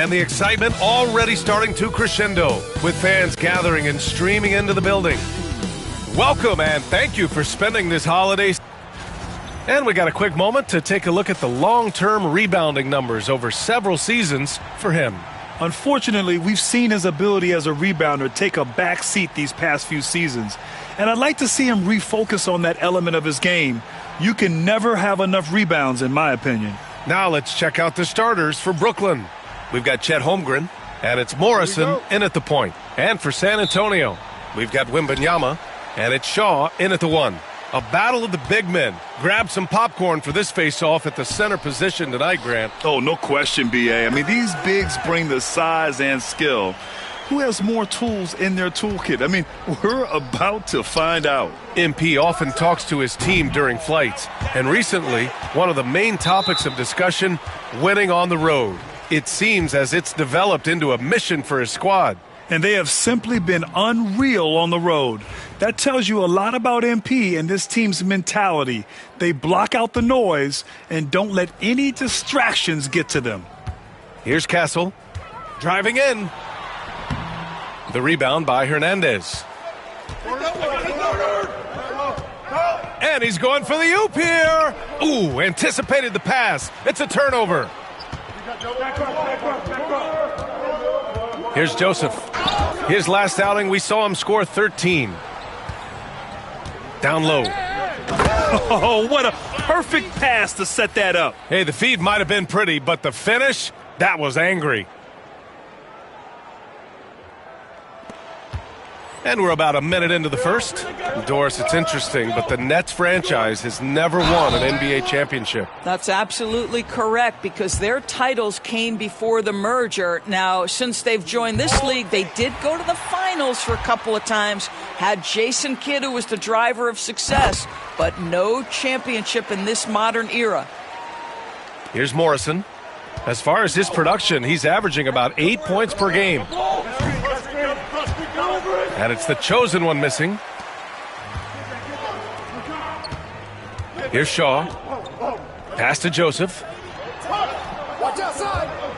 And the excitement already starting to crescendo, with fans gathering and streaming into the building. Welcome and thank you for spending this holiday. And we got a quick moment to take a look at the long-term rebounding numbers over several seasons for him. Unfortunately, we've seen his ability as a rebounder take a back seat these past few seasons. And I'd like to see him refocus on that element of his game. You can never have enough rebounds, in my opinion. Now let's check out the starters for Brooklyn. We've got Chet Holmgren, and it's Morrison in at the point. And for San Antonio, we've got Wembanyama, and it's Shaw in at the 1. A battle of the big men. Grab some popcorn for this face-off at the center position tonight, Grant. Oh, no question, B.A. I mean, these bigs bring the size and skill. Who has more tools in their toolkit? I mean, we're about to find out. MP often talks to his team during flights, and recently, one of the main topics of discussion, winning on the road. It seems as it's developed into a mission for his squad. And they have simply been unreal on the road. That tells you a lot about MP and this team's mentality. They block out the noise and don't let any distractions get to them. Here's Castle, driving in. The rebound by Hernandez. And he's going for the oop here. Ooh, anticipated the pass. It's a turnover. Here's Joseph. His last outing, we saw him score 13. Down low. Oh, what a perfect pass to set that up. Hey, the feed might have been pretty, but the finish, that was angry. And we're about a minute into the first. Doris, it's interesting, but the Nets franchise has never won an NBA championship. That's absolutely correct, because their titles came before the merger. Now, since they've joined this league, they did go to the finals for a couple of times, had Jason Kidd, who was the driver of success, but no championship in this modern era. Here's Morrison. As far as his production, he's averaging about 8 points per game. And it's the chosen one missing. Here's Shaw. Pass to Joseph.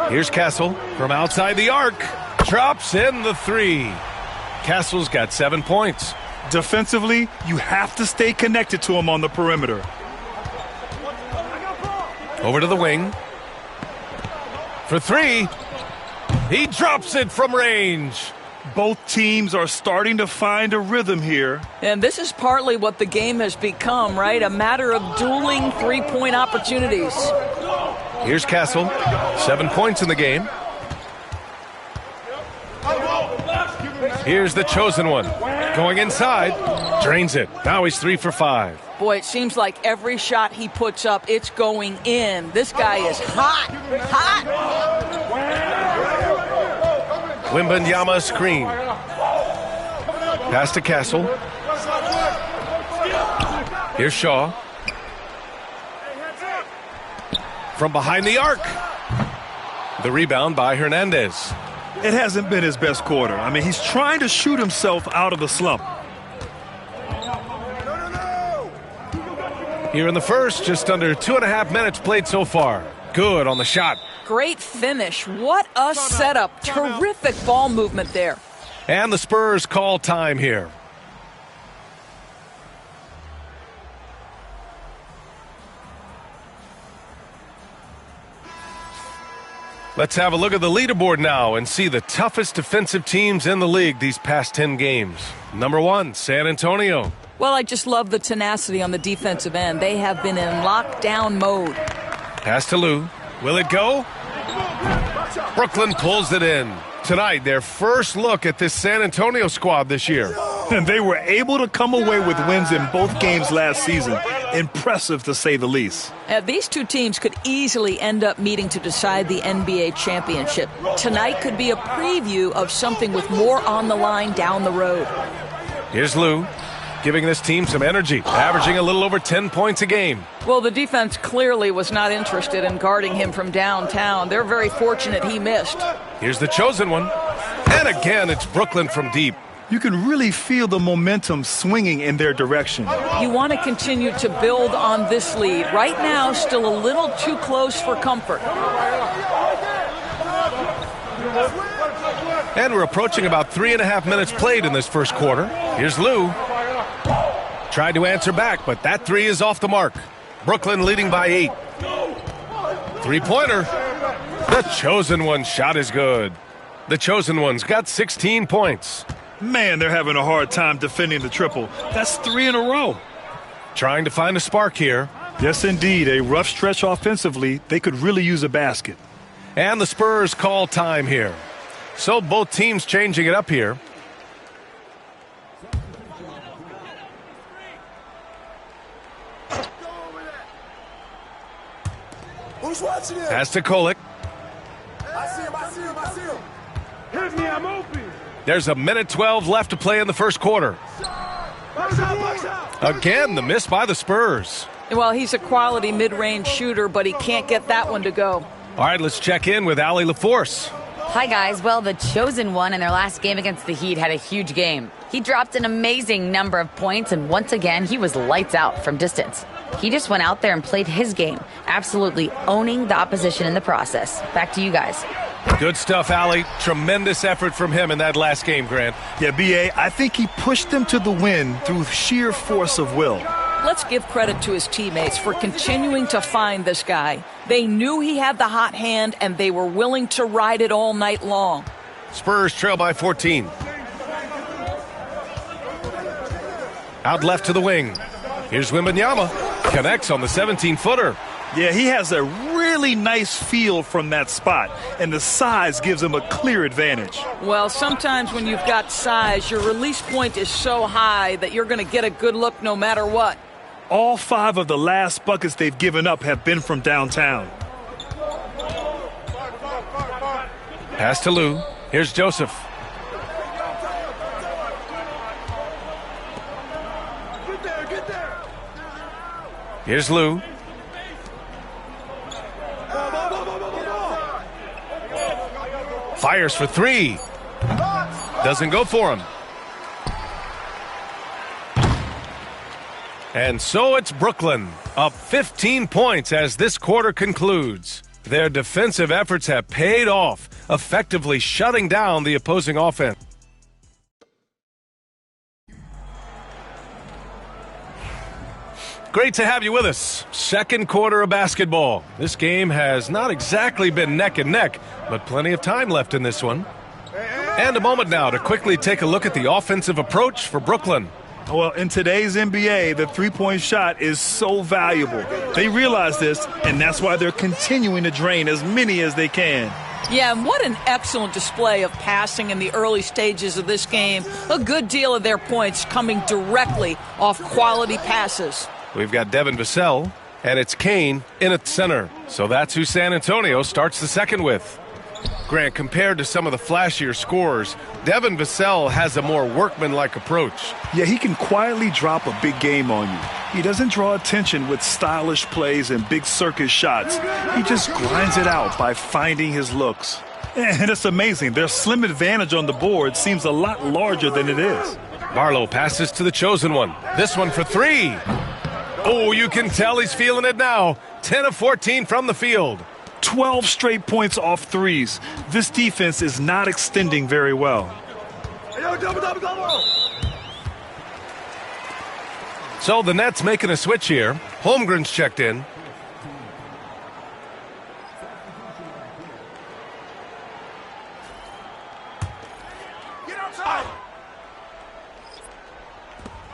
Here's Castle from outside the arc. Drops in the 3. Castle's got 7 points. Defensively, you have to stay connected to him on the perimeter. Over to the wing. For 3. He drops it from range. Both teams are starting to find a rhythm here. And this is partly what the game has become, right? A matter of dueling three-point opportunities. Here's Castle. 7 points in the game. Here's the chosen one. Going inside. Drains it. Now he's 3 for 5. Boy, it seems like every shot he puts up, it's going in. This guy is hot. Hot. Wembanyama screen. Pass to Castle. Here's Shaw. From behind the arc. The rebound by Hernandez. It hasn't been his best quarter. I mean, he's trying to shoot himself out of the slump. Here in the first, just under 2.5 minutes played so far. Good on the shot. Great finish. What a setup. Terrific ball movement there. And the Spurs call time here. Let's have a look at the leaderboard now and see the toughest defensive teams in the league these past 10 games. Number 1, San Antonio. Well, I just love the tenacity on the defensive end. They have been in lockdown mode. Pass to Lou. Will it go? Brooklyn pulls it in. Tonight, their first look at this San Antonio squad this year. And they were able to come away with wins in both games last season. Impressive, to say the least. These two teams could easily end up meeting to decide the NBA championship. Tonight could be a preview of something with more on the line down the road. Here's Lou, giving this team some energy, averaging a little over 10 points a game. Well, the defense clearly was not interested in guarding him from downtown. They're very fortunate he missed. Here's the chosen one. And again, it's Brooklyn from deep. You can really feel the momentum swinging in their direction. You want to continue to build on this lead. Right now, still a little too close for comfort. And we're approaching about 3.5 minutes played in this first quarter. Here's Lou. Tried to answer back, but that three is off the mark. Brooklyn leading by 8. Three-pointer. The chosen one shot is good. The chosen one's got 16 points. Man, they're having a hard time defending the triple. That's 3 in a row. Trying to find a spark here. Yes, indeed. A rough stretch offensively. They could really use a basket. And the Spurs call time here. So both teams changing it up here. Who's watching it? Pass to Kolek. I see him. Hit me, I'm open. There's 1:12 left to play in the first quarter. Box out. Again, the miss by the Spurs. Well, he's a quality mid-range shooter, but he can't get that one to go. All right, let's check in with Allie LaForce. Hi, guys. Well, the chosen one in their last game against the Heat had a huge game. He dropped an amazing number of points, and once again, he was lights out from distance. He just went out there and played his game, absolutely owning the opposition in the process. Back to you guys. Good stuff, Allie. Tremendous effort from him in that last game, Grant. Yeah, B.A., I think he pushed them to the win through sheer force of will. Let's give credit to his teammates for continuing to find this guy. They knew he had the hot hand, and they were willing to ride it all night long. Spurs trail by 14. Out left to the wing. Here's Wembanyama. Connects on the 17-footer. Yeah, he has a really nice feel from that spot, and the size gives him a clear advantage. Well, sometimes when you've got size, your release point is so high that you're going to get a good look no matter what. All 5 of the last buckets they've given up have been from downtown. Pass to Lou. Here's Joseph. Get there. Here's Lou. Fires for 3. Doesn't go for him. And so it's Brooklyn, up 15 points as this quarter concludes. Their defensive efforts have paid off, effectively shutting down the opposing offense. Great to have you with us. Second quarter of basketball. This game has not exactly been neck and neck, but plenty of time left in this one. And a moment now to quickly take a look at the offensive approach for Brooklyn. Well, in today's NBA, the three-point shot is so valuable. They realize this, and that's why they're continuing to drain as many as they can. Yeah, and what an excellent display of passing in the early stages of this game. A good deal of their points coming directly off quality passes. We've got Devin Vassell, and it's Kane in at center. So that's who San Antonio starts the second with. Grant, compared to some of the flashier scorers, Devin Vassell has a more workmanlike approach. Yeah, he can quietly drop a big game on you. He doesn't draw attention with stylish plays and big circus shots. He just grinds it out by finding his looks. And it's amazing. Their slim advantage on the board seems a lot larger than it is. Barlow passes to the chosen one. This one for 3. Oh, you can tell he's feeling it now. 10 of 14 from the field. 12 straight points off threes. This defense is not extending very well. So the Nets making a switch here. Holmgren's checked in.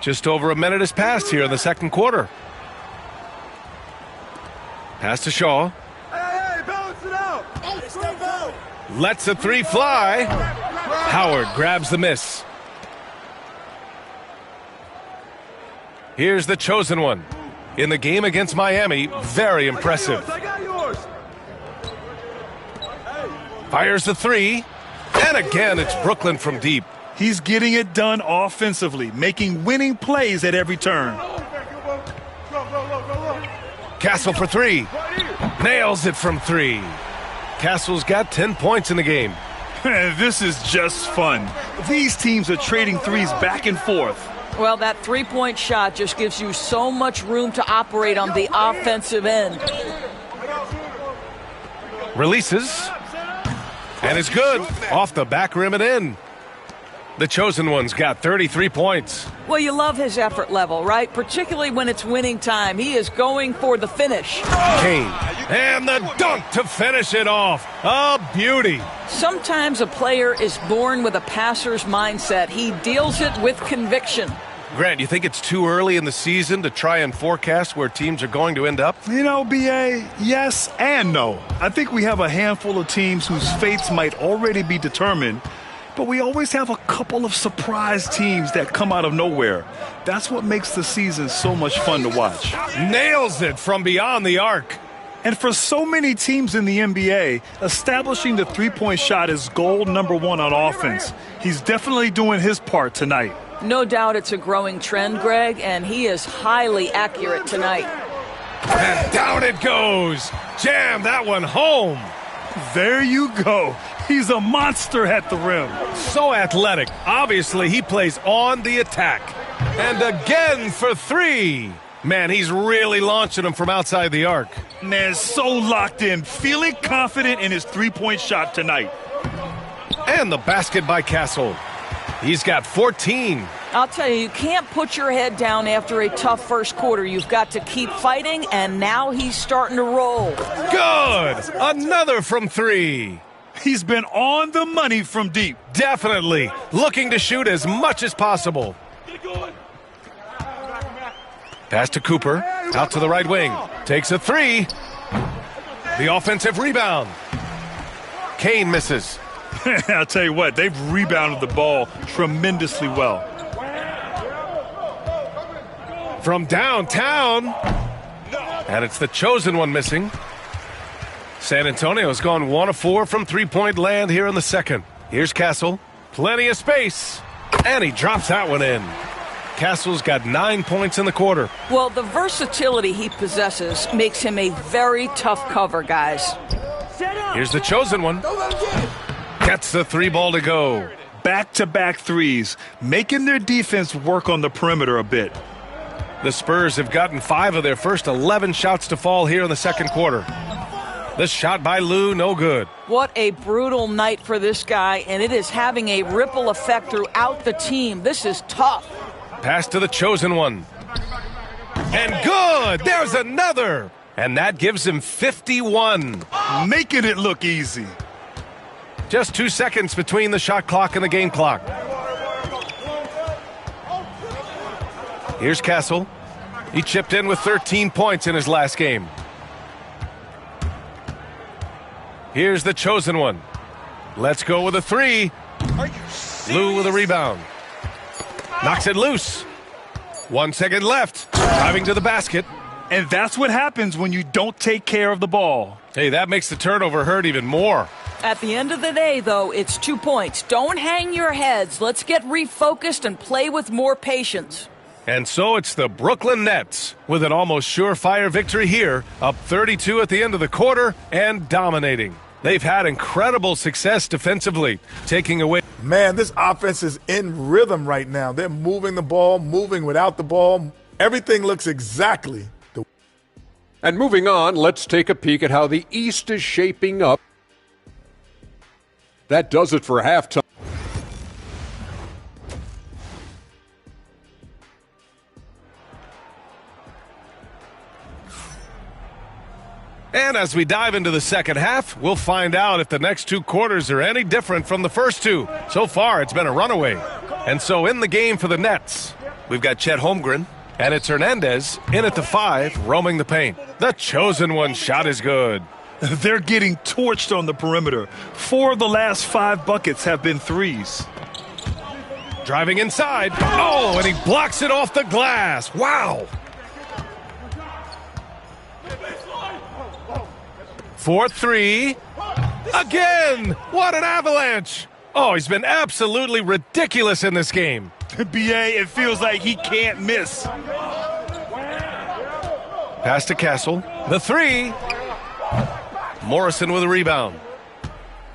Just over a minute has passed here in the second quarter. Pass to Shaw. Lets a 3 fly. Howard grabs the miss. Here's the chosen one. In the game against Miami, very impressive. Fires the 3. And again, it's Brooklyn from deep. He's getting it done offensively, making winning plays at every turn. Castle for 3. Nails it from 3. Castle's got 10 points in the game. This is just fun. These teams are trading threes back and forth. Well, that three-point shot just gives you so much room to operate on the offensive end. Releases. And it's good. Off the back rim and in. The chosen one's got 33 points. Well, you love his effort level, right? Particularly when it's winning time. He is going for the finish. Kane. And the dunk to finish it off. A beauty. Sometimes a player is born with a passer's mindset. He deals it with conviction. Grant, you think it's too early in the season to try and forecast where teams are going to end up? You know, B.A., yes and no. I think we have a handful of teams whose fates might already be determined, but we always have a couple of surprise teams that come out of nowhere. That's what makes the season so much fun to watch. Nails it from beyond the arc. And for so many teams in the NBA, establishing the three-point shot is goal number one on offense. He's definitely doing his part tonight. No doubt it's a growing trend, Greg, and he is highly accurate tonight. And down it goes. Jam that one home. There you go. He's a monster at the rim. So athletic. Obviously, he plays on the attack. And again for three. Man, he's really launching them from outside the arc. Man, so locked in, feeling confident in his three-point shot tonight. And the basket by Castle. He's got 14. I'll tell you, you can't put your head down after a tough first quarter. You've got to keep fighting, and now he's starting to roll. Good! Another from three. He's been on the money from deep. Definitely. Looking to shoot as much as possible. Pass to Cooper. Out to the right wing. Takes a three. The offensive rebound. Kane misses. I'll tell you what, they've rebounded the ball tremendously well. From downtown. And it's the chosen one missing. San Antonio's gone 1 of 4 from three-point land here in the second. Here's Castle. Plenty of space. And he drops that one in. Castle's got 9 points in the quarter. Well, the versatility he possesses makes him a very tough cover, guys. Here's the chosen one. Gets the three ball to go. Back-to-back threes, making their defense work on the perimeter a bit. The Spurs have gotten 5 of their first 11 shots to fall here in the second quarter. The shot by Lou, no good. What a brutal night for this guy, and it is having a ripple effect throughout the team. This is tough. Pass to the chosen one. And good! There's another! And that gives him 51. Making it look easy. Just 2 seconds between the shot clock and the game clock. Here's Castle. He chipped in with 13 points in his last game. Here's the chosen one. Let's go with a three. Lou with a rebound. Knocks it loose. 1 second left. Driving to the basket. And that's what happens when you don't take care of the ball. Hey, that makes the turnover hurt even more. At the end of the day, though, it's 2 points. Don't hang your heads. Let's get refocused and play with more patience. And so it's the Brooklyn Nets with an almost surefire victory here, up 32 at the end of the quarter and dominating. They've had incredible success defensively, taking away. Man, this offense is in rhythm right now. They're moving the ball, moving without the ball. Everything looks exactly the. And moving on, let's take a peek at how the East is shaping up. That does it for halftime. And as we dive into the second half, we'll find out if the next 2 quarters are any different from the first 2. So far, it's been a runaway. And so in the game for the Nets, we've got Chet Holmgren, and it's Hernandez in at the 5, roaming the paint. The chosen one shot is good. They're getting torched on the perimeter. 4 of the last 5 buckets have been threes. Driving inside. Oh, and he blocks it off the glass. Wow. 4-3. Again! What an avalanche! Oh, he's been absolutely ridiculous in this game. B.A., it feels like he can't miss. Pass to Castle. The 3. Morrison with a rebound.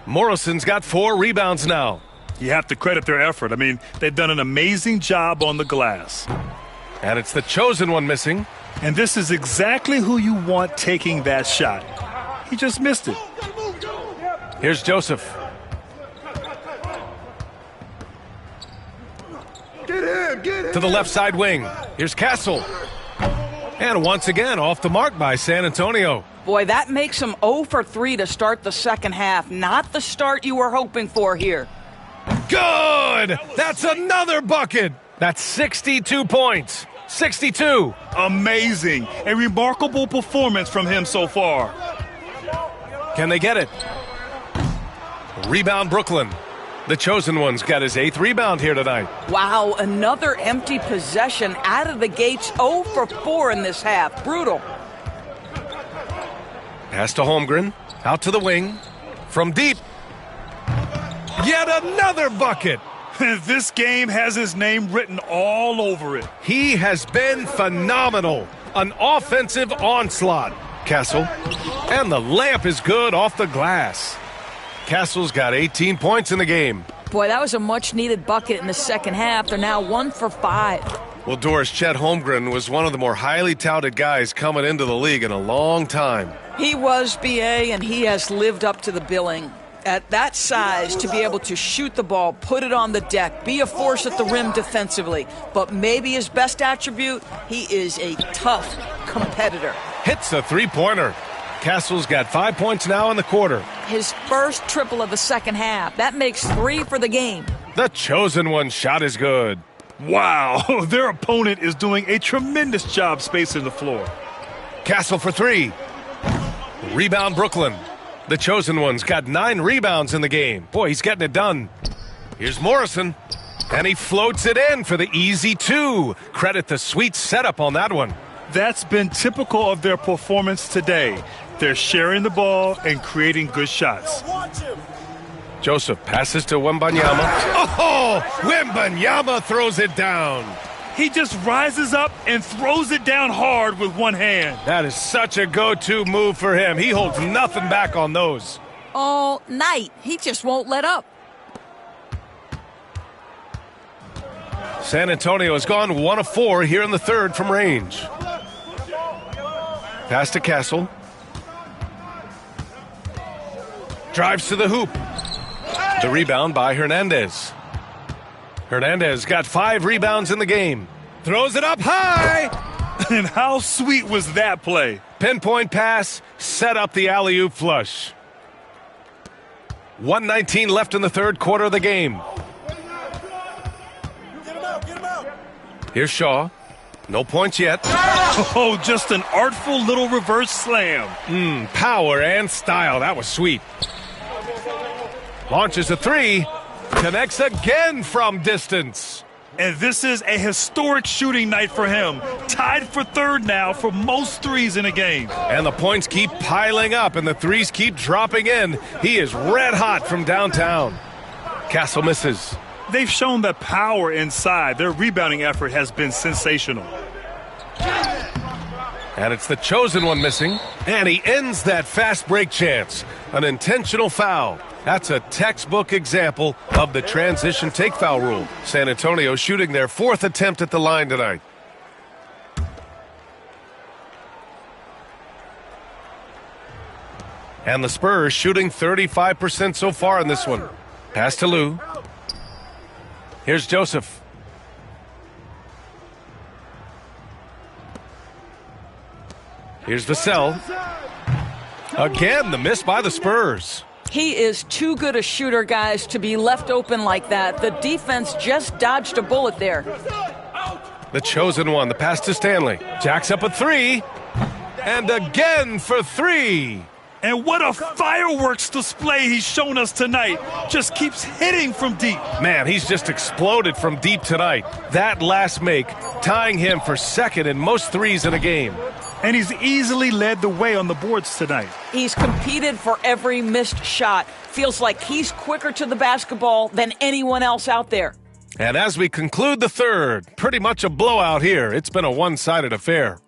Morrison's got 4 rebounds now. You have to credit their effort. I mean, they've done an amazing job on the glass. And it's the chosen one missing. And this is exactly who you want taking that shot. He just missed it. Here's Joseph. Get him, get him. To the left side wing. Here's Castle. And once again, off the mark by San Antonio. Boy, that makes him 0 for 3 to start the second half. Not the start you were hoping for here. Good! That's another bucket. That's 62 points. 62. Amazing. A remarkable performance from him so far. Can they get it? Rebound Brooklyn. The chosen one's got his 8th rebound here tonight. Wow, another empty possession out of the gates. 0 for 4 in this half. Brutal. Pass to Holmgren. Out to the wing. From deep. Yet another bucket. This game has his name written all over it. He has been phenomenal. An offensive onslaught. Castle. And the layup is good off the glass. Castle's got 18 points in the game. Boy, that was a much-needed bucket in the second half. They're now 1 for 5. Well, Doris, Chet Holmgren was one of the more highly touted guys coming into the league in a long time. He was, B.A., and he has lived up to the billing. At that size, to be able to shoot the ball, put it on the deck, be a force at the rim defensively. But maybe his best attribute, he is a tough competitor. Hits a three-pointer. Castle's got 5 points now in the quarter. His first triple of the second half. That makes 3 for the game. The chosen one shot is good. Wow, their opponent is doing a tremendous job spacing the floor. Castle for 3. Rebound Brooklyn. The chosen one's got 9 rebounds in the game. Boy, he's getting it done. Here's Morrison. And he floats it in for the easy 2. Credit the sweet setup on that one. That's been typical of their performance today. They're sharing the ball and creating good shots. Joseph passes to Wembanyama. Oh, Wembanyama throws it down. He just rises up and throws it down hard with one hand. That is such a go-to move for him. He holds nothing back on those. All night. He just won't let up. San Antonio has gone 1 of 4 here in the third from range. Pass to Castle. Drives to the hoop. The rebound by Hernandez. Hernandez got 5 rebounds in the game. Throws it up high. And how sweet was that play? Pinpoint pass, set up the alley-oop flush. 1:19 left in the third quarter of the game. Here's Shaw. No points yet. Oh, just an artful little reverse slam. Power and style. That was sweet. Launches a 3. Connects again from distance. And this is a historic shooting night for him. Tied for third now for most threes in a game. And the points keep piling up and the threes keep dropping in. He is red hot from downtown. Castle misses. They've shown that power inside. Their rebounding effort has been sensational. And it's the chosen one missing. And he ends that fast break chance. An intentional foul. That's a textbook example of the transition take foul rule. San Antonio shooting their 4th attempt at the line tonight. And the Spurs shooting 35% so far in this one. Pass to Lou. Here's Joseph. Here's Vassell. Again, the miss by the Spurs. He is too good a shooter, guys, to be left open like that. The defense just dodged a bullet there. The chosen one, the pass to Stanley. Jacks up a 3. And again for 3. And what a fireworks display he's shown us tonight. Just keeps hitting from deep. Man, he's just exploded from deep tonight. That last make, tying him for second in most threes in a game. And he's easily led the way on the boards tonight. He's competed for every missed shot. Feels like he's quicker to the basketball than anyone else out there. And as we conclude the third, pretty much a blowout here. It's been a one-sided affair.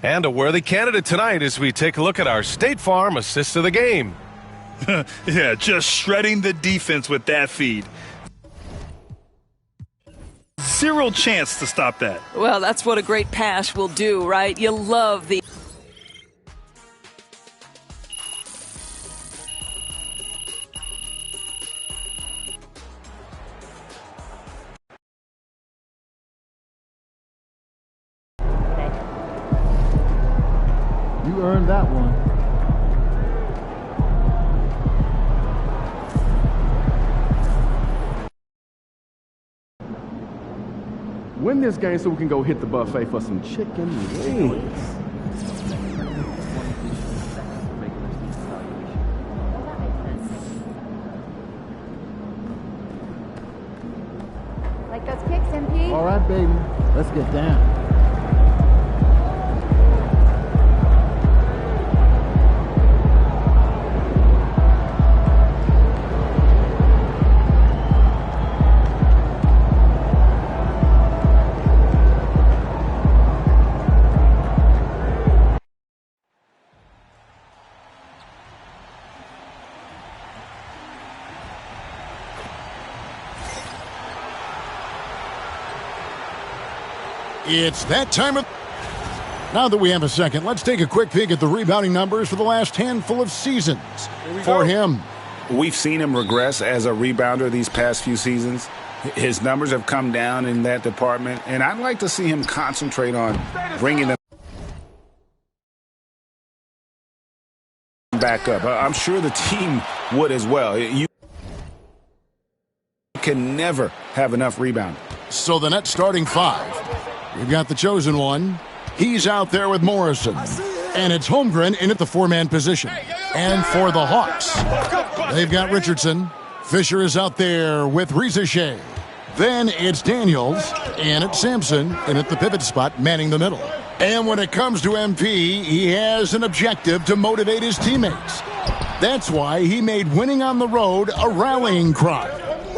And a worthy candidate tonight as we take a look at our State Farm assist of the game. Yeah, just shredding the defense with that feed. Zero chance to stop that. Well, that's what a great pass will do, right? You love the... You earned that one. Win this game so we can go hit the buffet for some chicken wings. Like those kicks, MP? All right, baby. Let's get down. It's that time of... Now that we have a second, let's take a quick peek at the rebounding numbers for the last handful of seasons for him. We've seen him regress as a rebounder these past few seasons. His numbers have come down in that department, and I'd like to see him concentrate on bringing them back up. I'm sure the team would as well. You can never have enough rebounding. So the Nets starting five. We've got the chosen one. He's out there with Morrison. And it's Holmgren in at the four-man position. And for the Hawks, they've got Richardson. Fisher is out there with Reza Shea. Then it's Daniels. And it's Sampson in at the pivot spot, manning the middle. And when it comes to MP, he has an objective to motivate his teammates. That's why he made winning on the road a rallying cry.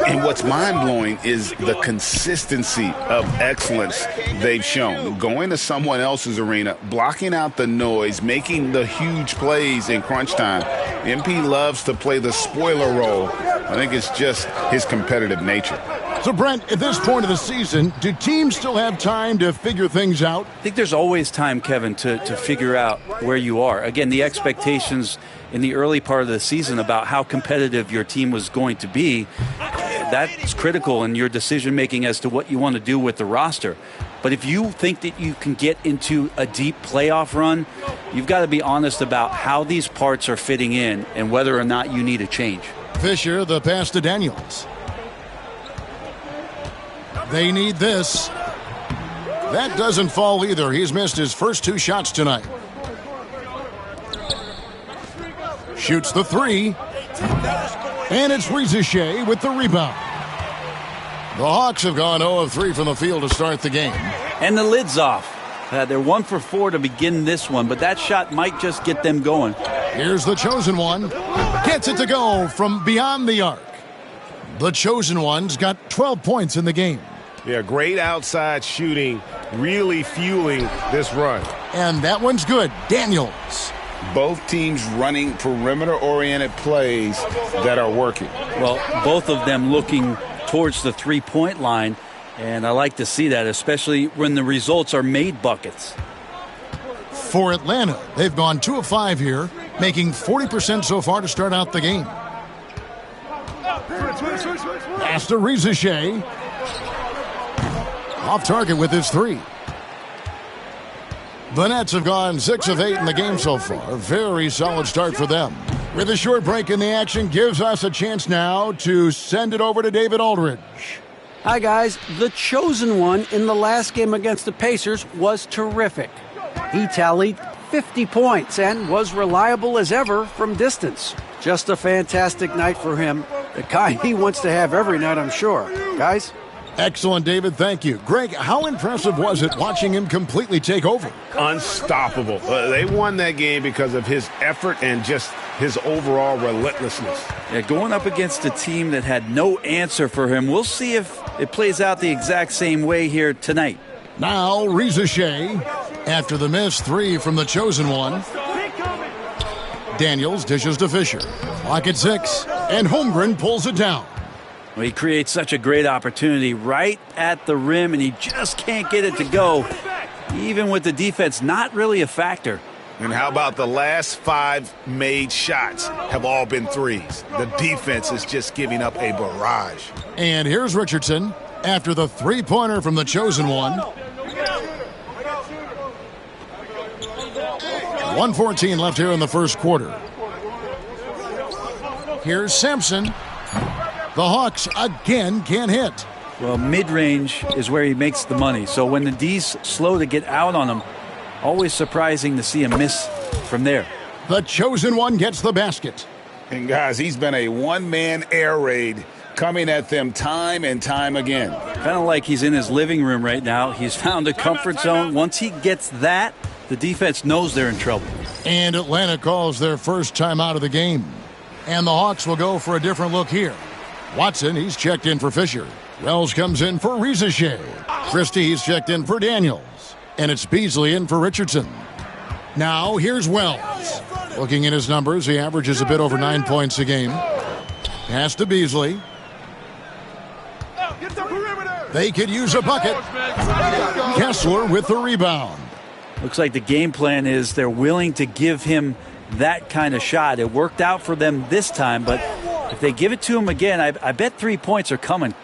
And what's mind-blowing is the consistency of excellence they've shown. Going to someone else's arena, blocking out the noise, making the huge plays in crunch time. MP loves to play the spoiler role. I think it's just his competitive nature. So, Brent, at this point of the season, do teams still have time to figure things out? I think there's always time, Kevin, to figure out where you are. Again, the expectations in the early part of the season about how competitive your team was going to be, that's critical in your decision-making as to what you want to do with the roster. But if you think that you can get into a deep playoff run, you've got to be honest about how these parts are fitting in and whether or not you need a change. Fisher, the pass to Daniels. They need this. That doesn't fall either. He's missed his first two shots tonight. Shoots the three. And it's Reza Shea with the rebound. The Hawks have gone 0 of 3 from the field to start the game. And the lid's off. They're 1 for 4 to begin this one, but that shot might just get them going. Here's the chosen one. Gets it to go from beyond the arc. The chosen one's got 12 points in the game. Yeah, great outside shooting, really fueling this run. And that one's good. Daniels. Both teams running perimeter-oriented plays that are working. Well, both of them looking towards the three-point line, and I like to see that, especially when the results are made buckets. For Atlanta, they've gone 2 of 5 here, making 40% so far to start out the game. Pass to Reza Shea. Off target with his three. The Nets have gone 6 of 8 in the game so far. Very solid start for them. With a short break in the action, gives us a chance now to send it over to David Aldridge. Hi, guys. The chosen one in the last game against the Pacers was terrific. He tallied 50 points and was reliable as ever from distance. Just a fantastic night for him. The kind he wants to have every night, I'm sure. Guys? Excellent, David. Thank you. Greg, how impressive was it watching him completely take over? Unstoppable. They won that game because of his effort and just his overall relentlessness. Yeah, going up against a team that had no answer for him. We'll see if it plays out the exact same way here tonight. Now, Reza Shea, after the missed three from the chosen one. Daniels dishes to Fisher. Clock at 6, and Holmgren pulls it down. Well, he creates such a great opportunity right at the rim, and he just can't get it to go, even with the defense not really a factor. And how about the last 5 made shots have all been threes? The defense is just giving up a barrage. And here's Richardson after the three-pointer from the chosen one. 1:14 left here in the first quarter. Here's Sampson. The Hawks again can't hit. Well, mid-range is where he makes the money. So when the D's slow to get out on him, always surprising to see him miss from there. The chosen one gets the basket. And guys, he's been a one-man air raid coming at them time and time again. Kind of like he's in his living room right now. He's found a comfort zone. Once he gets that, the defense knows they're in trouble. And Atlanta calls their first time out of the game. And the Hawks will go for a different look here. Watson, he's checked in for Fisher. Wells comes in for Rizachet. Christie, he's checked in for Daniels. And it's Beasley in for Richardson. Now, here's Wells. Looking at his numbers, he averages a bit over 9 points a game. Pass to Beasley. They could use a bucket. Kessler with the rebound. Looks like the game plan is they're willing to give him that kind of shot. It worked out for them this time, but if they give it to him again, I bet 3 points are coming.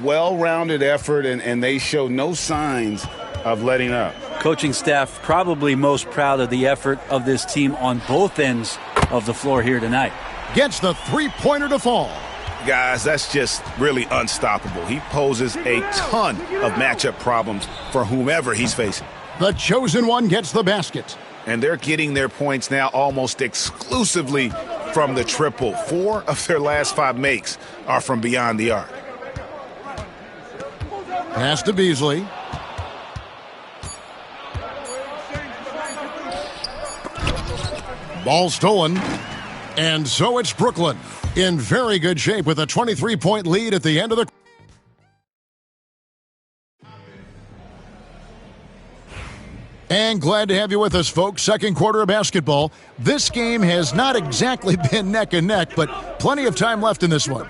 Well-rounded effort, and they show no signs of letting up. Coaching staff probably most proud of the effort of this team on both ends of the floor here tonight. Gets the three-pointer to fall. Guys, that's just really unstoppable. He poses a ton of matchup problems for whomever he's facing. The chosen one gets the basket. And they're getting their points now almost exclusively from the triple. 4 of their last 5 makes are from beyond the arc. Pass to Beasley. Ball stolen. And so it's Brooklyn in very good shape with a 23-point lead at the end of the. And glad to have you with us, folks. Second quarter of basketball. This game has not exactly been neck and neck, but plenty of time left in this one.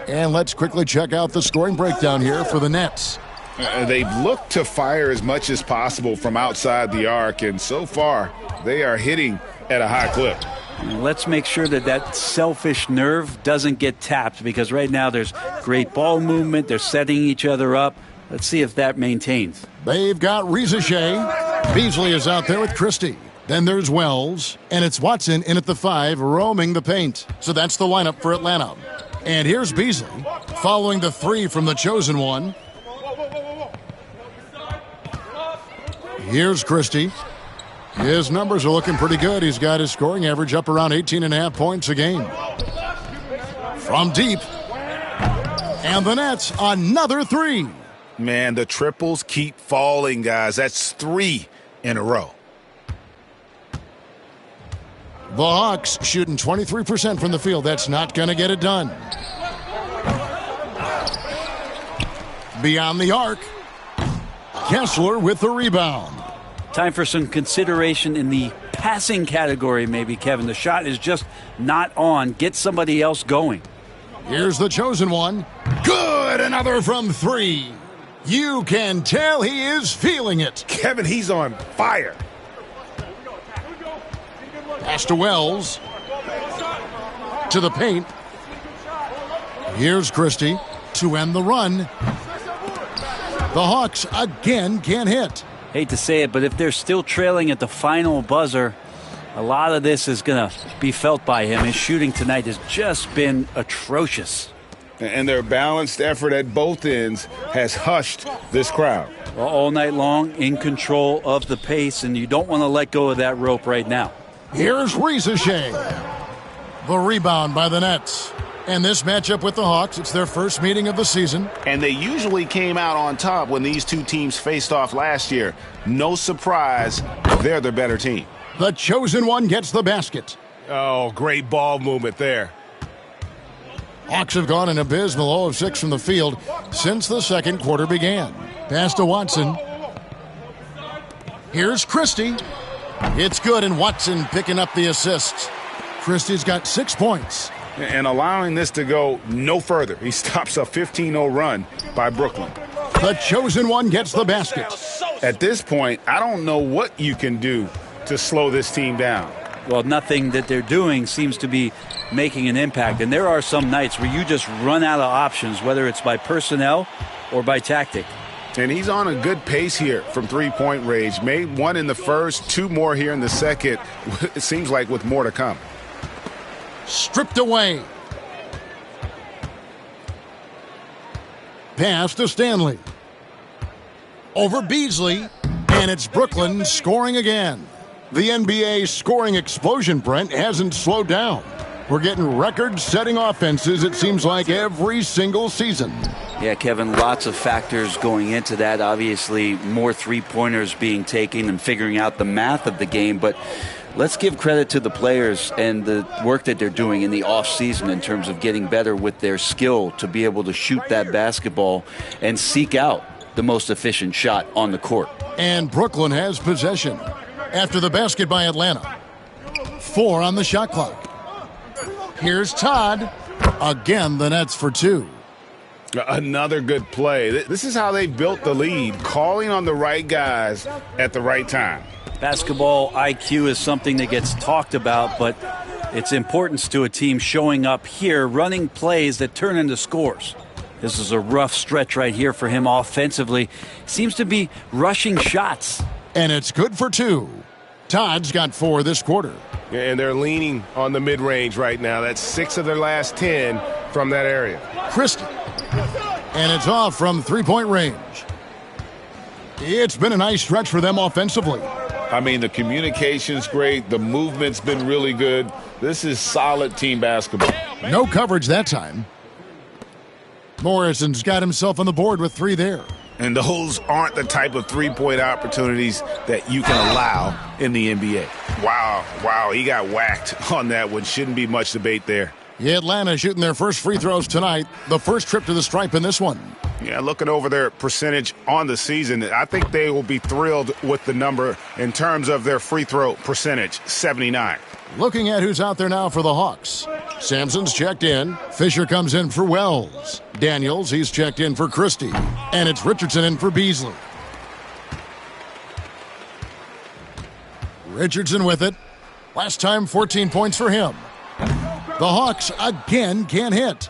And let's quickly check out the scoring breakdown here for the Nets. They've looked to fire as much as possible from outside the arc, and so far they are hitting at a high clip. Let's make sure that selfish nerve doesn't get tapped, because right now there's great ball movement. They're setting each other up. Let's see if that maintains. They've got Rizachet. Beasley is out there with Christie. Then there's Wells. And it's Watson in at the 5, roaming the paint. So that's the lineup for Atlanta. And here's Beasley, following the 3 from the chosen one. Here's Christie. His numbers are looking pretty good. He's got his scoring average up around 18.5 points a game. From deep. And the Nets, another 3. Man, the triples keep falling, guys. That's 3 in a row. The Hawks shooting 23% from the field. That's not going to get it done. Beyond the arc. Kessler with the rebound. Time for some consideration in the passing category, maybe, Kevin. The shot is just not on. Get somebody else going. Here's the chosen one. Good! Another from 3. You can tell he is feeling it. Kevin, he's on fire. Pass to Wells. To the paint. Here's Christie to end the run. The Hawks again can't hit. Hate to say it, but if they're still trailing at the final buzzer, a lot of this is going to be felt by him. His shooting tonight has just been atrocious. And their balanced effort at both ends has hushed this crowd. Well, all night long, in control of the pace, and you don't want to let go of that rope right now. Here's Rizachet. The rebound by the Nets. And this matchup with the Hawks, it's their first meeting of the season. And they usually came out on top when these two teams faced off last year. No surprise, they're the better team. The chosen one gets the basket. Oh, great ball movement there. Hawks have gone an abysmal 0 of 6 from the field since the second quarter began. Pass to Watson. Here's Christie. It's good, and Watson picking up the assist. Christie's got 6 points. And allowing this to go no further. He stops a 15-0 run by Brooklyn. The chosen one gets the basket. At this point, I don't know what you can do to slow this team down. Well, nothing that they're doing seems to be making an impact. And there are some nights where you just run out of options, whether it's by personnel or by tactic. And he's on a good pace here from three-point range. Made one in the first, 2 more here in the second. It seems like with more to come. Stripped away. Pass to Stanley. Over Beasley. And it's Brooklyn scoring again. The NBA scoring explosion, Brent, hasn't slowed down. We're getting record-setting offenses, it seems like, every single season. Yeah, Kevin, lots of factors going into that. Obviously, more three-pointers being taken and figuring out the math of the game. But let's give credit to the players and the work that they're doing in the off-season in terms of getting better with their skill to be able to shoot that basketball and seek out the most efficient shot on the court. And Brooklyn has possession after the basket by Atlanta. 4 on the shot clock. Here's Todd. Again, the Nets for 2. Another good play. This is how they built the lead, calling on the right guys at the right time. Basketball IQ is something that gets talked about, but its importance to a team showing up here, running plays that turn into scores. This is a rough stretch right here for him offensively. Seems to be rushing shots. And it's good for 2. Todd's got 4 this quarter. And they're leaning on the mid-range right now. That's 6 of their last 10 from that area. Christie. And it's off from three-point range. It's been a nice stretch for them offensively. I mean, the communication's great. The movement's been really good. This is solid team basketball. No coverage that time. Morrison's got himself on the board with 3 there. And those aren't the type of three-point opportunities that you can allow in the NBA. Wow, he got whacked on that one. Shouldn't be much debate there. Atlanta shooting their first free throws tonight. The first trip to the stripe in this one. Yeah, looking over their percentage on the season, I think they will be thrilled with the number in terms of their free throw percentage, 79. Looking at who's out there now for the Hawks. Sampson's checked in. Fisher comes in for Wells. Daniels, he's checked in for Christie. And it's Richardson in for Beasley. Richardson with it. Last time, 14 points for him. The Hawks again can't hit.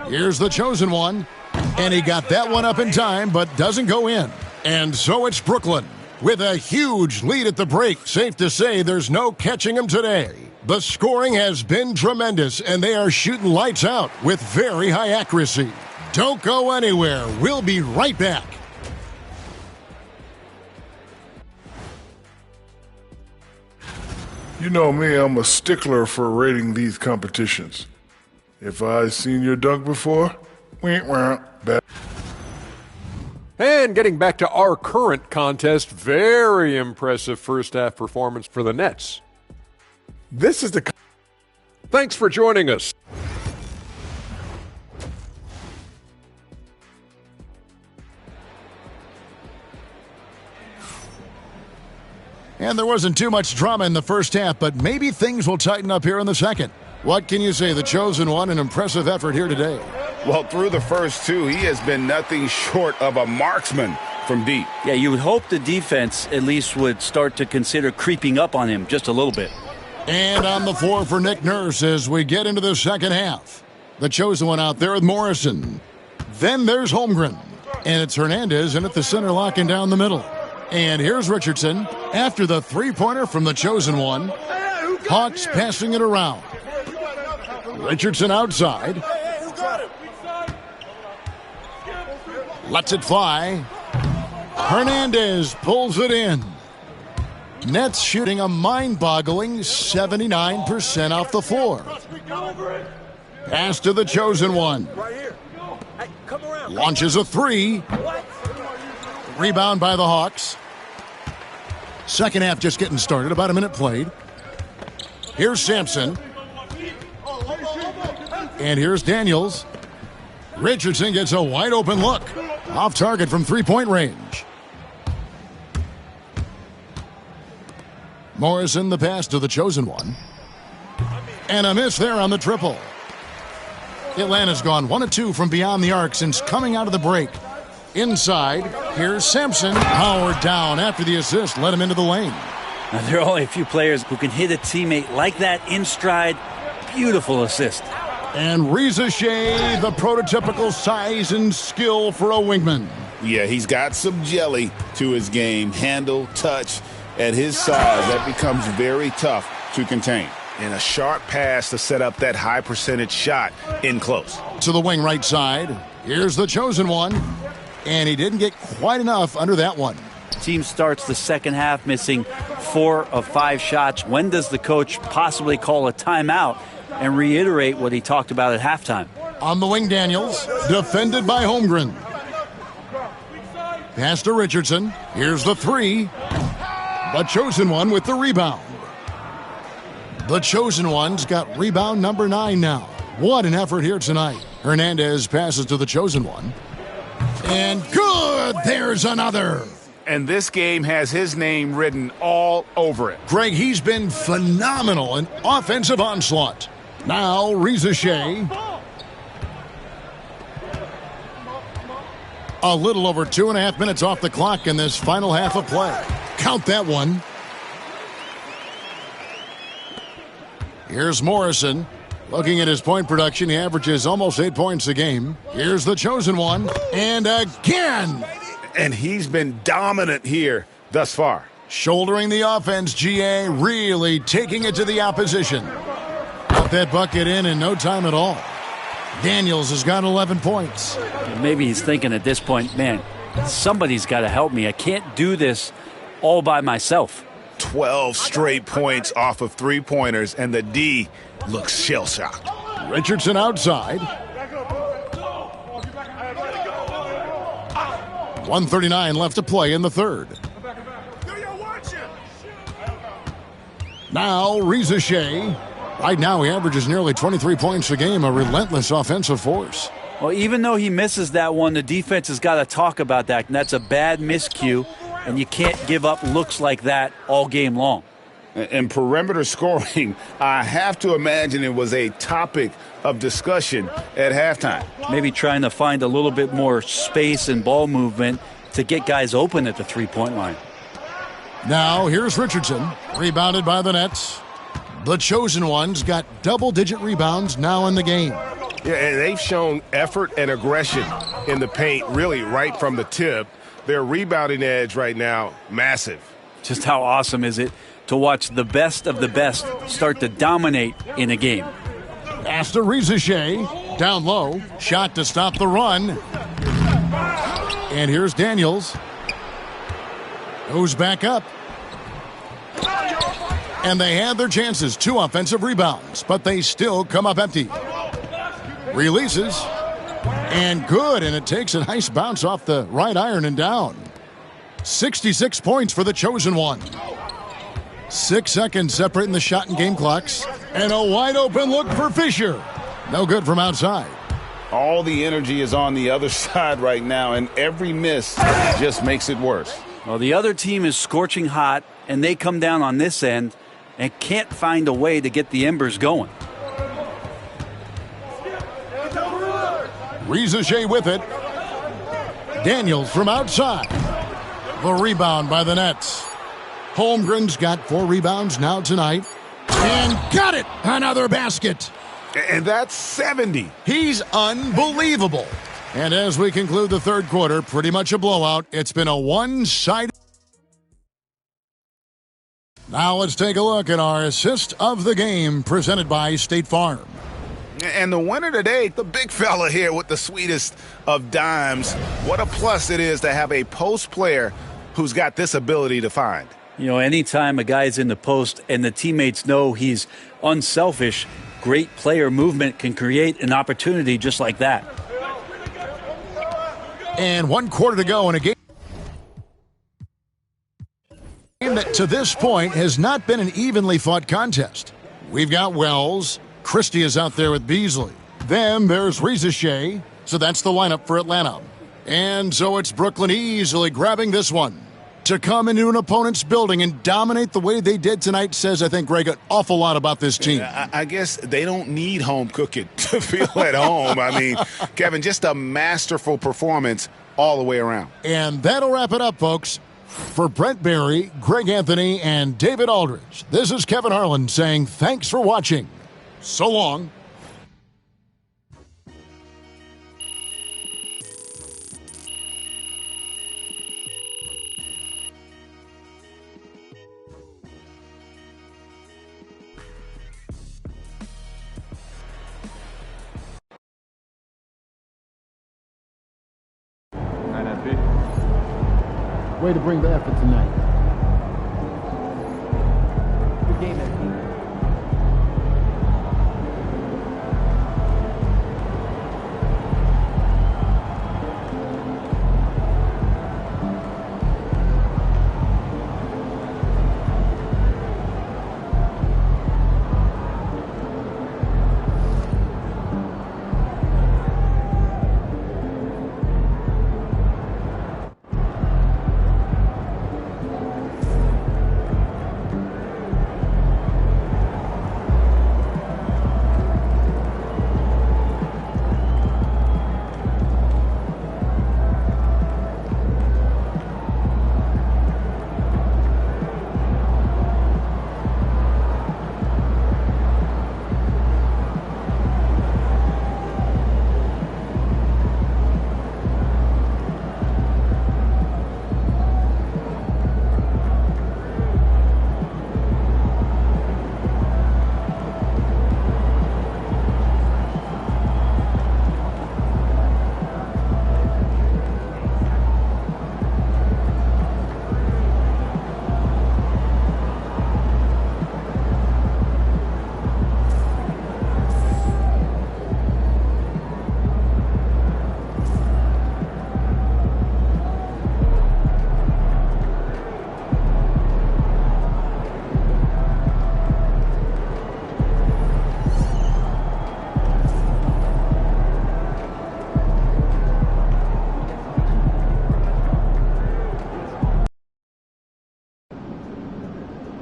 Here's the chosen one. And he got that one up in time, but doesn't go in. And so it's Brooklyn with a huge lead at the break. Safe to say there's no catching them today. The scoring has been tremendous, and they are shooting lights out with very high accuracy. Don't go anywhere. We'll be right back. You know me, I'm a stickler for rating these competitions. If I've seen your dunk before, bad. And getting back to our current contest, very impressive first half performance for the Nets. This is the... Thanks for joining us. And there wasn't too much drama in the first half, but maybe things will tighten up here in the second. What can you say? The chosen one, an impressive effort here today. Well, through the first 2, he has been nothing short of a marksman from deep. Yeah, you would hope the defense at least would start to consider creeping up on him just a little bit. And on the floor for Nick Nurse as we get into the second half. The chosen one out there with Morrison. Then there's Holmgren. And it's Hernandez in at the center, locking down the middle. And here's Richardson after the three-pointer from the chosen one. Hawks passing it around. Richardson outside. Lets it fly. Hernandez pulls it in. Nets shooting a mind-boggling 79% off the floor. Pass to the chosen one. Launches a 3. Rebound by the Hawks. Second half just getting started. About a minute played. Here's Sampson. And here's Daniels. Richardson gets a wide open look. Off target from three-point range. Morrison the pass to the chosen one. And a miss there on the triple. Atlanta's gone 1 of 2 from beyond the arc since coming out of the break. Inside, here's Sampson. Powered down after the assist led him into the lane. Now, there are only a few players who can hit a teammate like that in stride. Beautiful assist. And Reza Shea, the prototypical size and skill for a wingman. Yeah, he's got some jelly to his game. Handle, touch. At his size, that becomes very tough to contain. And a sharp pass to set up that high percentage shot in close. To the wing right side. Here's the chosen one. And he didn't get quite enough under that one. Team starts the second half missing 4 of 5 shots. When does the coach possibly call a timeout and reiterate what he talked about at halftime? On the wing, Daniels, defended by Holmgren. Pass to Richardson. Here's the 3. The chosen one with the rebound. The chosen one's got rebound number 9 now. What an effort here tonight. Hernandez passes to the chosen one. And good! There's another. And this game has his name written all over it. Greg, he's been phenomenal in offensive onslaught. Now, Reza Shea. A little over 2.5 minutes off the clock in this final half of play. Count that one. Here's Morrison. Looking at his point production, he averages almost 8 points a game. Here's the chosen one. And again. And he's been dominant here thus far. Shouldering the offense, GA, really taking it to the opposition. Got that bucket in no time at all. Daniels has got 11 points. Maybe he's thinking at this point, man, somebody's got to help me. I can't do this all by myself. 12 straight points off of 3-pointers, and the D looks shell-shocked. Richardson outside. 1:39 left to play in the third. Now, Reza Shea. Right now, he averages nearly 23 points a game, a relentless offensive force. Well, even though he misses that one, the defense has got to talk about that, and that's a bad miscue, and you can't give up looks like that all game long. And perimeter scoring, I have to imagine it was a topic of discussion at halftime. Maybe trying to find a little bit more space and ball movement to get guys open at the three-point line. Now, here's Richardson, rebounded by the Nets. The chosen ones got double-digit rebounds now in the game. Yeah, and they've shown effort and aggression in the paint, really right from the tip. Their rebounding edge right now, massive. Just how awesome is it to watch the best of the best start to dominate in a game? Pass to Reza Shea, down low, shot to stop the run. And here's Daniels. Goes back up. And they had their chances, 2 offensive rebounds, but they still come up empty. Releases. And good, and it takes a nice bounce off the right iron and down. 66 points for the chosen one. 6 seconds separating the shot and game clocks. And a wide open look for Fisher. No good from outside. All the energy is on the other side right now, and every miss just makes it worse. Well, the other team is scorching hot, and they come down on this end and can't find a way to get the embers going. Reza Shea with it. Daniels from outside. The rebound by the Nets. Holmgren's got 4 rebounds now tonight. And got it! Another basket. And that's 70. He's unbelievable. And as we conclude the third quarter, pretty much a blowout. It's been a one-sided. Now let's take a look at our assist of the game presented by State Farm. And the winner today, the big fella here with the sweetest of dimes. What a plus it is to have a post player who's got this ability to find. You know, anytime a guy's in the post and the teammates know he's unselfish, great player movement can create an opportunity just like that. And 1 quarter to go in a game that to this point has not been an evenly fought contest. We've got Wells. Christie is out there with Beasley. Then there's Reza Shea. So that's the lineup for Atlanta. And so it's Brooklyn easily grabbing this one. To come into an opponent's building and dominate the way they did tonight says, I think, Greg, an awful lot about this team. I guess they don't need home cooking to feel at home. I mean, Kevin, just a masterful performance all the way around. And that'll wrap it up, folks. For Brent Barry, Greg Anthony, and David Aldridge, this is Kevin Harlan saying thanks for watching. So long. Way to bring the effort tonight. Good game, MP.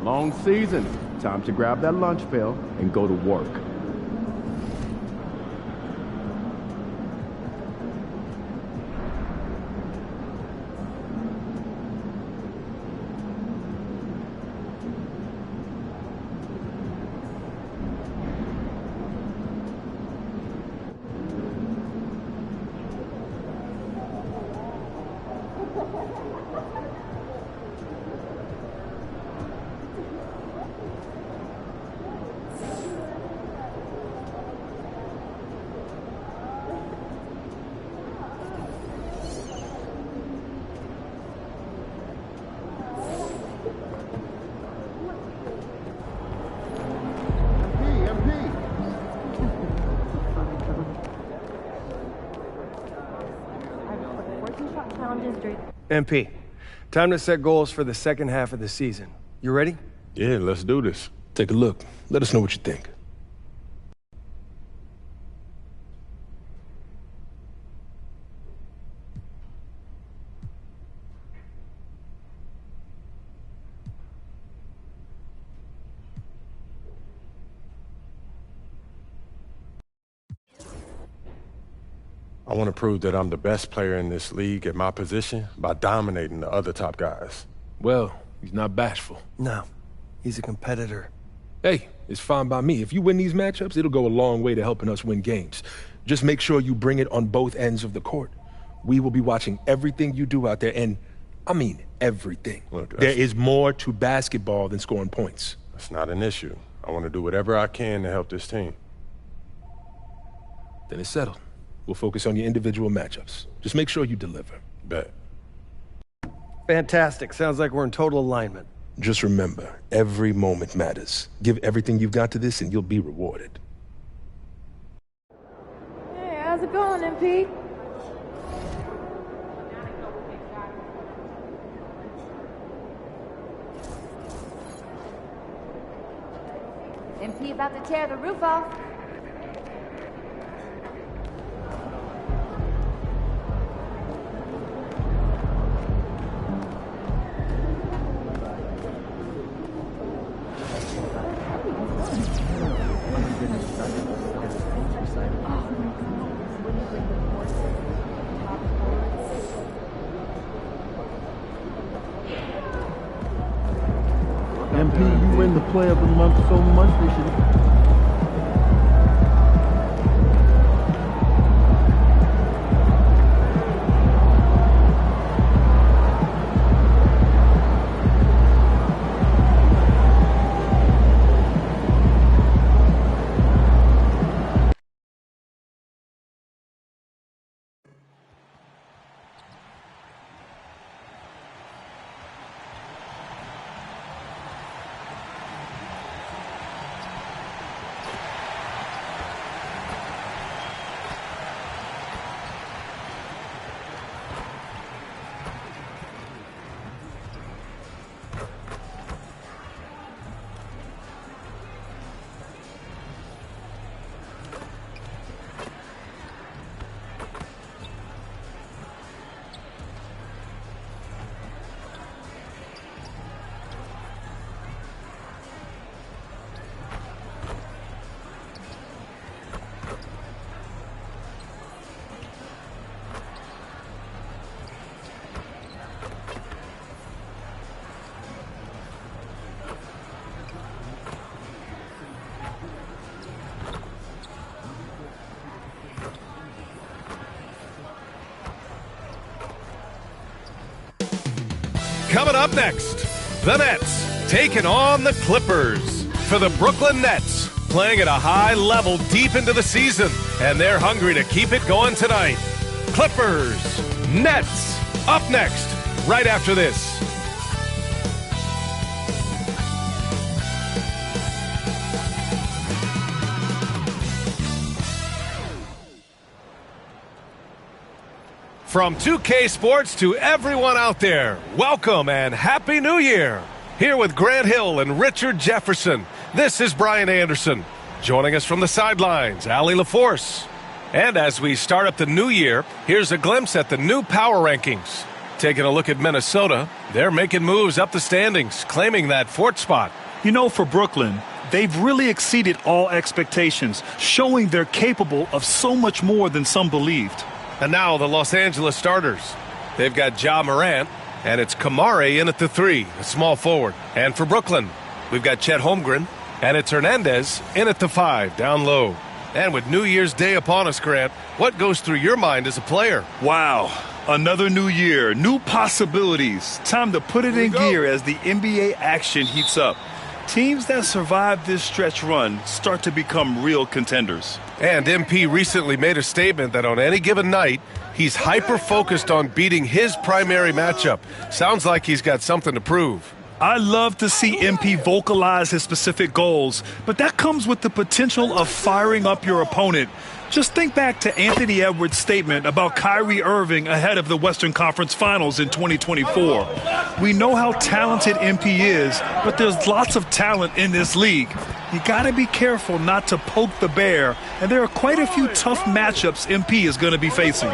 Long season. Time to grab that lunch pail and go to work. MP, time to set goals for the second half of the season. You ready? Yeah, let's do this. Take a look. Let us know what you think. I want to prove that I'm the best player in this league at my position by dominating the other top guys. Well, he's not bashful. No, he's a competitor. Hey, it's fine by me. If you win these matchups, it'll go a long way to helping us win games. Just make sure you bring it on both ends of the court. We will be watching everything you do out there, and I mean everything. Look, there is more to basketball than scoring points. That's not an issue. I want to do whatever I can to help this team. Then it's settled. We'll focus on your individual matchups. Just make sure you deliver. Bet. Fantastic. Sounds like we're in total alignment. Just remember, every moment matters. Give everything you've got to this and you'll be rewarded. Hey, how's it going, MP? MP about to tear the roof off. MP, you win the Player of the Month so much this year. Coming up next, the Nets taking on the Clippers. For the Brooklyn Nets, playing at a high level deep into the season, and they're hungry to keep it going tonight. Clippers, Nets, up next, right after this. From 2K Sports to everyone out there, welcome and Happy New Year. Here with Grant Hill and Richard Jefferson, this is Brian Anderson. Joining us from the sidelines, Allie LaForce. And as we start up the new year, here's a glimpse at the new power rankings. Taking a look at Minnesota, they're making moves up the standings, claiming that fourth spot. You know, for Brooklyn, they've really exceeded all expectations, showing they're capable of so much more than some believed. And now the Los Angeles starters. They've got Ja Morant, and it's Kamari in at the 3, a small forward. And for Brooklyn, we've got Chet Holmgren, and it's Hernandez in at the 5, down low. And with New Year's Day upon us, Grant, what goes through your mind as a player? Wow, another new year, new possibilities. Time to put it in gear as the NBA action heats up. Teams that survive this stretch run start to become real contenders. And MP recently made a statement that on any given night, he's hyper-focused on beating his primary matchup. Sounds like he's got something to prove. I love to see MP vocalize his specific goals, but that comes with the potential of firing up your opponent. Just think back to Anthony Edwards' statement about Kyrie Irving ahead of the Western Conference Finals in 2024. We know how talented MP is, but there's lots of talent in this league. You got to be careful not to poke the bear, and there are quite a few tough matchups MP is going to be facing.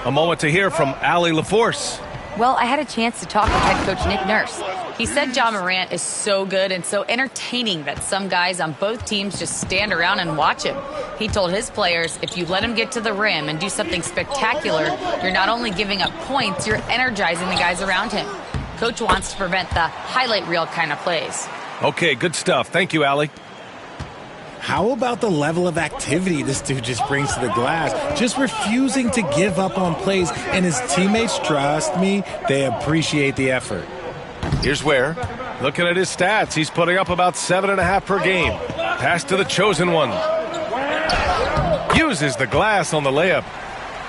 A moment to hear from Allie LaForce. Well, I had a chance to talk with head coach Nick Nurse. He said Ja Morant is so good and so entertaining that some guys on both teams just stand around and watch him. He told his players, if you let him get to the rim and do something spectacular, you're not only giving up points, you're energizing the guys around him. Coach wants to prevent the highlight reel kind of plays. Okay, good stuff. Thank you, Allie. How about the level of activity this dude just brings to the glass? Just refusing to give up on plays, and his teammates, trust me, they appreciate the effort. Here's where, looking at his stats, he's putting up about 7.5 per game. Pass to the chosen one. Uses the glass on the layup.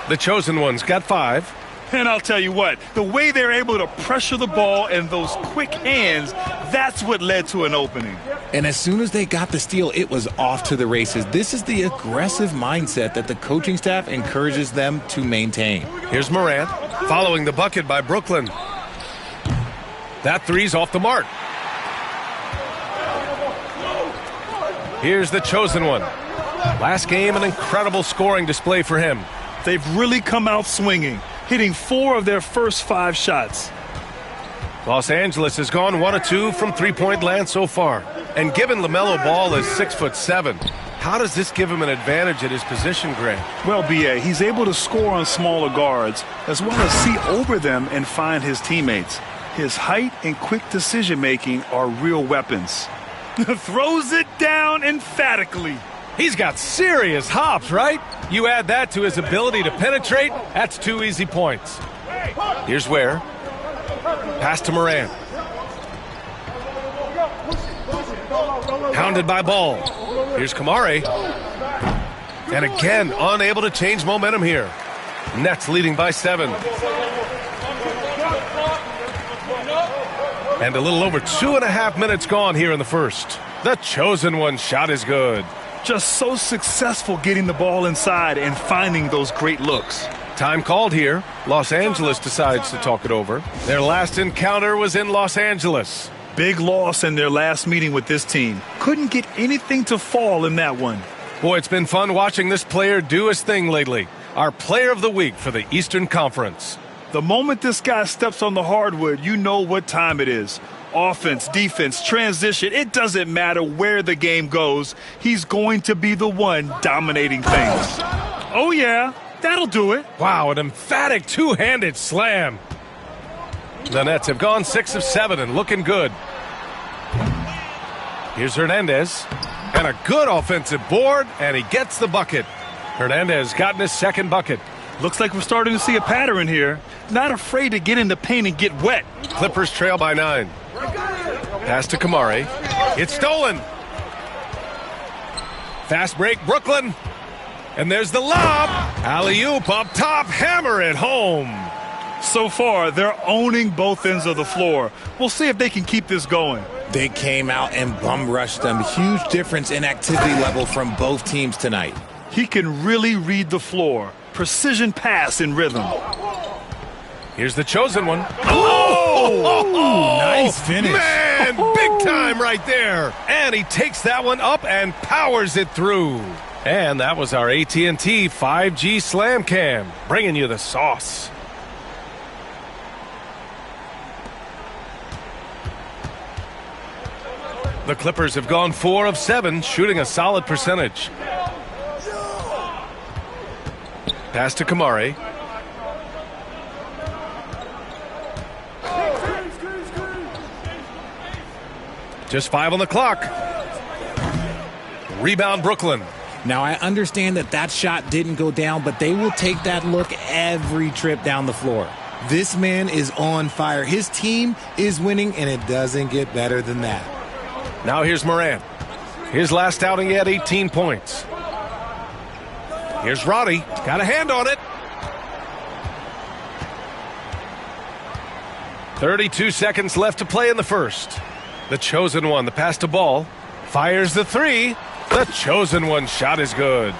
The chosen one's got 5. And I'll tell you what, the way they're able to pressure the ball and those quick hands, that's what led to an opening. And as soon as they got the steal, it was off to the races. This is the aggressive mindset that the coaching staff encourages them to maintain. Here's Morant, following the bucket by Brooklyn. That 3's off the mark. Here's the chosen one. Last game, an incredible scoring display for him. They've really come out swinging, hitting 4 of their first 5 shots. Los Angeles has gone 1 of 2 from three-point land so far. And given LaMelo Ball is 6'7", how does this give him an advantage at his position, Grant? Well, B.A., he's able to score on smaller guards, as well as see over them and find his teammates. His height and quick decision-making are real weapons. Throws it down emphatically. He's got serious hops, right? You add that to his ability to penetrate, that's 2 easy points. Here's where. Pass to Morant. Pounded by Ball. Here's Kamari. And again, unable to change momentum here. Nets leading by 7. And a little over 2.5 minutes gone here in the first. The chosen one shot is good. Just so successful getting the ball inside and finding those great looks. Time called here. Los Angeles decides to talk it over. Their last encounter was in Los Angeles. Big loss in their last meeting with this team. Couldn't get anything to fall in that one. Boy, it's been fun watching this player do his thing lately. Our player of the week for the Eastern Conference. The moment this guy steps on the hardwood, you know what time it is. Offense, defense, transition, it doesn't matter where the game goes. He's going to be the one dominating things. Oh, yeah, that'll do it. Wow, an emphatic two-handed slam. The Nets have gone 6 of 7 and looking good. Here's Hernandez. And a good offensive board, and he gets the bucket. Hernandez gotten his second bucket. Looks like we're starting to see a pattern here. Not afraid to get in the paint and get wet. Clippers trail by 9. Pass to Kamari. It's stolen. Fast break, Brooklyn. And there's the lob. Alley-oop up top. Hammer it home. So far, they're owning both ends of the floor. We'll see if they can keep this going. They came out and bum rushed them. Huge difference in activity level from both teams tonight. He can really read the floor. Precision pass in rhythm. Here's the chosen one. Nice finish. Man, big time right there. And he takes that one up and powers it through. And that was our AT&T 5G Slam Cam, bringing you the sauce. The Clippers have gone 4 of 7, shooting a solid percentage. Pass to Kamari. Just 5 on the clock. Rebound, Brooklyn. Now, I understand that shot didn't go down, but they will take that look every trip down the floor. This man is on fire. His team is winning, and it doesn't get better than that. Now here's Morant. His last outing, he had 18 points. Here's Roddy. Got a hand on it. 32 seconds left to play in the first. The chosen one, the pass to Ball. Fires the 3. The chosen one shot is good.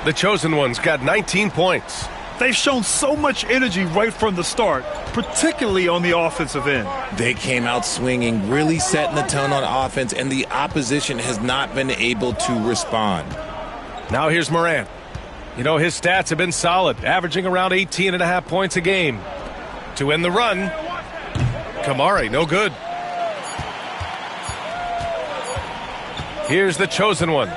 The chosen one's got 19 points. They've shown so much energy right from the start, particularly on the offensive end. They came out swinging, really setting the tone on offense, and the opposition has not been able to respond. Now here's Morant. You know, his stats have been solid, averaging around 18.5 points a game. To end the run, Kamari, no good. Here's the chosen one.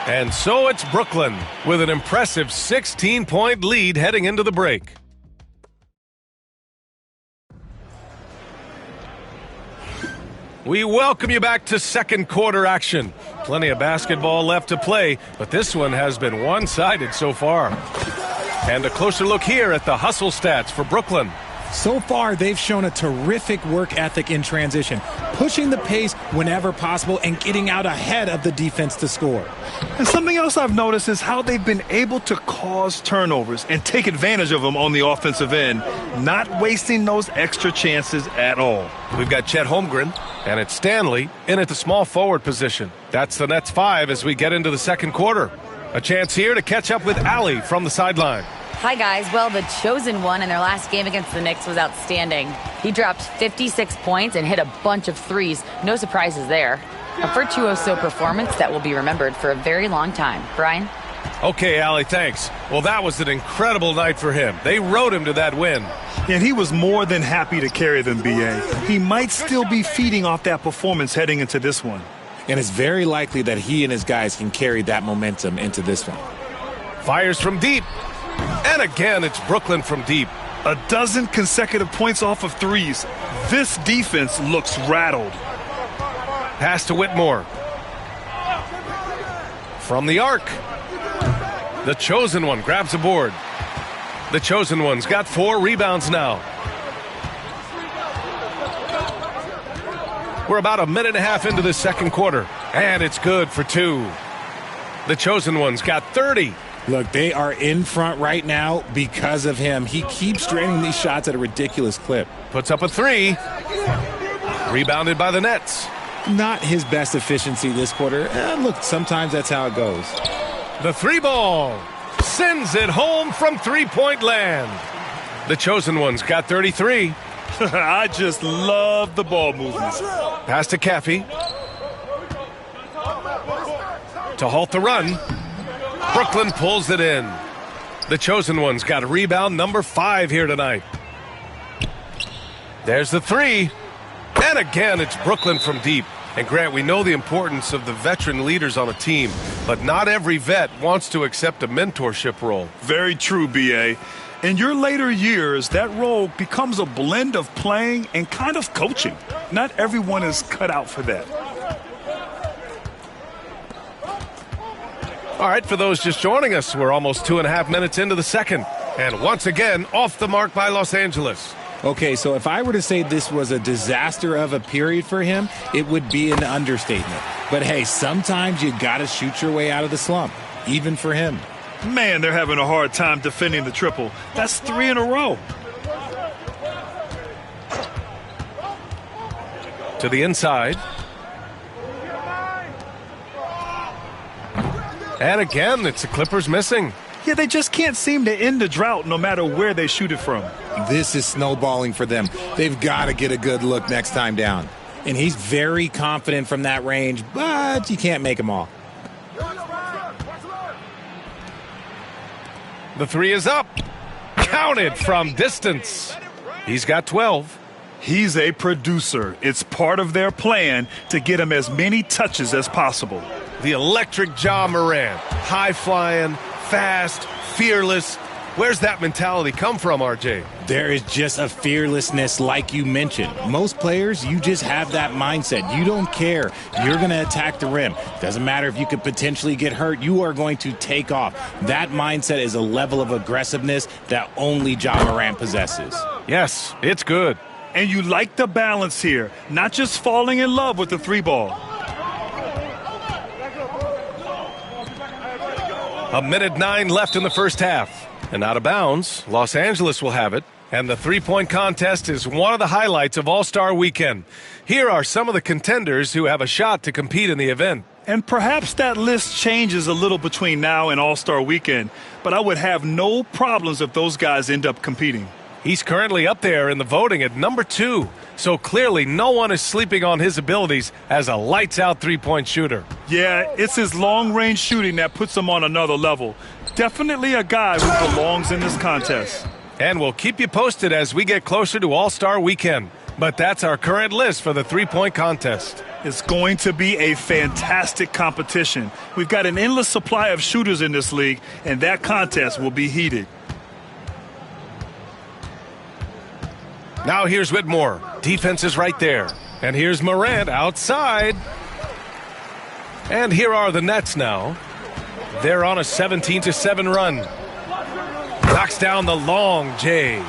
And so it's Brooklyn with an impressive 16-point lead heading into the break. We welcome you back to second quarter action. Plenty of basketball left to play, but this one has been one-sided so far. And a closer look here at the hustle stats for Brooklyn. So far, they've shown a terrific work ethic in transition, pushing the pace whenever possible and getting out ahead of the defense to score. And something else I've noticed is how they've been able to cause turnovers and take advantage of them on the offensive end, not wasting those extra chances at all. We've got Chet Holmgren, and it's Stanley in at the small forward position. That's the Nets 5 as we get into the second quarter. A chance here to catch up with Allie from the sideline. Hi, guys. Well, the chosen one in their last game against the Knicks was outstanding. He dropped 56 points and hit a bunch of threes. No surprises there. A virtuoso performance that will be remembered for a very long time. Brian? Okay, Allie, thanks. Well, that was an incredible night for him. They rode him to that win. And he was more than happy to carry them, B.A. He might still be feeding off that performance heading into this one. And it's very likely that he and his guys can carry that momentum into this one. Fires from deep. And again, it's Brooklyn from deep. A dozen consecutive points off of threes. This defense looks rattled. Pass to Whitmore. From the arc. The chosen one grabs a board. The chosen one's got 4 rebounds now. We're about a minute and a half into the second quarter. And it's good for 2. The chosen one's got 30. Look, they are in front right now because of him. He keeps draining these shots at a ridiculous clip. Puts up a 3. Rebounded by the Nets. Not his best efficiency this quarter. Look, sometimes that's how it goes. The 3 ball. Sends it home from three-point land. The chosen one's got 33. I just love the ball movement. Pass to Caffey. To halt the run. Brooklyn pulls it in. The chosen one's got rebound number 5 here tonight. There's the 3. And again, it's Brooklyn from deep. And Grant, we know the importance of the veteran leaders on a team, but not every vet wants to accept a mentorship role. Very true, B.A. In your later years, that role becomes a blend of playing and kind of coaching. Not everyone is cut out for that. All right, for those just joining us, we're almost 2.5 minutes into the second. And once again, off the mark by Los Angeles. Okay, so if I were to say this was a disaster of a period for him, it would be an understatement. But hey, sometimes you got to shoot your way out of the slump, even for him. Man, they're having a hard time defending the triple. That's 3 in a row. To the inside. And again, it's the Clippers missing. Yeah, they just can't seem to end the drought no matter where they shoot it from. This is snowballing for them. They've got to get a good look next time down. And he's very confident from that range, but you can't make them all. The 3 is up. Counted from distance. He's got 12. He's a producer. It's part of their plan to get him as many touches as possible. The electric Ja Morant. High-flying, fast, fearless. Where's that mentality come from, RJ? There is just a fearlessness like you mentioned. Most players, you just have that mindset. You don't care. You're going to attack the rim. Doesn't matter if you could potentially get hurt. You are going to take off. That mindset is a level of aggressiveness that only Ja Morant possesses. Yes, it's good. And you like the balance here, not just falling in love with the 3-ball. A minute 9 left in the first half. And out of bounds, Los Angeles will have it. And the three-point contest is one of the highlights of All-Star Weekend. Here are some of the contenders who have a shot to compete in the event. And perhaps that list changes a little between now and All-Star Weekend, but I would have no problems if those guys end up competing. He's currently up there in the voting at number 2. So clearly no one is sleeping on his abilities as a lights-out three-point shooter. Yeah, it's his long-range shooting that puts him on another level. Definitely a guy who belongs in this contest. And we'll keep you posted as we get closer to All-Star Weekend. But that's our current list for the three-point contest. It's going to be a fantastic competition. We've got an endless supply of shooters in this league, and that contest will be heated. Now here's Whitmore. Defense is right there. And here's Morant outside. And here are the Nets now. They're on a 17-7 run. Knocks down the long J.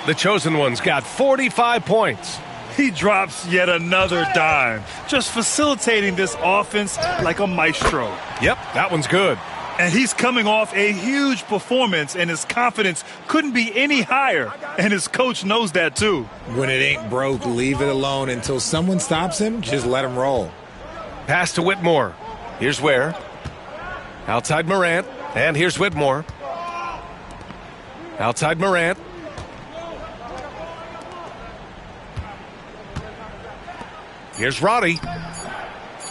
The chosen one's got 45 points. He drops yet another dime, just facilitating this offense like a maestro. Yep, that one's good. And he's coming off a huge performance, and his confidence couldn't be any higher. And his coach knows that, too. When it ain't broke, leave it alone. Until someone stops him, just let him roll. Pass to Whitmore. Here's Ware. Outside Morant. And here's Whitmore. Outside Morant. Here's Roddy.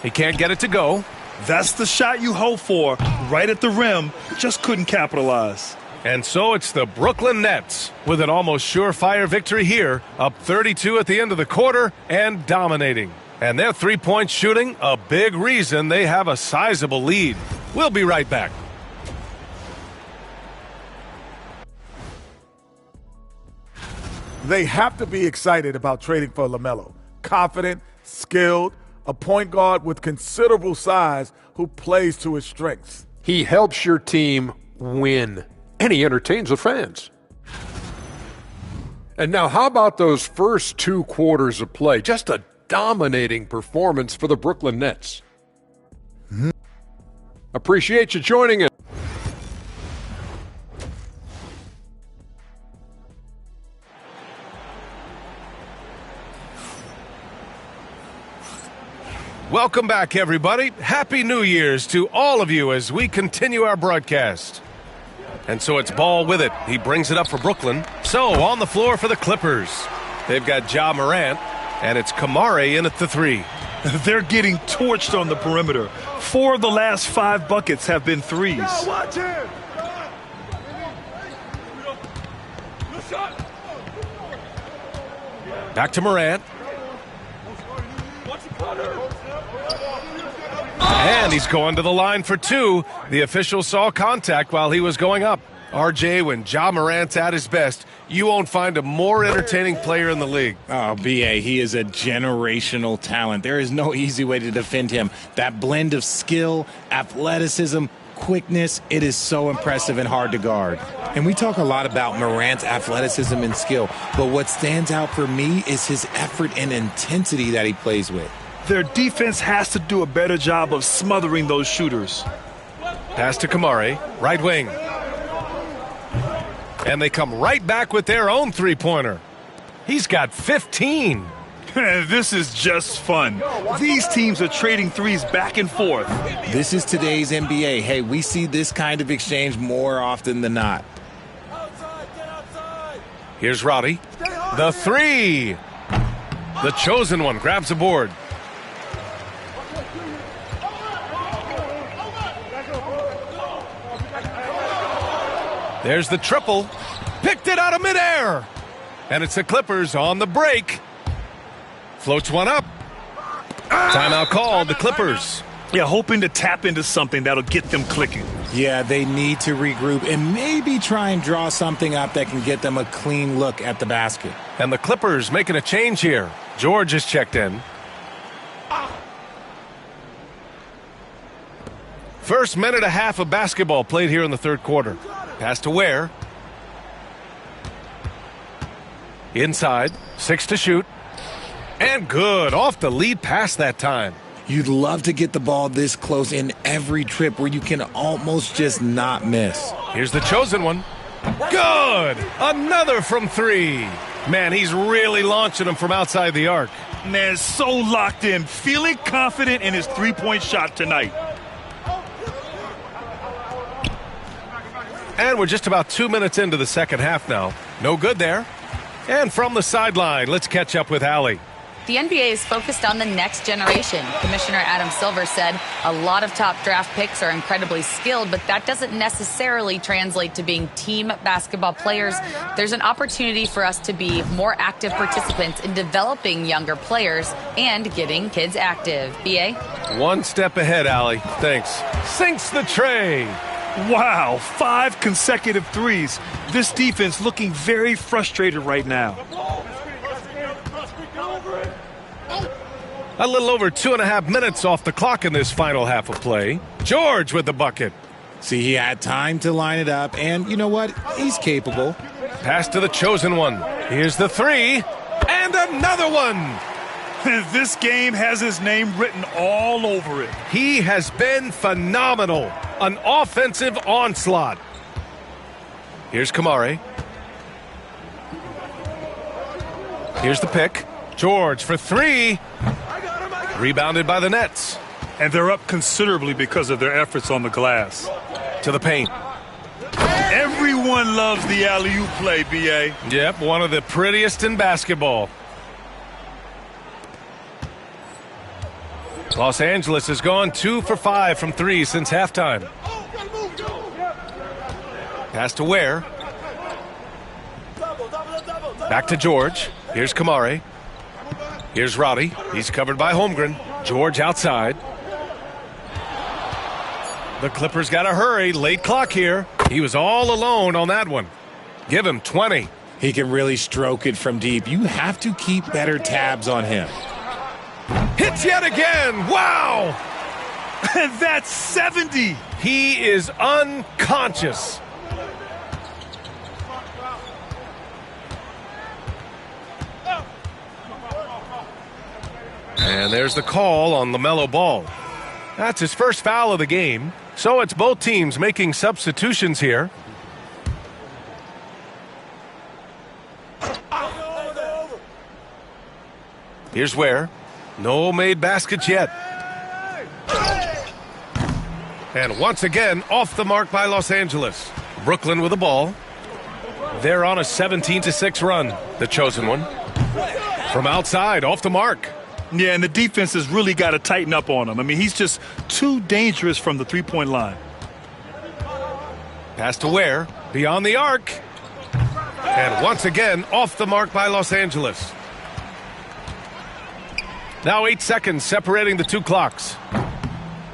He can't get it to go. That's the shot you hope for, right at the rim. Just couldn't capitalize. And so it's the Brooklyn Nets with an almost surefire victory here, up 32 at the end of the quarter and dominating. And their three-point shooting, a big reason they have a sizable lead. We'll be right back. They have to be excited about trading for LaMelo. Confident, skilled, a point guard with considerable size who plays to his strengths. He helps your team win, and he entertains the fans. And now how about those first 2 quarters of play? Just a dominating performance for the Brooklyn Nets. Appreciate you joining us. Welcome back, everybody. Happy New Year's to all of you as we continue our broadcast. And so it's Ball with it. He brings it up for Brooklyn. So on the floor for the Clippers. They've got Ja Morant, and it's Kamare in at the 3. They're getting torched on the perimeter. 4 of the last 5 buckets have been threes. Watch it! Back to Morant. And he's going to the line for 2. The official saw contact while he was going up. RJ, when Ja Morant's at his best, you won't find a more entertaining player in the league. Oh, B.A., he is a generational talent. There is no easy way to defend him. That blend of skill, athleticism, quickness, it is so impressive and hard to guard. And we talk a lot about Morant's athleticism and skill, but what stands out for me is his effort and intensity that he plays with. Their defense has to do a better job of smothering those shooters. Pass to Kamari, right wing. And they come right back with their own three-pointer. He's got 15. This is just fun. These teams are trading threes back and forth. This is today's NBA. Hey, we see this kind of exchange more often than not. Here's Roddy. The three. The chosen one grabs a board. There's the triple. Picked it out of midair. And it's the Clippers on the break. Floats one up. Timeout called, the Clippers. Yeah, hoping to tap into something that'll get them clicking. Yeah, they need to regroup and maybe try and draw something up that can get them a clean look at the basket. And the Clippers making a change here. George is checked in. First minute and a half of basketball played here in the third quarter. Pass to Ware. Inside, 6 to shoot. And good, off the lead pass that time. You'd love to get the ball this close in every trip where you can almost just not miss. Here's the chosen one. Good! Another from three. Man, he's really launching them from outside the arc. Man, so locked in, feeling confident in his three-point shot tonight. And we're just about 2 minutes into the second half now. No good there. And from the sideline, let's catch up with Allie. The NBA is focused on the next generation. Commissioner Adam Silver said a lot of top draft picks are incredibly skilled, but that doesn't necessarily translate to being team basketball players. There's an opportunity for us to be more active participants in developing younger players and getting kids active. B.A.? One step ahead, Allie. Thanks. Sinks the tray. Wow, 5 consecutive threes. This defense looking very frustrated right now. A little over 2.5 minutes off the clock in this final half of play. George with the bucket. See, he had time to line it up, and you know what? He's capable. Pass to the chosen one. Here's the three, and another one. This game has his name written all over it. He has been phenomenal. An offensive onslaught. Here's Kamari. Here's the pick. George for three. Rebounded by the Nets. And they're up considerably because of their efforts on the glass. To the paint. Everyone loves the alley-oop play, B.A. Yep, one of the prettiest in basketball. Los Angeles has gone 2 for 5 from three since halftime. Pass to Ware. Back to George. Here's Kamari. Here's Roddy. He's covered by Holmgren. George outside. The Clippers got to hurry. Late clock here. He was all alone on that one. Give him 20. He can really stroke it from deep. You have to keep better tabs on him. Hits yet again. Wow. That's 70. He is unconscious. And there's the call on LaMelo Ball. That's his first foul of the game. So it's both teams making substitutions here. Here's Ware. No made baskets yet. And once again, off the mark by Los Angeles. Brooklyn with the ball. They're on a 17-6 run. The chosen one. From outside, off the mark. Yeah, and the defense has really got to tighten up on him. I mean, he's just too dangerous from the three-point line. Pass to Ware. Beyond the arc. And once again, off the mark by Los Angeles. Now 8 seconds separating the two clocks.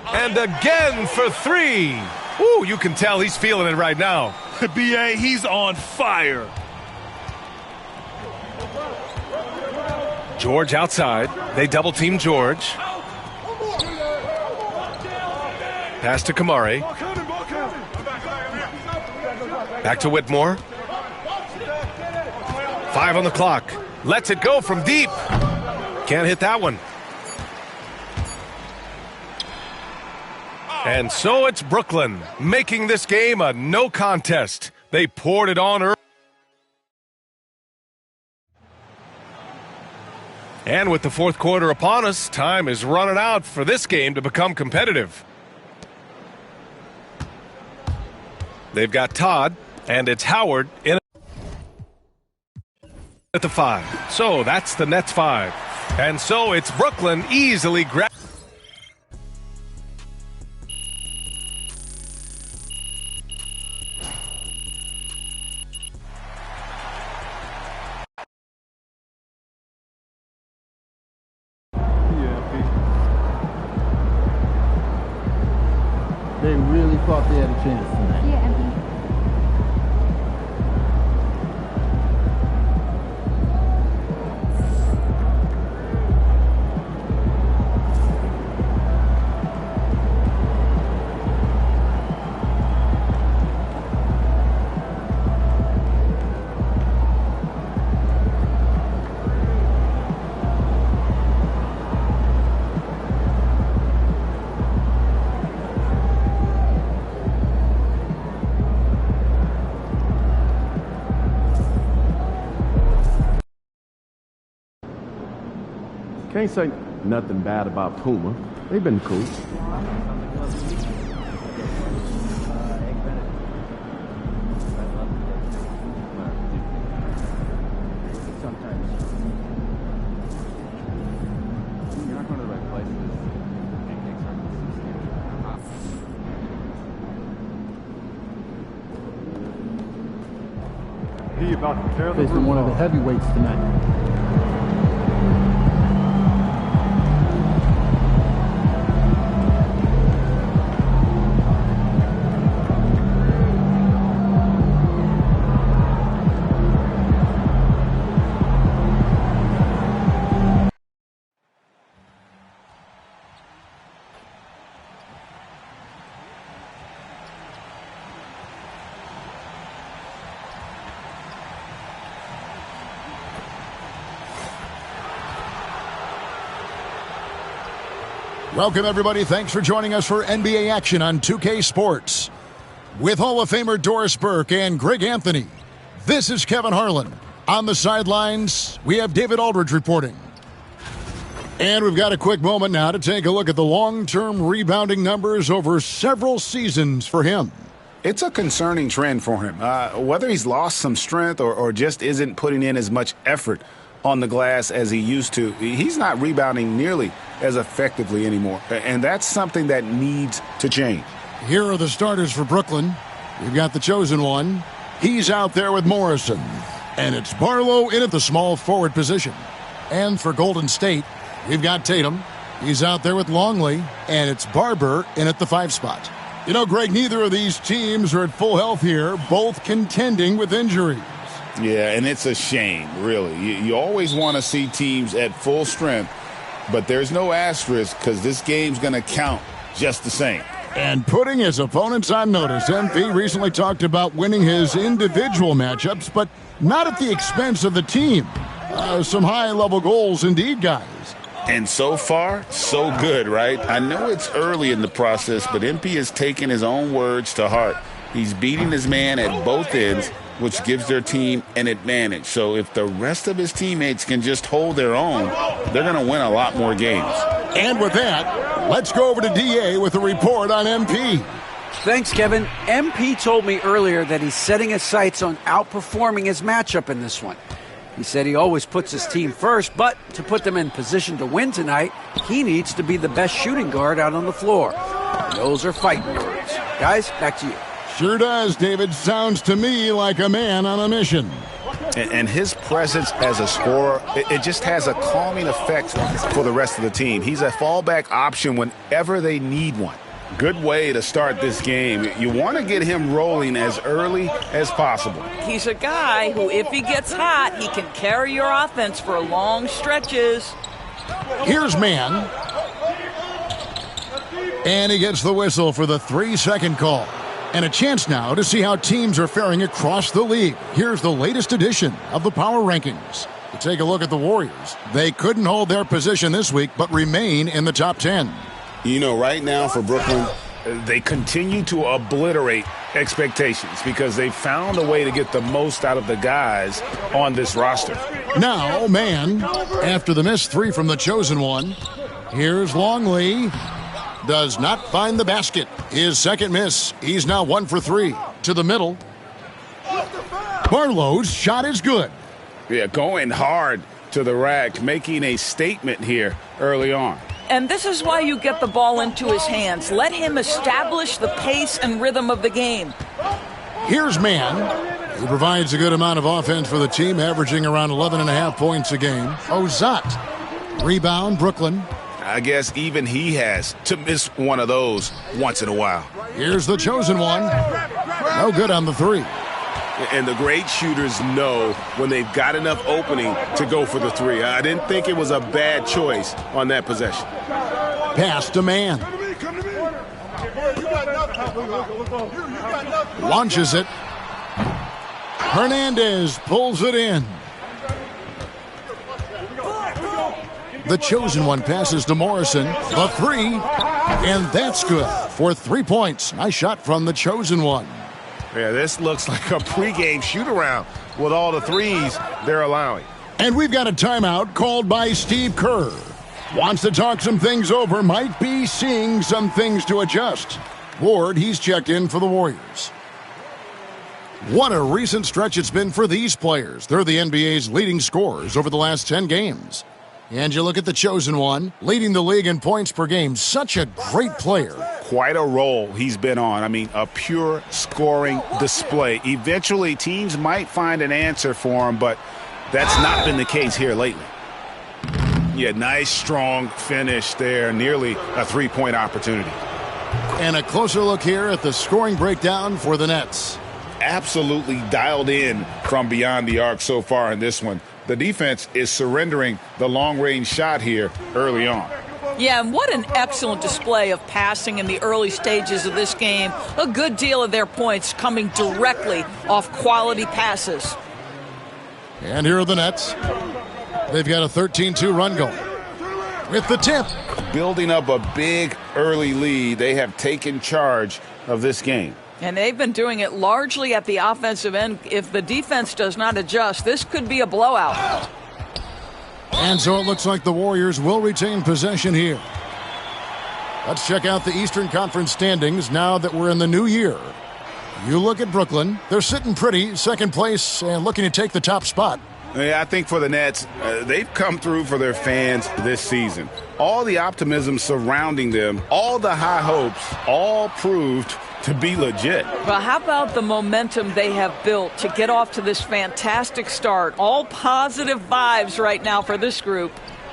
And again for three. Ooh, you can tell he's feeling it right now. B.A., he's on fire. George outside. They double team George. Pass to Kamari. Back to Whitmore. 5 on the clock. Lets it go from deep. Can't hit that one. And so it's Brooklyn, making this game a no contest. They poured it on early. And with the fourth quarter upon us, time is running out for this game to become competitive. They've got Todd, and it's Howard in at the 5. So that's the Nets 5. And so it's Brooklyn easily grabbed. They really thought they had a chance tonight. Yeah, MP. Can't say nothing bad about Puma. They've been cool. Facing one of the heavyweights tonight. Welcome, everybody. Thanks for joining us for NBA action on 2K Sports. With Hall of Famer Doris Burke and Greg Anthony, this is Kevin Harlan. On the sidelines, we have David Aldridge reporting. And we've got a quick moment now to take a look at the long-term rebounding numbers over several seasons for him. It's a concerning trend for him. Whether he's lost some strength or just isn't putting in as much effort on the glass as he used to, he's not rebounding nearly as effectively anymore. And that's something that needs to change. Here are the starters for Brooklyn. We've got the chosen one. He's out there with Morrison. And it's Barlow in at the small forward position. And for Golden State, we've got Tatum. He's out there with Longley. And it's Barber in at the 5 spot. You know, Greg, neither of these teams are at full health here, both contending with injuries. Yeah, and it's a shame, really. You always want to see teams at full strength, but there's no asterisk because this game's going to count just the same. And putting his opponents on notice, MP recently talked about winning his individual matchups, but not at the expense of the team. Some high-level goals indeed, guys. And so far, so good, right? I know it's early in the process, but MP has taken his own words to heart. He's beating his man at both ends, which gives their team an advantage. So if the rest of his teammates can just hold their own, they're going to win a lot more games. And with that, let's go over to DA with a report on MP. Thanks, Kevin. MP told me earlier that he's setting his sights on outperforming his matchup in this one. He said he always puts his team first, but to put them in position to win tonight, he needs to be the best shooting guard out on the floor. Those are fighting words. Guys, back to you. Sure does, David. Sounds to me like a man on a mission. And his presence as a scorer, it just has a calming effect for the rest of the team. He's a fallback option whenever they need one. Good way to start this game. You want to get him rolling as early as possible. He's a guy who, if he gets hot, he can carry your offense for long stretches. Here's Man. And he gets the whistle for the 3-second call. And a chance now to see how teams are faring across the league. Here's the latest edition of the Power Rankings. To take a look at the Warriors, they couldn't hold their position this week, but remain in the top 10. You know, right now for Brooklyn, they continue to obliterate expectations because they found a way to get the most out of the guys on this roster. Now, man, after the missed three from the chosen one, here's Longley. Does not find the basket. His second miss. He's now 1 for 3. To the middle. Barlow's shot is good. Yeah, going hard to the rack, making a statement here early on. And this is why you get the ball into his hands. Let him establish the pace and rhythm of the game. Here's Mann. He provides a good amount of offense for the team, averaging around 11.5 points a game. Ozat. Rebound, Brooklyn. I guess even he has to miss one of those once in a while. Here's the chosen one. No good on the three. And the great shooters know when they've got enough opening to go for the three. I didn't think it was a bad choice on that possession. Pass to Mann. Launches it. Hernandez pulls it in. The chosen one passes to Morrison. The three. And that's good for 3 points. Nice shot from the chosen one. Yeah, this looks like a pregame shoot-around with all the threes they're allowing. And we've got a timeout called by Steve Kerr. Wants to talk some things over. Might be seeing some things to adjust. Ward, he's checked in for the Warriors. What a recent stretch it's been for these players. They're the NBA's leading scorers over the last 10 games. And you look at the chosen one, leading the league in points per game. Such a great player. Quite a role he's been on. I mean, a pure scoring display. Eventually, teams might find an answer for him, but that's not been the case here lately. Yeah, nice, strong finish there. Nearly a three-point opportunity. And a closer look here at the scoring breakdown for the Nets. Absolutely dialed in from beyond the arc so far in this one. The defense is surrendering the long-range shot here early on. Yeah, and what an excellent display of passing in the early stages of this game. A good deal of their points coming directly off quality passes. And here are the Nets. They've got a 13-2 run going. With the tip. Building up a big early lead, they have taken charge of this game. And they've been doing it largely at the offensive end. If the defense does not adjust, this could be a blowout. And so it looks like the Warriors will retain possession here. Let's check out the Eastern Conference standings now that we're in the new year. You look at Brooklyn. They're sitting pretty, second place, and looking to take the top spot. Yeah, I think for the Nets, they've come through for their fans this season. All the optimism surrounding them, all the high hopes, all proved to be legit. Well, how about the momentum they have built to get off to this fantastic start? All positive vibes right now for this group.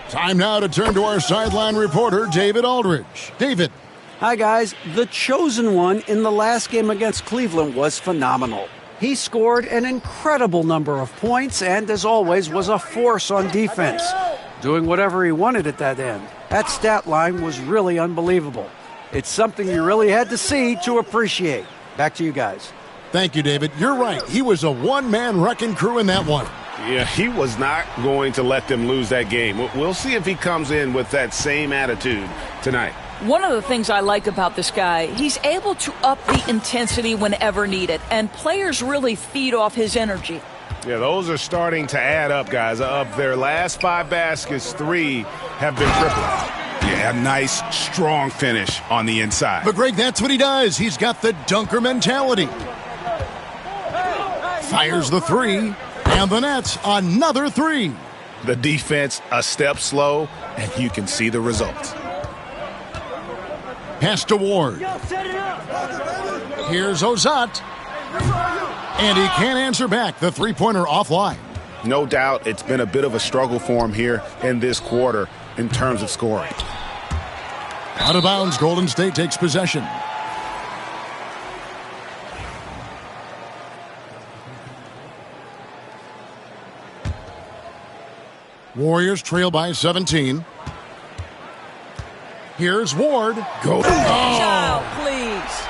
Time now to turn to our sideline reporter, David Aldridge. David. Hi, guys. The chosen one in the last game against Cleveland was phenomenal. He scored an incredible number of points and, as always, was a force on defense, doing whatever he wanted at that end. That stat line was really unbelievable. It's something you really had to see to appreciate. Back to you guys. Thank you, David. You're right. He was a one-man wrecking crew in that one. Yeah, he was not going to let them lose that game. We'll see if he comes in with that same attitude tonight. One of the things I like about this guy, he's able to up the intensity whenever needed, and players really feed off his energy. Yeah, those are starting to add up, guys. Of their last 5 baskets, 3 have been tripled. Yeah, a nice, strong finish on the inside. But, Greg, that's what he does. He's got the dunker mentality. Fires the 3, and the Nets another 3. The defense a step slow, and you can see the results. Pass to Ward. Here's Ozat. And he can't answer back. The three-pointer offline. No doubt it's been a bit of a struggle for him here in this quarter in terms of scoring. Out of bounds, Golden State takes possession. Warriors trail by 17. Here's Ward. Child, please.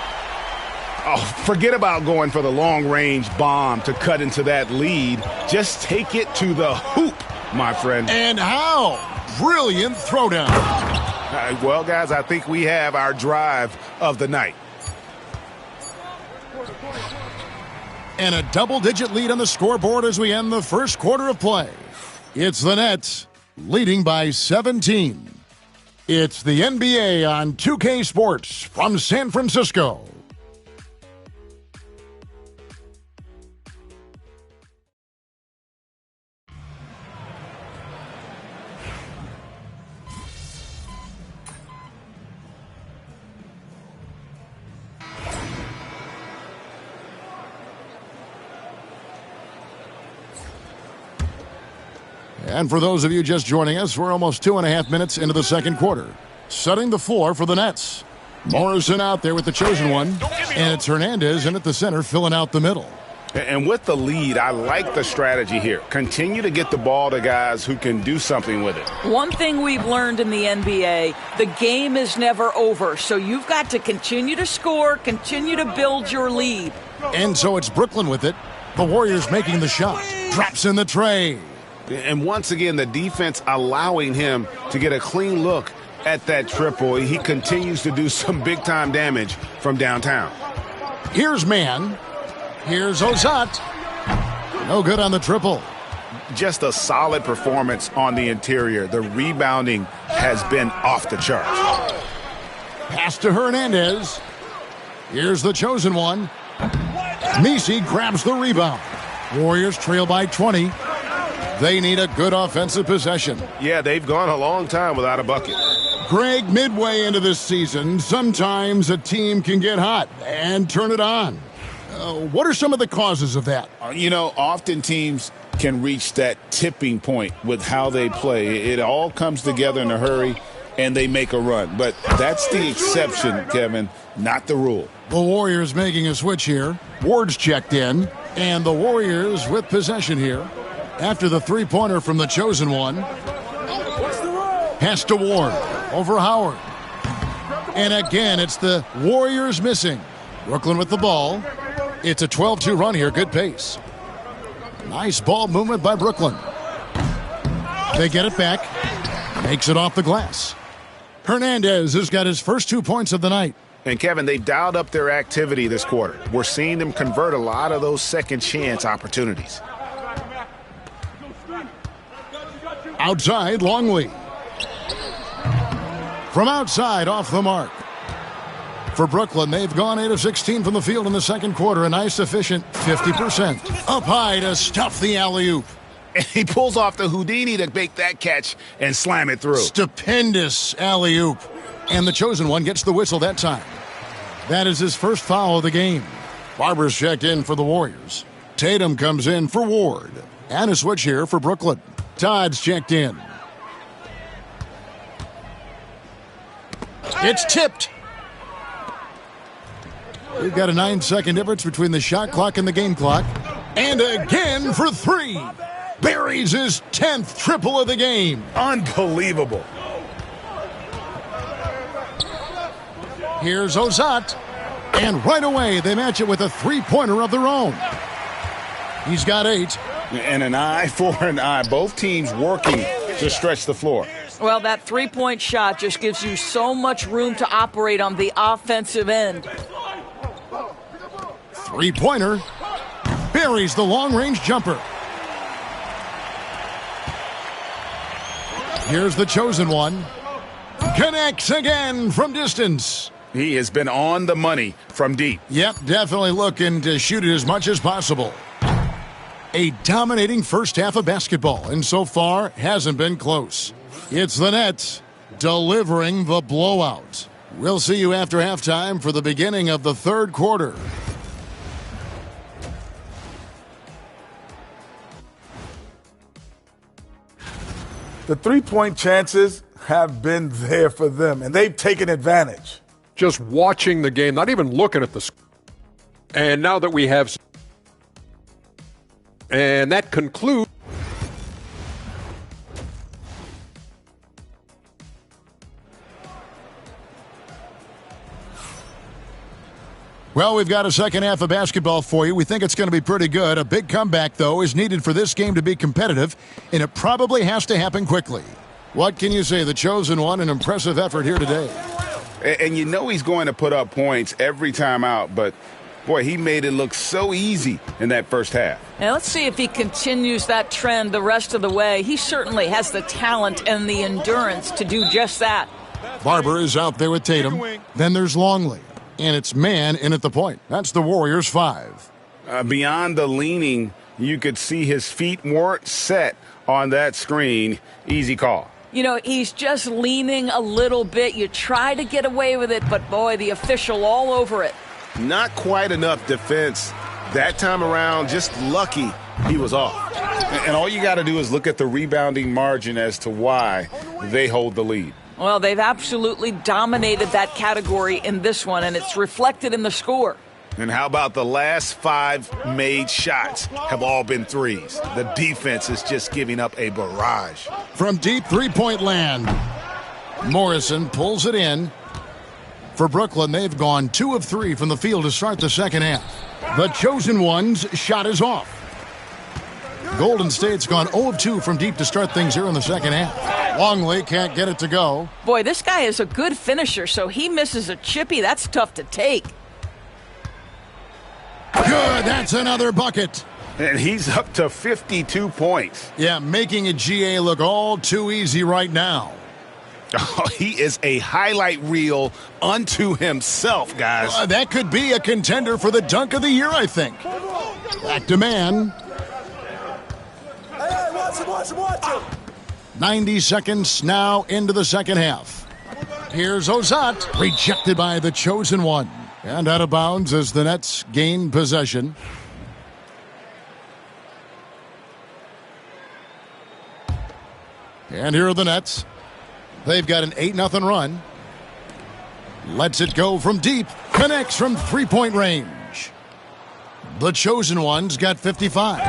Oh, forget about going for the long-range bomb to cut into that lead. Just take it to the hoop, my friend. And how? Brilliant throwdown. Well, guys, I think we have our drive of the night. And a double-digit lead on the scoreboard as we end the first quarter of play. It's the Nets leading by 17. It's the NBA on 2K Sports from San Francisco. And for those of you just joining us, we're almost 2.5 minutes into the second quarter. Setting the floor for the Nets. Morrison out there with the chosen one. And it's Hernandez in at the center filling out the middle. And with the lead, I like the strategy here. Continue to get the ball to guys who can do something with it. One thing we've learned in the NBA, the game is never over. So you've got to continue to score, continue to build your lead. And so it's Brooklyn with it. The Warriors making the shot. Drops in the tray. And once again, the defense allowing him to get a clean look at that triple. He continues to do some big-time damage from downtown. Here's Mann. Here's Ozat. No good on the triple. Just a solid performance on the interior. The rebounding has been off the charts. Pass to Hernandez. Here's the chosen one. Messi grabs the rebound. Warriors trail by 20. They need a good offensive possession. Yeah, they've gone a long time without a bucket. Greg, midway into this season, sometimes a team can get hot and turn it on. What are some of the causes of that? Often teams can reach that tipping point with how they play. It all comes together in a hurry, and they make a run. But that's the exception, Kevin, not the rule. The Warriors making a switch here. Ward's checked in, and the Warriors with possession here. After the three-pointer from the chosen one. Pass to Ward. Over Howard. And again, it's the Warriors missing. Brooklyn with the ball. It's a 12-2 run here. Good pace. Nice ball movement by Brooklyn. They get it back. Makes it off the glass. Hernandez has got his first 2 points of the night. And, Kevin, they've dialed up their activity this quarter. We're seeing them convert a lot of those second-chance opportunities. Outside, Longley. From outside, off the mark. For Brooklyn, they've gone 8 of 16 from the field in the second quarter. A nice, efficient 50%. Up high to stuff the alley-oop. And he pulls off the Houdini to make that catch and slam it through. Stupendous alley-oop. And the chosen one gets the whistle that time. That is his first foul of the game. Barber's checked in for the Warriors. Tatum comes in for Ward. And a switch here for Brooklyn. Todd's checked in. It's tipped. We've got a 9-second difference between the shot clock and the game clock. And again for three. Buries his 10th triple of the game. Unbelievable. Here's Ozat. And right away, they match it with a three-pointer of their own. He's got 8. And an eye for an eye. Both teams working to stretch the floor. Well, that three-point shot just gives you so much room to operate on the offensive end. Three-pointer. Buries the long-range jumper. Here's the chosen one. Connects again from distance. He has been on the money from deep. Yep, definitely looking to shoot it as much as possible. A dominating first half of basketball, and so far hasn't been close. It's the Nets delivering the blowout. We'll see you after halftime for the beginning of the third quarter. The three-point chances have been there for them, and they've taken advantage. Just watching the game, not even looking at the score. And now that we have... And that concludes... Well, we've got a second half of basketball for you. We think it's going to be pretty good. A big comeback, though, is needed for this game to be competitive, and it probably has to happen quickly. What can you say? The chosen one, an impressive effort here today. And you know he's going to put up points every time out, but, boy, he made it look so easy in that first half. Now let's see if he continues that trend the rest of the way. He certainly has the talent and the endurance to do just that. Barber is out there with Tatum. Then there's Longley. And it's man in at the point. That's the Warriors 5. Beyond the leaning, you could see his feet weren't set on that screen. Easy call. You know, he's just leaning a little bit. You try to get away with it, but boy, the official all over it. Not quite enough defense that time around. Just lucky he was off. And all you got to do is look at the rebounding margin as to why they hold the lead. Well, they've absolutely dominated that category in this one, and it's reflected in the score. And how about the last 5 made shots have all been threes? The defense is just giving up a barrage. From deep three-point land, Morrison pulls it in. For Brooklyn, they've gone 2 of 3 from the field to start the second half. The chosen one's shot is off. Golden State's gone 0 of 2 from deep to start things here in the second half. Longley can't get it to go. Boy, this guy is a good finisher, so he misses a chippy. That's tough to take. Good, that's another bucket. And he's up to 52 points. Yeah, making a GA look all too easy right now. Oh, he is a highlight reel unto himself, guys. That could be a contender for the dunk of the year, I think. Back to man. Hey, watch him. 90 seconds now into the second half. Here's Ozat, rejected by the chosen one. And out of bounds as the Nets gain possession. And here are the Nets. They've got an 8-0 run. Lets it go from deep. Connects from three-point range. The chosen one's got 55.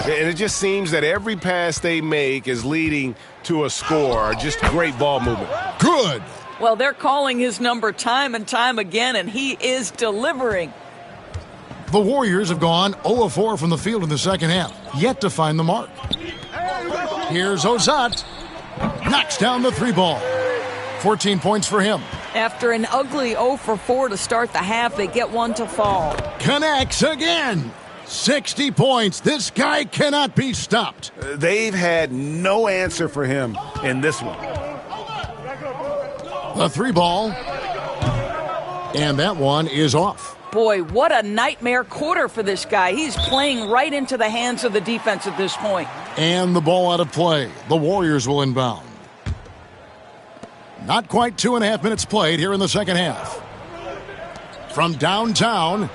And it just seems that every pass they make is leading to a score. Just great ball movement. Good. Well, they're calling his number time and time again, and he is delivering. The Warriors have gone 0 of 4 from the field in the second half, yet to find the mark. Here's Ozat. Knocks down the 3 ball. 14 points for him. After an ugly 0 for 4 to start the half, they get one to fall. Connects again. 60 points. This guy cannot be stopped. They've had no answer for him in this one. The 3 ball. And that one is off. Boy, what a nightmare quarter for this guy. He's playing right into the hands of the defense at this point. And the ball out of play. The Warriors will inbound. Not quite 2.5 minutes played here in the second half. From downtown,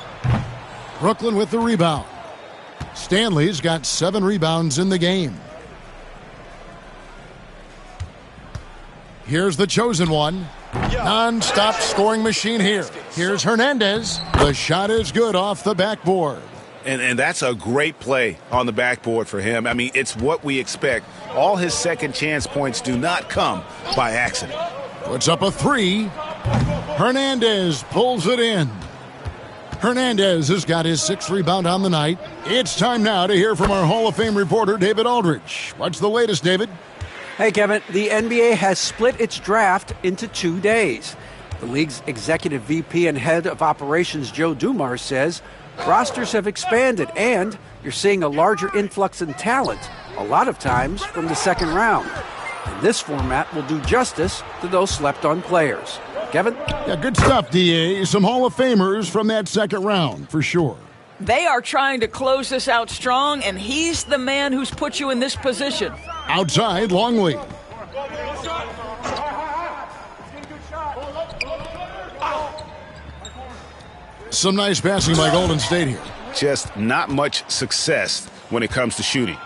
Brooklyn with the rebound. Stanley's got 7 rebounds in the game. Here's the chosen one. Non-stop scoring machine here. Here's Hernandez. The shot is good off the backboard. And that's a great play on the backboard for him. I mean, it's what we expect. All his second chance points do not come by accident. Puts up a 3. Hernandez pulls it in. Hernandez has got his 6th rebound on the night. It's time now to hear from our Hall of Fame reporter, David Aldridge. What's the latest, David? Hey, Kevin, the NBA has split its draft into 2 days. The league's executive VP and head of operations, Joe Dumars, says rosters have expanded and you're seeing a larger influx in talent, a lot of times from the second round. And this format will do justice to those slept-on players. Kevin? Yeah, good stuff, D.A. Some Hall of Famers from that second round, for sure. They are trying to close this out strong, and he's the man who's put you in this position. Outside, Longley. Some nice passing by Golden State here. Just not much success when it comes to shooting.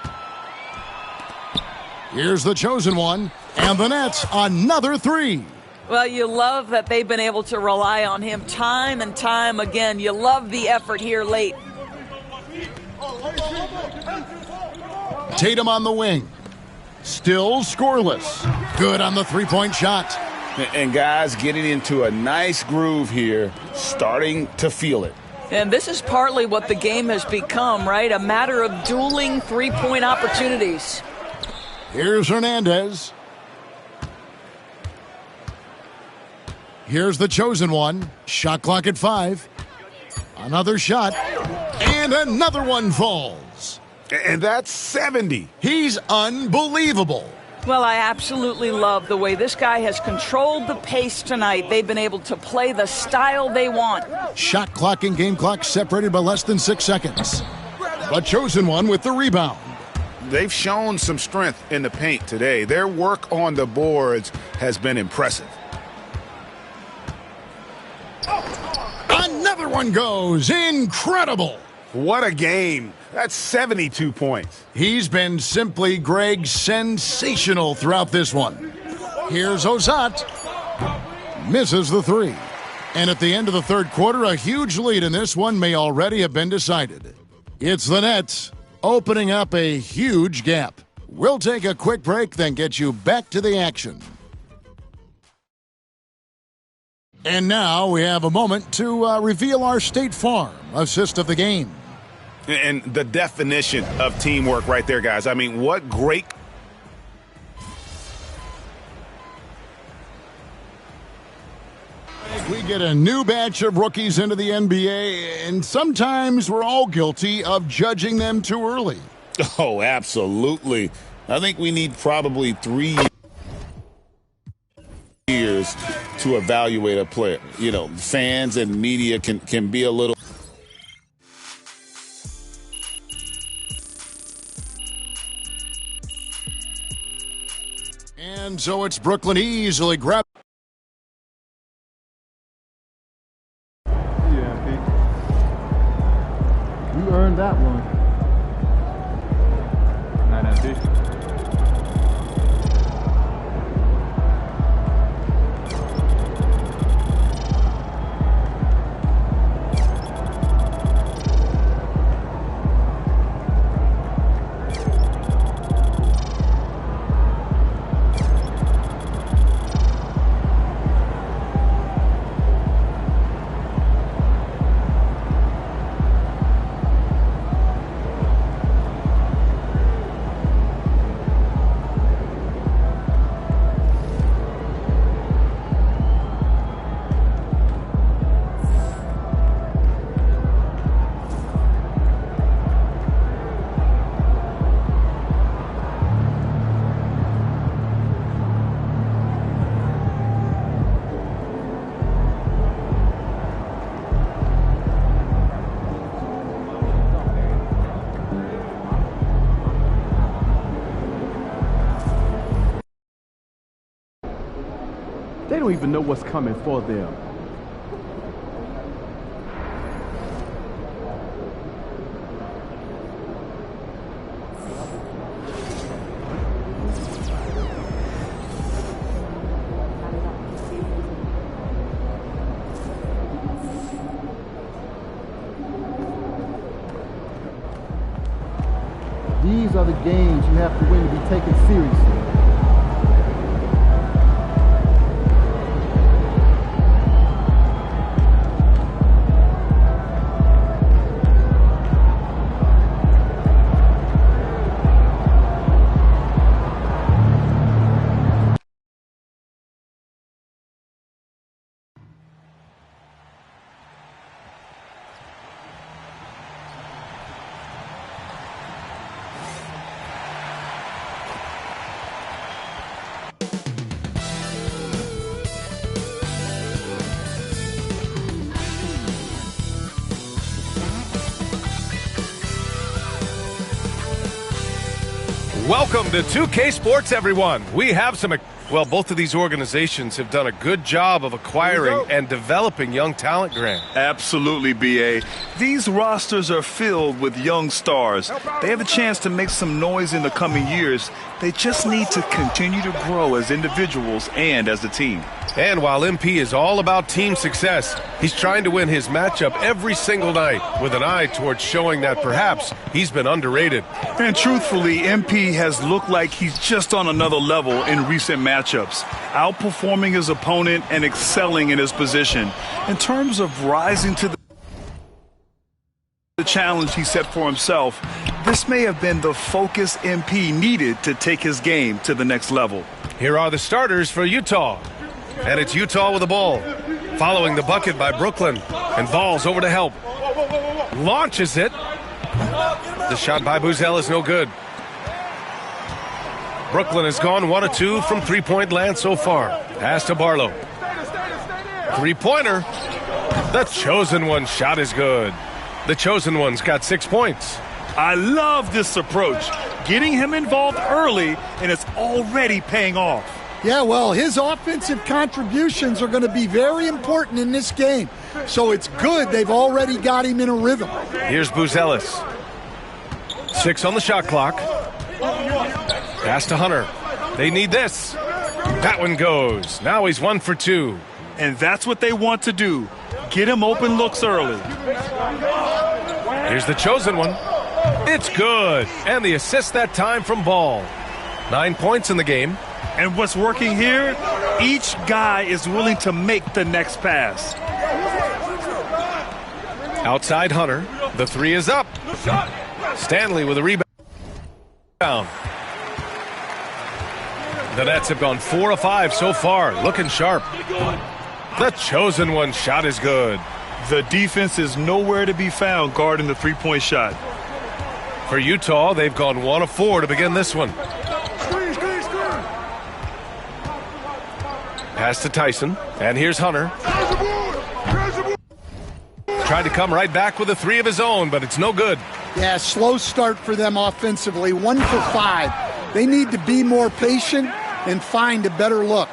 Here's the chosen one, and the Nets, another 3. Well, you love that they've been able to rely on him time and time again. You love the effort here late. Tatum on the wing. Still scoreless. Good on the 3-point shot. And guys getting into a nice groove here, starting to feel it. And this is partly what the game has become, right? A matter of dueling three-point opportunities. Here's Hernandez. Here's the chosen one. Shot clock at 5. Another shot. And another one falls. And that's 70. He's unbelievable. Well, I absolutely love the way this guy has controlled the pace tonight. They've been able to play the style they want. Shot clock and game clock separated by less than 6 seconds. The chosen one with the rebound. They've shown some strength in the paint today. Their work on the boards has been impressive. Another one goes. Incredible. What a game. That's 72 points. He's been simply, Greg, sensational throughout this one. Here's Ozat. Misses the 3. And at the end of the third quarter, a huge lead in this one may already have been decided. It's the Nets opening up a huge gap. We'll take a quick break, then get you back to the action. And now we have a moment to reveal our State Farm assist of the game. And the definition of teamwork right there, guys. I mean, what great... We get a new batch of rookies into the NBA, and sometimes we're all guilty of judging them too early. Oh, absolutely. I think we need probably 3 years to evaluate a player. You know, fans and media can be a little... And so it's Brooklyn easily grabbed. Yeah, Pete. You earned that one. Nah, Pete. They don't even know what's coming for them. These are the games you have to win to be taken seriously. Welcome to 2K Sports, everyone. We have some... Well, both of these organizations have done a good job of acquiring and developing young talent, Grant. Absolutely, B.A. These rosters are filled with young stars. They have a chance to make some noise in the coming years. They just need to continue to grow as individuals and as a team. And while MP is all about team success, he's trying to win his matchup every single night with an eye towards showing that perhaps he's been underrated. And truthfully, MP has looked like he's just on another level in recent matchups, outperforming his opponent and excelling in his position. In terms of rising to the challenge he set for himself, this may have been the focus MP needed to take his game to the next level. Here are the starters for Utah. And it's Utah with the ball. Following the bucket by Brooklyn. And ball's over to help. Launches it. The shot by Buzel is no good. Brooklyn has gone 1 of 2 from three-point land so far. Pass to Barlow. Three-pointer. The chosen one shot is good. The chosen one's got 6 points. I love this approach. Getting him involved early, and it's already paying off. Yeah, well, his offensive contributions are going to be very important in this game. So it's good they've already got him in a rhythm. Here's Buzelis. 6 on the shot clock. Pass to Hunter. They need this. That one goes. Now he's 1 for 2. And that's what they want to do. Get him open looks early. Here's the chosen one. It's good. And the assist that time from Ball. 9 points in the game. And what's working here, each guy is willing to make the next pass. Outside Hunter. The 3 is up. Stanley with a rebound. The Nets have gone 4 of 5 so far. Looking sharp. The chosen one shot is good. The defense is nowhere to be found guarding the three-point shot. For Utah, they've gone 1 of 4 to begin this one. Pass to Tyson. And here's Hunter. Tried to come right back with a 3 of his own, but it's no good. Yeah, slow start for them offensively. 1 for 5. They need to be more patient and find a better look.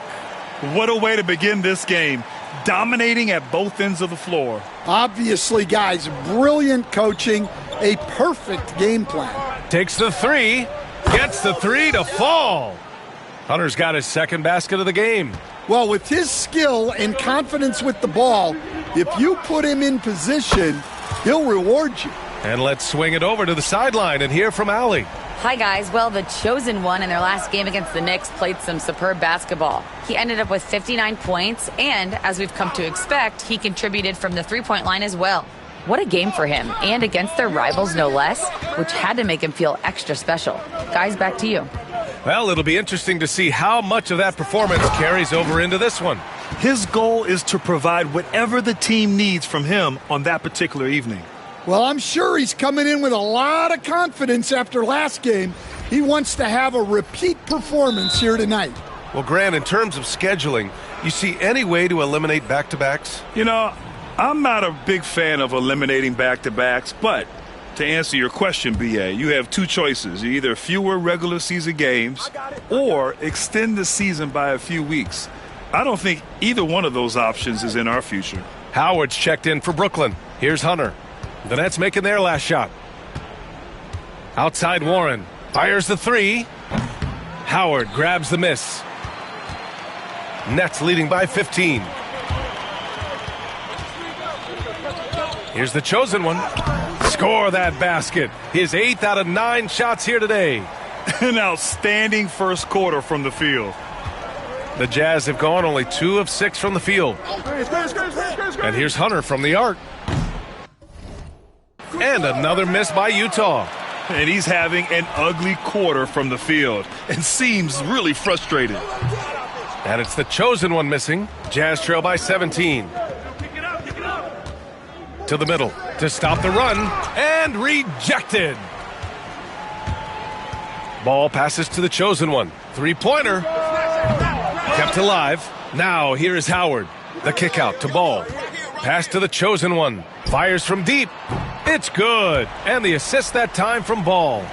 What a way to begin this game. Dominating at both ends of the floor. Obviously, guys, brilliant coaching. A perfect game plan. Takes the 3. Gets the 3 to fall. Hunter's got his second basket of the game. Well, with his skill and confidence with the ball, if you put him in position, he'll reward you. And let's swing it over to the sideline and hear from Allie. Hi, guys. Well, the chosen one in their last game against the Knicks played some superb basketball. He ended up with 59 points, and as we've come to expect, he contributed from the three-point line as well. What a game for him, and against their rivals, no less, which had to make him feel extra special. Guys, back to you. Well, it'll be interesting to see how much of that performance carries over into this one. His goal is to provide whatever the team needs from him on that particular evening. Well, I'm sure he's coming in with a lot of confidence after last game. He wants to have a repeat performance here tonight. Well, Grant, in terms of scheduling, you see any way to eliminate back-to-backs? You know, I'm not a big fan of eliminating back-to-backs, but to answer your question, B.A., you have 2 choices. Either fewer regular season games or extend the season by a few weeks. I don't think either one of those options is in our future. Howard's checked in for Brooklyn. Here's Hunter. The Nets making their last shot. Outside Warren. Fires the 3. Howard grabs the miss. Nets leading by 15. Here's the chosen one. Score that basket. His 8th out of 9 shots here today. An outstanding first quarter from the field. The Jazz have gone only 2 of 6 from the field. And here's Hunter from the arc. And another miss by Utah. And he's having an ugly quarter from the field and seems really frustrated. And it's the chosen one missing. Jazz trail by 17. To the middle to stop the run. And rejected. Ball passes to the chosen one. 3-pointer. Kept alive. Now here is Howard. The kick out to Ball. Pass to the chosen one. Fires from deep. It's good. And the assist that time from Ball.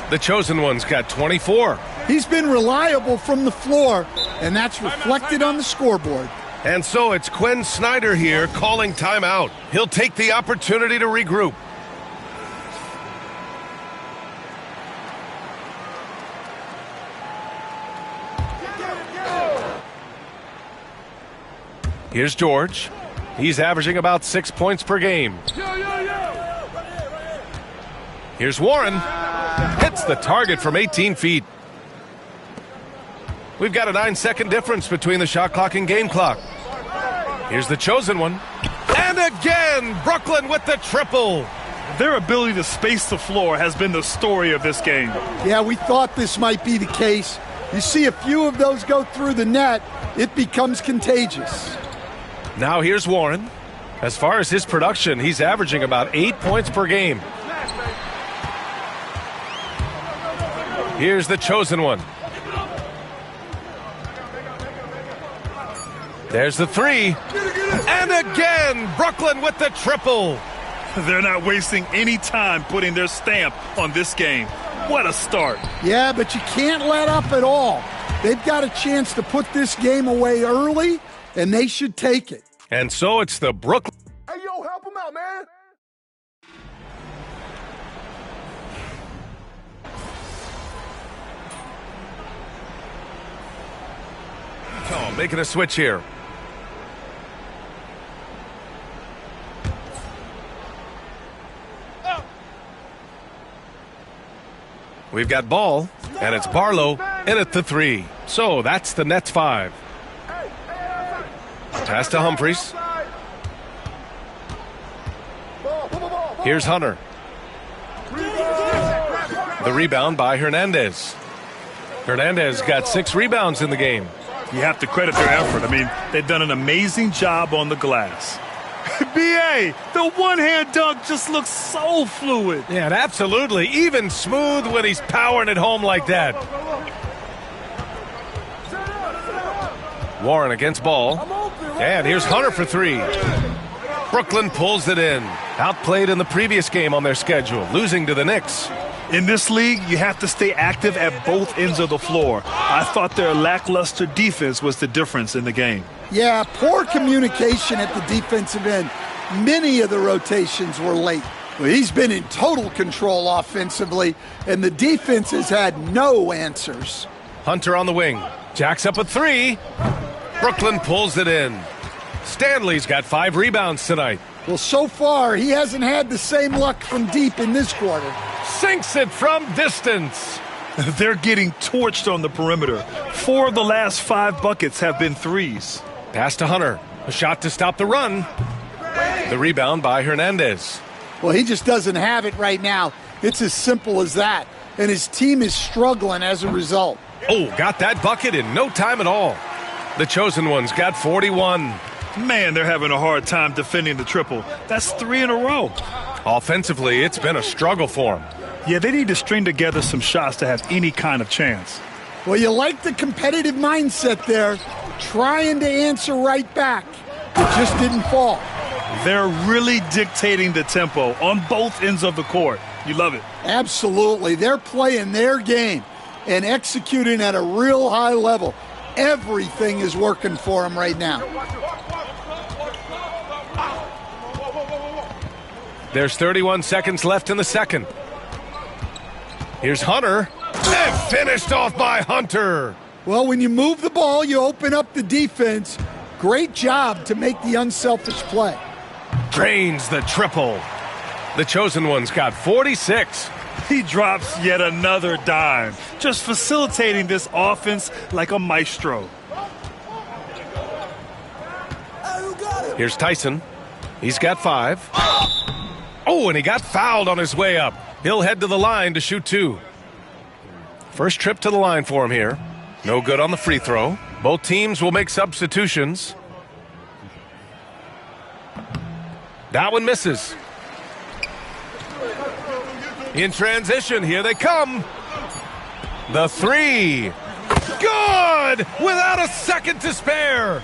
The chosen one's got 24. He's been reliable from the floor, and that's reflected on the scoreboard. And so it's Quinn Snyder here calling timeout. He'll take the opportunity to regroup. Here's George. He's averaging about 6 points per game. Here's Warren. Hits the target from 18 feet. We've got a 9-second difference between the shot clock and game clock. Here's the chosen one. And again, Brooklyn with the triple. Their ability to space the floor has been the story of this game. Yeah, we thought this might be the case. You see a few of those go through the net, it becomes contagious. Now here's Warren. As far as his production, he's averaging about 8 points per game. Here's the chosen one. There's the three. And again, Brooklyn with the triple. They're not wasting any time putting their stamp on this game. What a start. Yeah, but you can't let up at all. They've got a chance to put this game away early, and they should take it. And so it's the Brooklyn. Hey, yo, help him out, man. Oh, making a switch here. We've got ball, and it's Barlow in at the three. So that's the Nets 5. Pass to Humphries. Here's Hunter. The rebound by Hernandez. Hernandez got 6 rebounds in the game. You have to credit their effort. I mean, they've done an amazing job on the glass. B.A., the one-hand dunk just looks so fluid. Yeah, and absolutely. Even smooth when he's powering it home like that. Warren against ball. And here's Hunter for 3. Brooklyn pulls it in. Outplayed in the previous game on their schedule, losing to the Knicks. In this league, you have to stay active at both ends of the floor. I thought their lackluster defense was the difference in the game. Yeah, poor communication at the defensive end. Many of the rotations were late. Well, he's been in total control offensively, and the defense has had no answers. Hunter on the wing. Jacks up a 3. Brooklyn pulls it in. Stanley's got 5 rebounds tonight. Well, so far, he hasn't had the same luck from deep in this quarter. Sinks it from distance. They're getting torched on the perimeter. 4 of the last 5 buckets have been threes. Pass to Hunter. A shot to stop the run. The rebound by Hernandez. Well, he just doesn't have it right now. It's as simple as that. And his team is struggling as a result. Oh, got that bucket in no time at all. The chosen one's got 41. Man, they're having a hard time defending the triple. That's 3 in a row. Offensively, it's been a struggle for them. Yeah, they need to string together some shots to have any kind of chance. Well, you like the competitive mindset there, trying to answer right back. It just didn't fall. They're really dictating the tempo on both ends of the court. You love it. Absolutely. They're playing their game and executing at a real high level. Everything is working for them right now. There's 31 seconds left in the second. Here's Hunter. And finished off by Hunter. Well, when you move the ball, you open up the defense. Great job to make the unselfish play. Drains the triple. The chosen one's got 46. He drops yet another dime, just facilitating this offense like a maestro. Here's Tyson. He's got 5. Oh, and he got fouled on his way up. He'll head to the line to shoot 2. First trip to the line for him here. No good on the free throw. Both teams will make substitutions. That one misses. In transition, here they come. The 3. Good! Without a second to spare.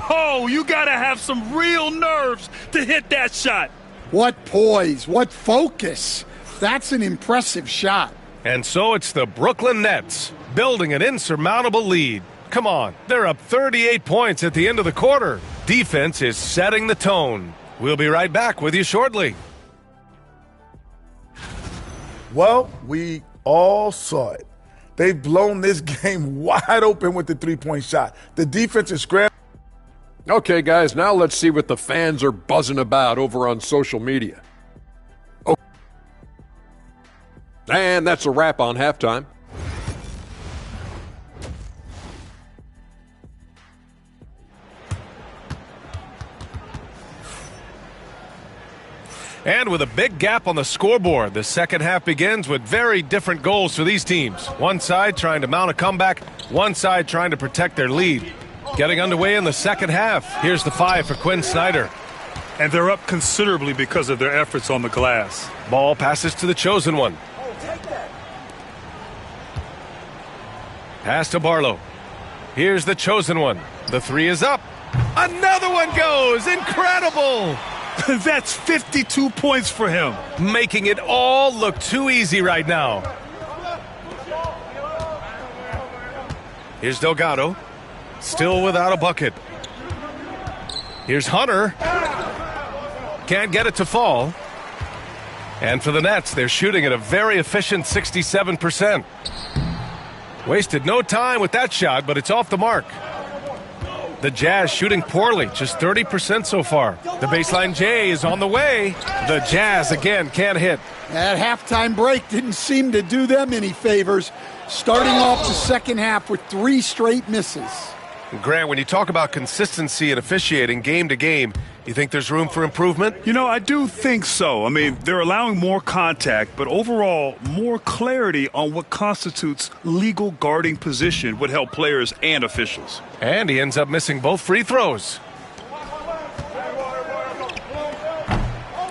Oh, you got to have some real nerves to hit that shot. What poise, what focus. That's an impressive shot. And so it's the Brooklyn Nets building an insurmountable lead. Come on, they're up 38 points at the end of the quarter. Defense is setting the tone. We'll be right back with you shortly. Well, we all saw it. They've blown this game wide open with the three-point shot. The defense is scrambling. Okay, guys, now let's see what the fans are buzzing about over on social media. Oh. And that's a wrap on halftime. And with a big gap on the scoreboard, the second half begins with very different goals for these teams. One side trying to mount a comeback, one side trying to protect their lead. Getting underway in the second half. Here's the 5 for Quinn Snyder. And they're up considerably because of their efforts on the glass. Ball passes to the chosen one. Pass to Barlow. Here's the chosen one. The 3 is up. Another one goes. Incredible. That's 52 points for him. Making it all look too easy right now. Here's Delgado. Still without a bucket. Here's Hunter. Can't get it to fall. And for the Nets, they're shooting at a very efficient 67%. Wasted no time with that shot, but it's off the mark. The Jazz shooting poorly, just 30% so far. The baseline J is on the way. The Jazz again can't hit. That halftime break didn't seem to do them any favors, starting off the second half with 3 straight misses. Grant, when you talk about consistency and officiating game to game, you think there's room for improvement? You know, I do think so. I mean, they're allowing more contact, but overall, more clarity on what constitutes legal guarding position would help players and officials. And he ends up missing both free throws.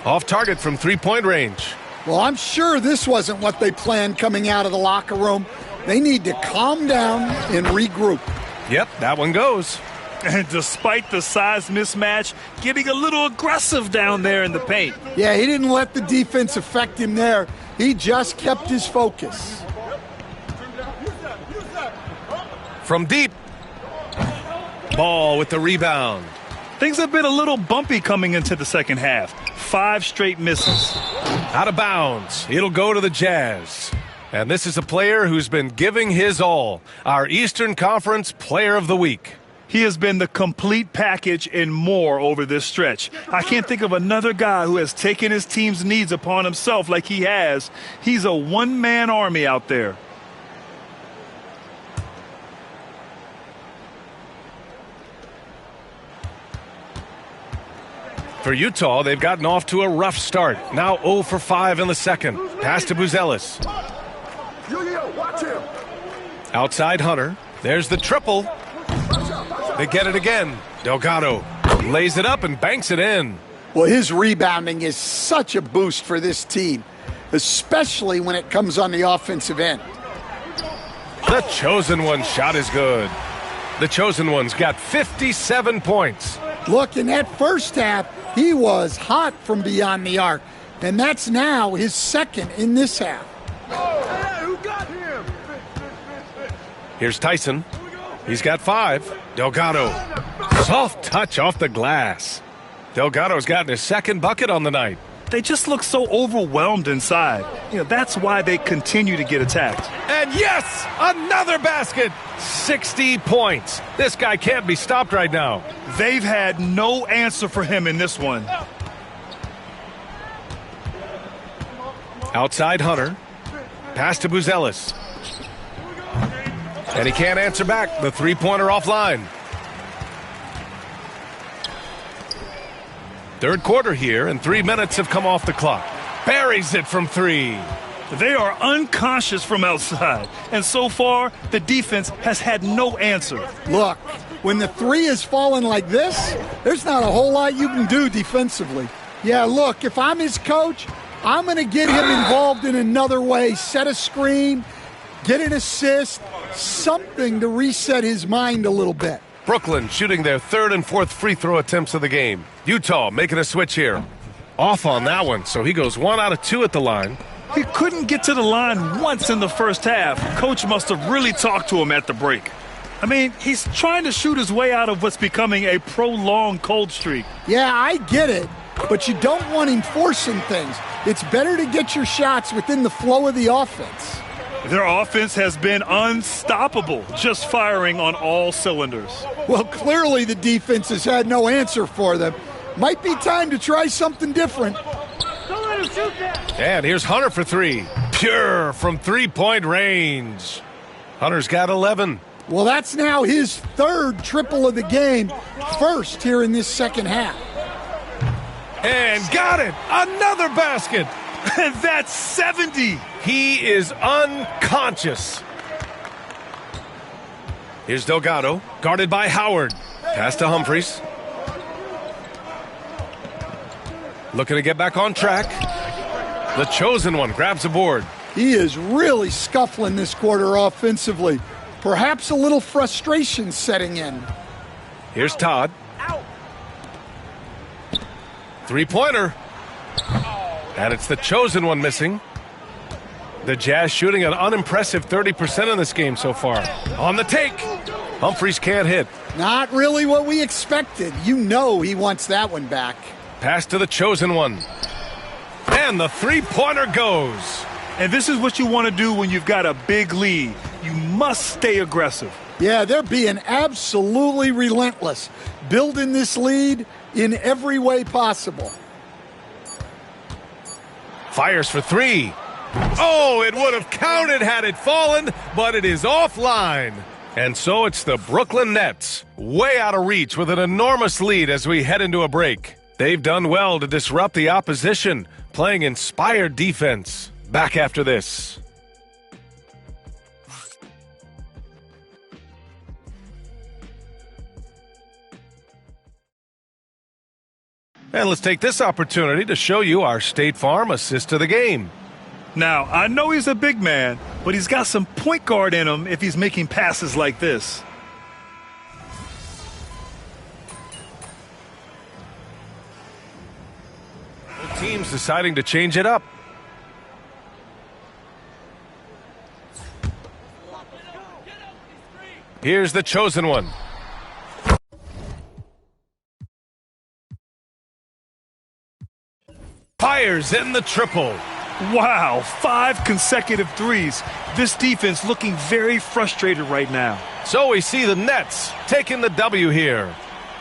Off target from three-point range. Well, I'm sure this wasn't what they planned coming out of the locker room. They need to calm down and regroup. Yep, that one goes. And despite the size mismatch, getting a little aggressive down there in the paint. Yeah, he didn't let the defense affect him there. He just kept his focus. From deep. Ball with the rebound. Things have been a little bumpy coming into the second half. 5 straight misses. Out of bounds. It'll go to the Jazz. And this is a player who's been giving his all. Our Eastern Conference Player of the Week. He has been the complete package and more over this stretch. I can't think of another guy who has taken his team's needs upon himself like he has. He's a one-man army out there. For Utah, they've gotten off to a rough start. Now 0 for 5 in the second. Pass to Buzelis. Outside Hunter. There's the triple. They get it again. Delgado lays it up and banks it in. Well, his rebounding is such a boost for this team, especially when it comes on the offensive end. The chosen one shot is good. The chosen one's got 57 points. Look, in that first half, he was hot from beyond the arc, and that's now his second in this half. Here's Tyson. He's got 5. Delgado. Soft touch off the glass. Delgado's gotten his second bucket on the night. They just look so overwhelmed inside. You know, that's why they continue to get attacked. And yes, another basket. 60 points. This guy can't be stopped right now. They've had no answer for him in this one. Outside Hunter. Pass to Buzelis. And he can't answer back. The three-pointer offline. Third quarter here, and 3 minutes have come off the clock. Buries it from 3. They are unconscious from outside, and so far, the defense has had no answer. Look, when the 3 is falling like this, there's not a whole lot you can do defensively. Yeah, look, if I'm his coach, I'm going to get him involved in another way. Set a screen, get an assist, something to reset his mind a little bit. Brooklyn shooting their 3rd and 4th free throw attempts of the game. Utah making a switch here. Off on that one, so he goes 1 out of 2 at the line. He couldn't get to the line once in the first half. Coach must have really talked to him at the break. I mean, he's trying to shoot his way out of what's becoming a prolonged cold streak. Yeah, I get it, but you don't want him forcing things. It's better to get your shots within the flow of the offense. Their offense has been unstoppable, just firing on all cylinders. Well, clearly the defense has had no answer for them. Might be time to try something different. Don't let him shoot that. And here's Hunter for 3. Pure from three-point range. Hunter's got 11. Well, that's now his 3rd triple of the game, first here in this second half. And got it! Another basket! And that's 70! He is unconscious. Here's Delgado, guarded by Howard. Pass to Humphries. Looking to get back on track. The chosen one grabs a board. He is really scuffling this quarter offensively. Perhaps a little frustration setting in. Here's Todd. Three-pointer. And it's the chosen one missing. The Jazz shooting an unimpressive 30% in this game so far. On the take. Humphries can't hit. Not really what we expected. You know he wants that one back. Pass to the chosen one. And the three-pointer goes. And this is what you want to do when you've got a big lead. You must stay aggressive. Yeah, they're being absolutely relentless. Building this lead in every way possible. Fires for three. Oh, it would have counted had it fallen, but it is offline. And so it's the Brooklyn Nets, way out of reach with an enormous lead as we head into a break. They've done well to disrupt the opposition, playing inspired defense. Back after this. And let's take this opportunity to show you our State Farm assist to the game. Now, I know he's a big man, but he's got some point guard in him if he's making passes like this. Both teams deciding to change it up. Here's the chosen one. Fires in the triple. Wow, 5 consecutive threes. This defense looking very frustrated right now. So we see the Nets taking the W here.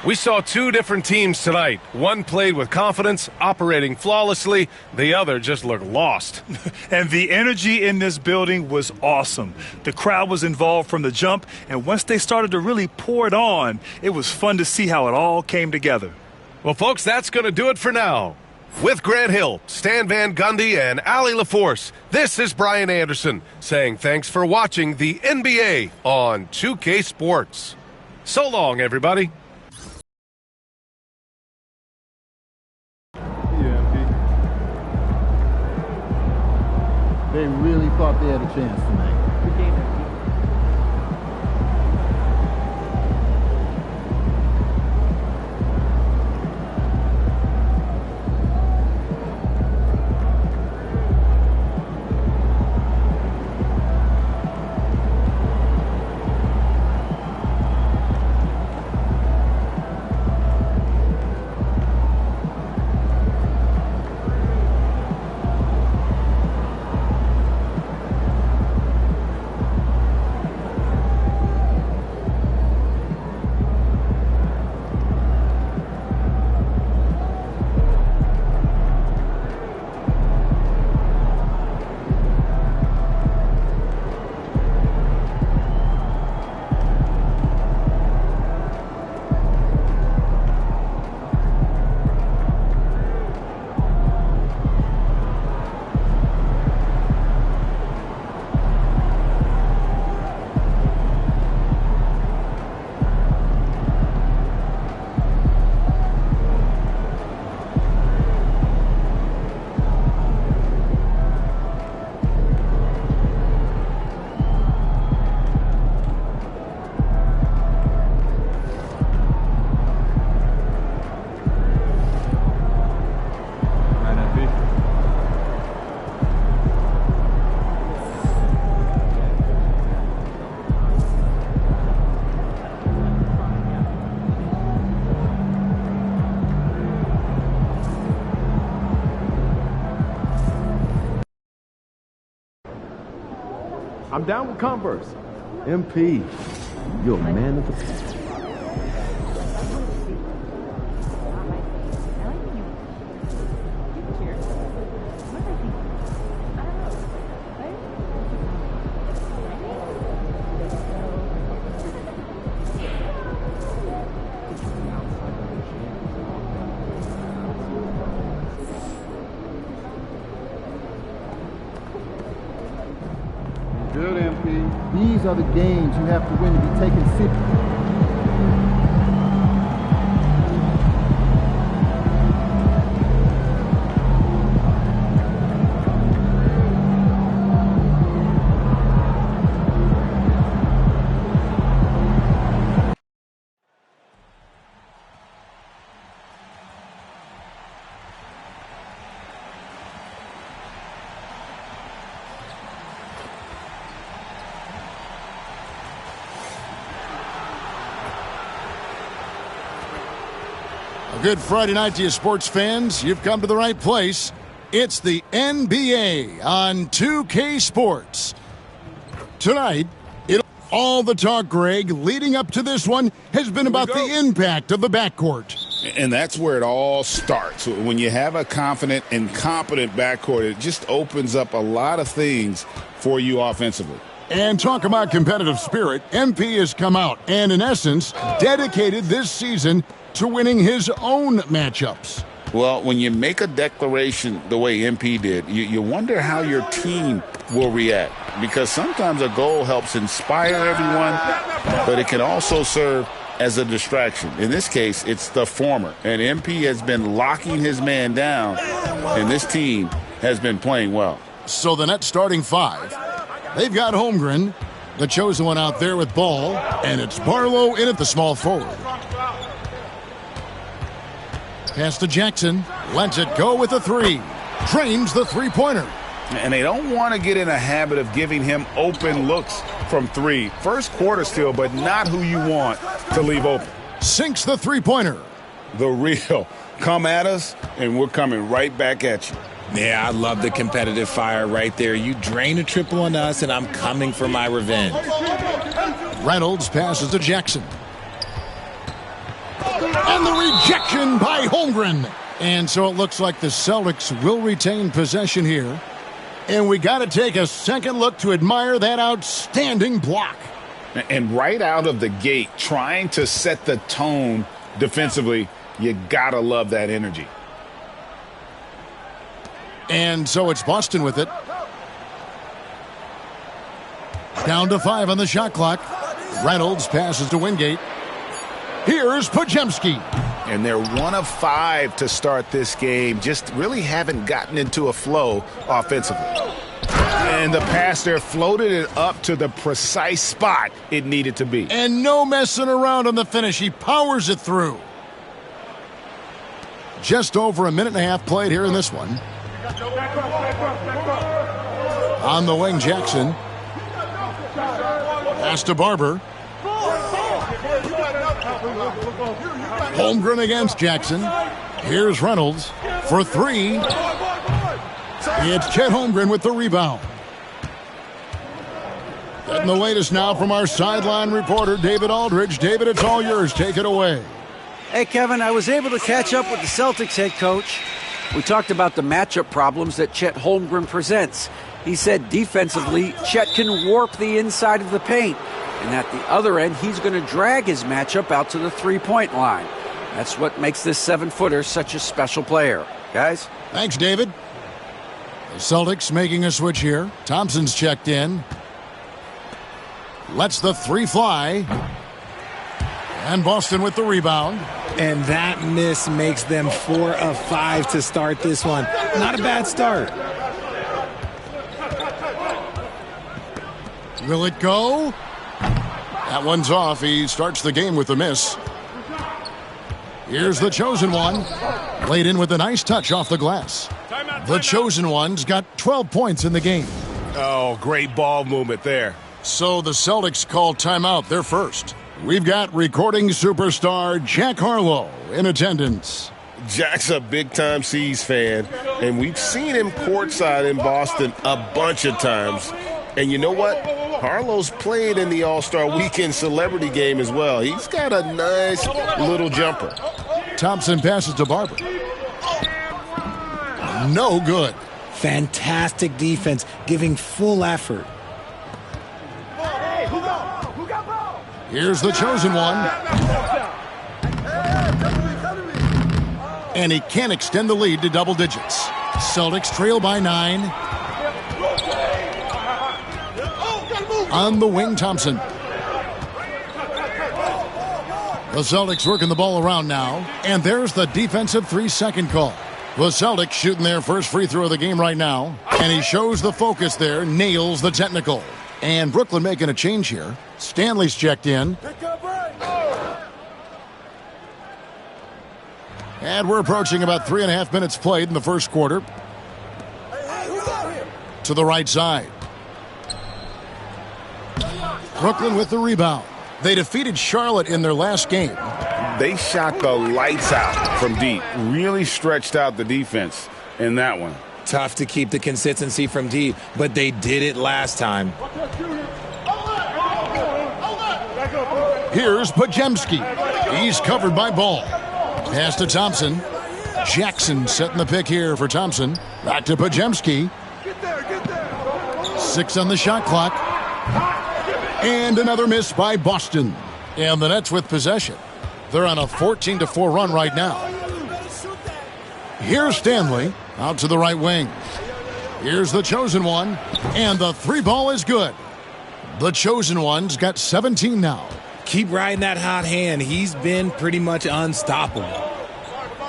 We saw two different teams tonight. One played with confidence, operating flawlessly. The other just looked lost. And the energy in this building was awesome. The crowd was involved from the jump, and once they started to really pour it on, it was fun to see how it all came together. Well, folks, that's going to do it for now. With Grant Hill, Stan Van Gundy, and Allie LaForce, this is Brian Anderson saying thanks for watching the NBA on 2K Sports. So long, everybody. They really thought they had a chance tonight. I'm down with Converse. MP, you're a man of the... These are the games you have to win to be taken seriously. Good Friday night to you, sports fans. You've come to the right place. It's the NBA on 2K Sports. Tonight, all the talk, Greg, leading up to this one has been about the impact of the backcourt. And that's where it all starts. When you have a confident and competent backcourt, it just opens up a lot of things for you offensively. And talk about competitive spirit. MP has come out and, in essence, dedicated this season to winning his own matchups. Well, when you make a declaration the way MP did, you wonder how your team will react, because sometimes a goal helps inspire everyone, but it can also serve as a distraction. In this case, it's the former, and MP has been locking his man down, and this team has been playing well. So the net starting five, they've got Holmgren, the chosen one out there with ball, and it's Barlow in at the small forward. Pass to Jackson, lets it go with a three. Drains the three-pointer. And they don't want to get in a habit of giving him open looks from three. First quarter still, but not who you want to leave open. Sinks the three-pointer. The real. Come at us, and we're coming right back at you. Yeah, I love the competitive fire right there. You drain a triple on us, and I'm coming for my revenge. Reynolds passes to Jackson. And the rejection by Holmgren. And so it looks like the Celtics will retain possession here. And we got to take a second look to admire that outstanding block. And right out of the gate, trying to set the tone defensively, you got to love that energy. And so it's Boston with it. Down to 5 on the shot clock. Reynolds passes to Wingate. Here's Podziemski. And they're 1 of 5 to start this game. Just really haven't gotten into a flow offensively. And the pass there floated it up to the precise spot it needed to be. And no messing around on the finish. He powers it through. Just over a minute and a half played here in this one. On the wing, Jackson. Pass to Barber. Holmgren against Jackson. Here's Reynolds for three. It's Chet Holmgren with the rebound. Getting the latest now from our sideline reporter, David Aldridge. David, it's all yours. Take it away. Hey, Kevin, I was able to catch up with the Celtics head coach. We talked about the matchup problems that Chet Holmgren presents. He said defensively, Chet can warp the inside of the paint. And at the other end, he's going to drag his matchup out to the three-point line. That's what makes this 7-footer such a special player. Guys? Thanks, David. The Celtics making a switch here. Thompson's checked in. Lets the three fly. And Boston with the rebound. And that miss makes them 4 of 5 to start this one. Not a bad start. Will it go? That one's off. He starts the game with a miss. Here's the chosen one. Played in with a nice touch off the glass. The chosen one's got 12 points in the game. Oh, great ball movement there. So the Celtics call timeout. They're first. We've got recording superstar Jack Harlow in attendance. Jack's a big-time C's fan, and we've seen him courtside in Boston a bunch of times. And you know what? Harlow's played in the All-Star Weekend celebrity game as well. He's got a nice little jumper. Thompson passes to Barber. No good. Fantastic defense, giving full effort. Here's the chosen one. And he can't extend the lead to double digits. Celtics trail by 9. On the wing, Thompson. The Celtics working the ball around now. And there's the defensive 3-second call. The Celtics shooting their first free throw of the game right now. And he shows the focus there, nails the technical. And Brooklyn making a change here. Stanley's checked in. And we're approaching about 3.5 minutes played in the first quarter. To the right side. Brooklyn with the rebound. They defeated Charlotte in their last game. They shot the lights out from deep. Really stretched out the defense in that one. Tough to keep the consistency from deep, but they did it last time. Here's Pajemski. He's covered by Ball. Pass to Thompson. Jackson setting the pick here for Thompson. Back to Pajemski. 6 on the shot clock. And another miss by Boston. And the Nets with possession. They're on a 14-4 run right now. Here's Stanley out to the right wing. Here's the chosen one. And the 3-ball is good. The chosen one's got 17 now. Keep riding that hot hand. He's been pretty much unstoppable.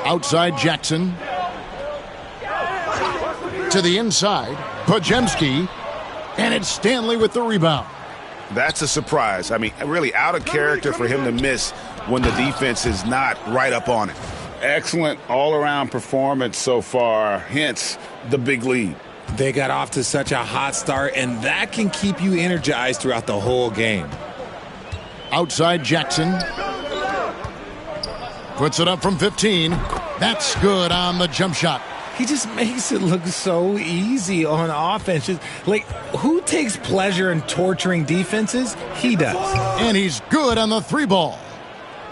Outside Jackson. To the inside. Pajemski. And it's Stanley with the rebound. That's a surprise. I mean, really out of character for him to miss when the defense is not right up on it. Excellent all-around performance so far, hence the big lead. They got off to such a hot start, and that can keep you energized throughout the whole game. Outside Jackson. Puts it up from 15. That's good on the jump shot. He just makes it look so easy on offense. Like, who takes pleasure in torturing defenses? He does. And he's good on the 3-ball.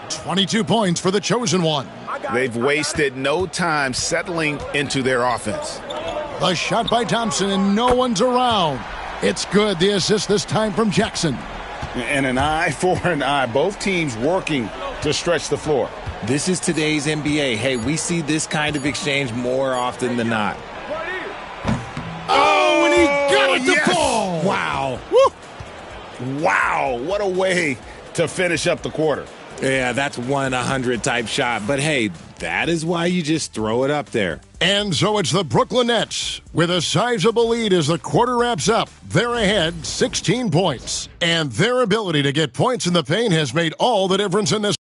22 points for the chosen one. They've wasted no time settling into their offense. The shot by Thompson, and no one's around. It's good. The assist this time from Jackson. And an eye for an eye. Both teams working to stretch the floor. This is today's NBA. Hey, we see this kind of exchange more often than not. Oh, and he got it to fall. Wow. Woo. Wow, what a way to finish up the quarter. Yeah, that's 1 in 100 type shot. But hey, that is why you just throw it up there. And so it's the Brooklyn Nets with a sizable lead as the quarter wraps up. They're ahead 16 points. And their ability to get points in the paint has made all the difference in this.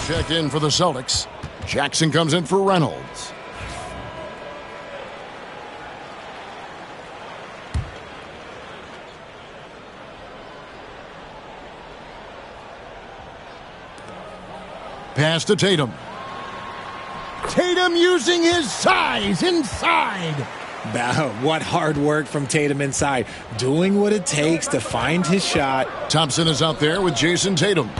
Check in for the Celtics. Jackson comes in for Reynolds. Pass to Tatum. Tatum using his size inside. What hard work from Tatum inside. Doing what it takes to find his shot. Thompson is out there with Jason Tatum.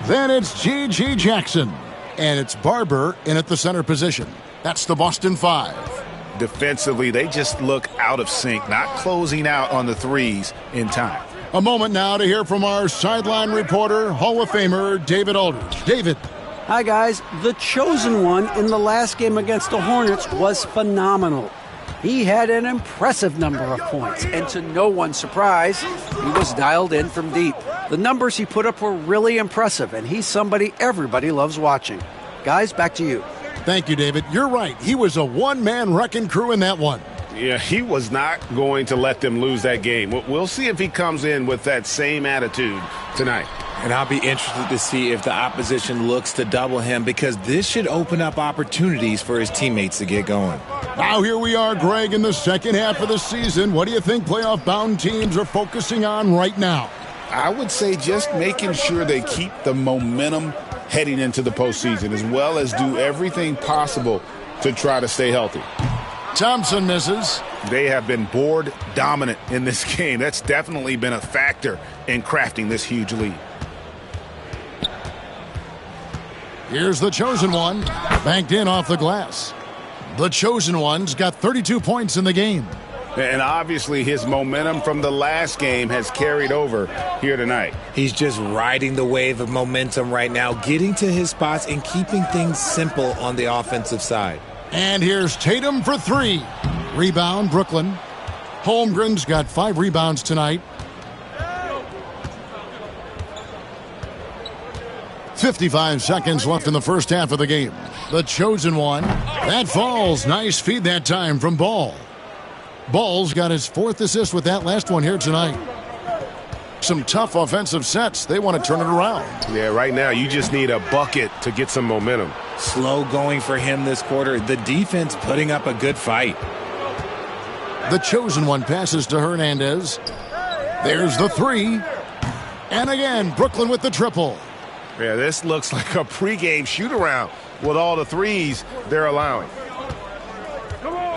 Then it's G.G. Jackson. And it's Barber in at the center position. That's the Boston 5. Defensively, they just look out of sync, not closing out on the threes in time. A moment now to hear from our sideline reporter, Hall of Famer David Aldridge. David. Hi, guys. The chosen one in the last game against the Hornets was phenomenal. He had an impressive number of points, and to no one's surprise, he was dialed in from deep. The numbers he put up were really impressive, and he's somebody everybody loves watching. Guys, back to you. Thank you, David. You're right. He was a one-man wrecking crew in that one. Yeah, he was not going to let them lose that game. We'll see if he comes in with that same attitude tonight. And I'll be interested to see if the opposition looks to double him, because this should open up opportunities for his teammates to get going. Now here we are, Greg, in the second half of the season. What do you think playoff-bound teams are focusing on right now? I would say just making sure they keep the momentum heading into the postseason, as well as do everything possible to try to stay healthy. Thompson misses. They have been board dominant in this game. That's definitely been a factor in crafting this huge lead. Here's the chosen one, banked in off the glass. The chosen one's got 32 points in the game. And obviously his momentum from the last game has carried over here tonight. He's just riding the wave of momentum right now, getting to his spots and keeping things simple on the offensive side. And here's Tatum for 3. Rebound, Brooklyn. Holmgren's got 5 rebounds tonight. 55 seconds left in the first half of the game. The chosen one. That falls. Nice feed that time from Ball. Ball's got his 4th assist with that last one here tonight. Some tough offensive sets. They want to turn it around. Yeah, right now you just need a bucket to get some momentum. Slow going for him this quarter. The defense putting up a good fight. The chosen one passes to Hernandez. There's the 3. And again, Brooklyn with the triple. Yeah, this looks like a pregame shoot-around with all the threes they're allowing.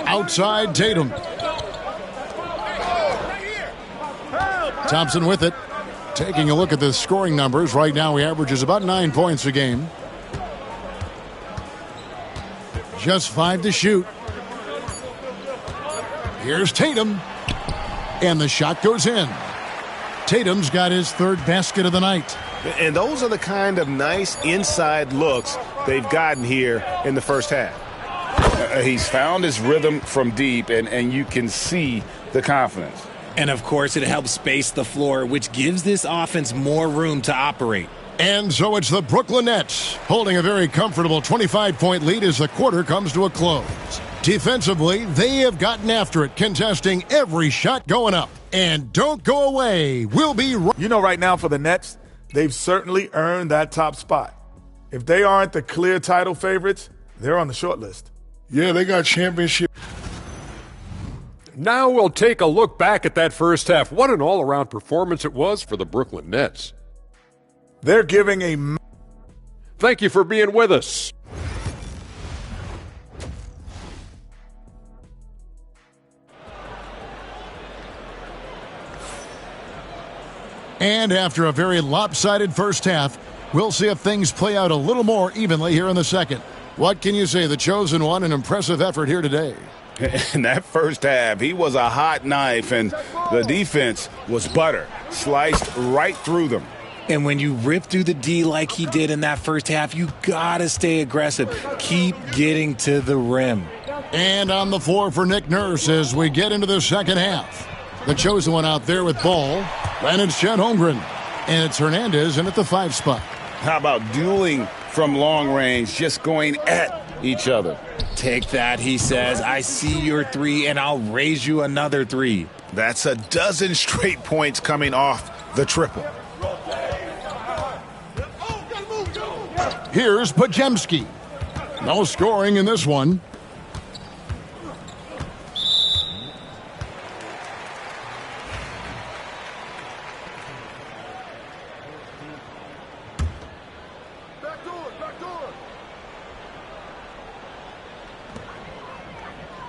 Outside Tatum. Thompson with it. Taking a look at the scoring numbers. Right now he averages about 9 points a game. Just 5 to shoot. Here's Tatum. And the shot goes in. Tatum's got his 3rd basket of the night. And those are the kind of nice inside looks they've gotten here in the first half. He's found his rhythm from deep, and you can see the confidence. And, of course, it helps space the floor, which gives this offense more room to operate. And so it's the Brooklyn Nets holding a very comfortable 25-point lead as the quarter comes to a close. Defensively, they have gotten after it, contesting every shot going up. And don't go away. We'll be right. You know, right now for the Nets, they've certainly earned that top spot. If they aren't the clear title favorites, they're on the short list. Yeah, they got championship. Now we'll take a look back at that first half. What an all-around performance it was for the Brooklyn Nets. They're giving a... Thank you for being with us. And after a very lopsided first half, we'll see if things play out a little more evenly here in the second. What can you say? The chosen one, an impressive effort here today. In that first half, he was a hot knife, and the defense was butter, sliced right through them. And when you rip through the D like he did in that first half, you gotta stay aggressive. Keep getting to the rim. And on the floor for Nick Nurse as we get into the second half. The chosen one out there with ball. And it's Chet Holmgren. And it's Hernandez in at the 5 spot. How about dueling from long range, just going at each other? Take that, he says. I see your 3, and I'll raise you another 3. That's a dozen straight points coming off the triple. Here's Pajemski. No scoring in this one.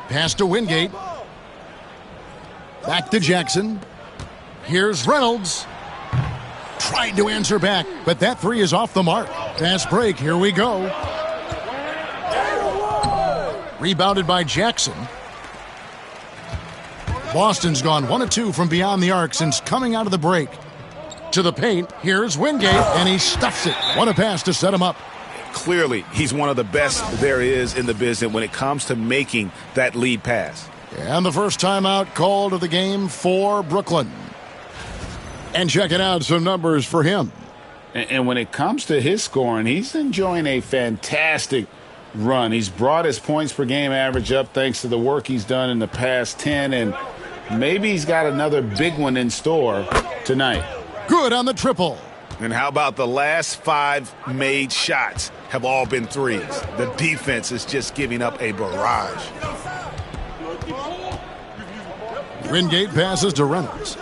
Pass to Wingate. Back to Jackson. Here's Reynolds. Tried to answer back, but that 3 is off the mark. Fast break, here we go. Rebounded by Jackson. Boston's gone 1 of 2 from beyond the arc since coming out of the break. To the paint, here's Wingate, and he stuffs it. What a pass to set him up. Clearly, he's one of the best there is in the business when it comes to making that lead pass. And the first timeout called of the game for Brooklyn. And checking out some numbers for him. And when it comes to his scoring, he's enjoying a fantastic run. He's brought his points per game average up thanks to the work he's done in the past 10, and maybe he's got another big one in store tonight. Good on the triple. And how about the last 5 made shots have all been threes? The defense is just giving up a barrage. Wingate passes to Reynolds.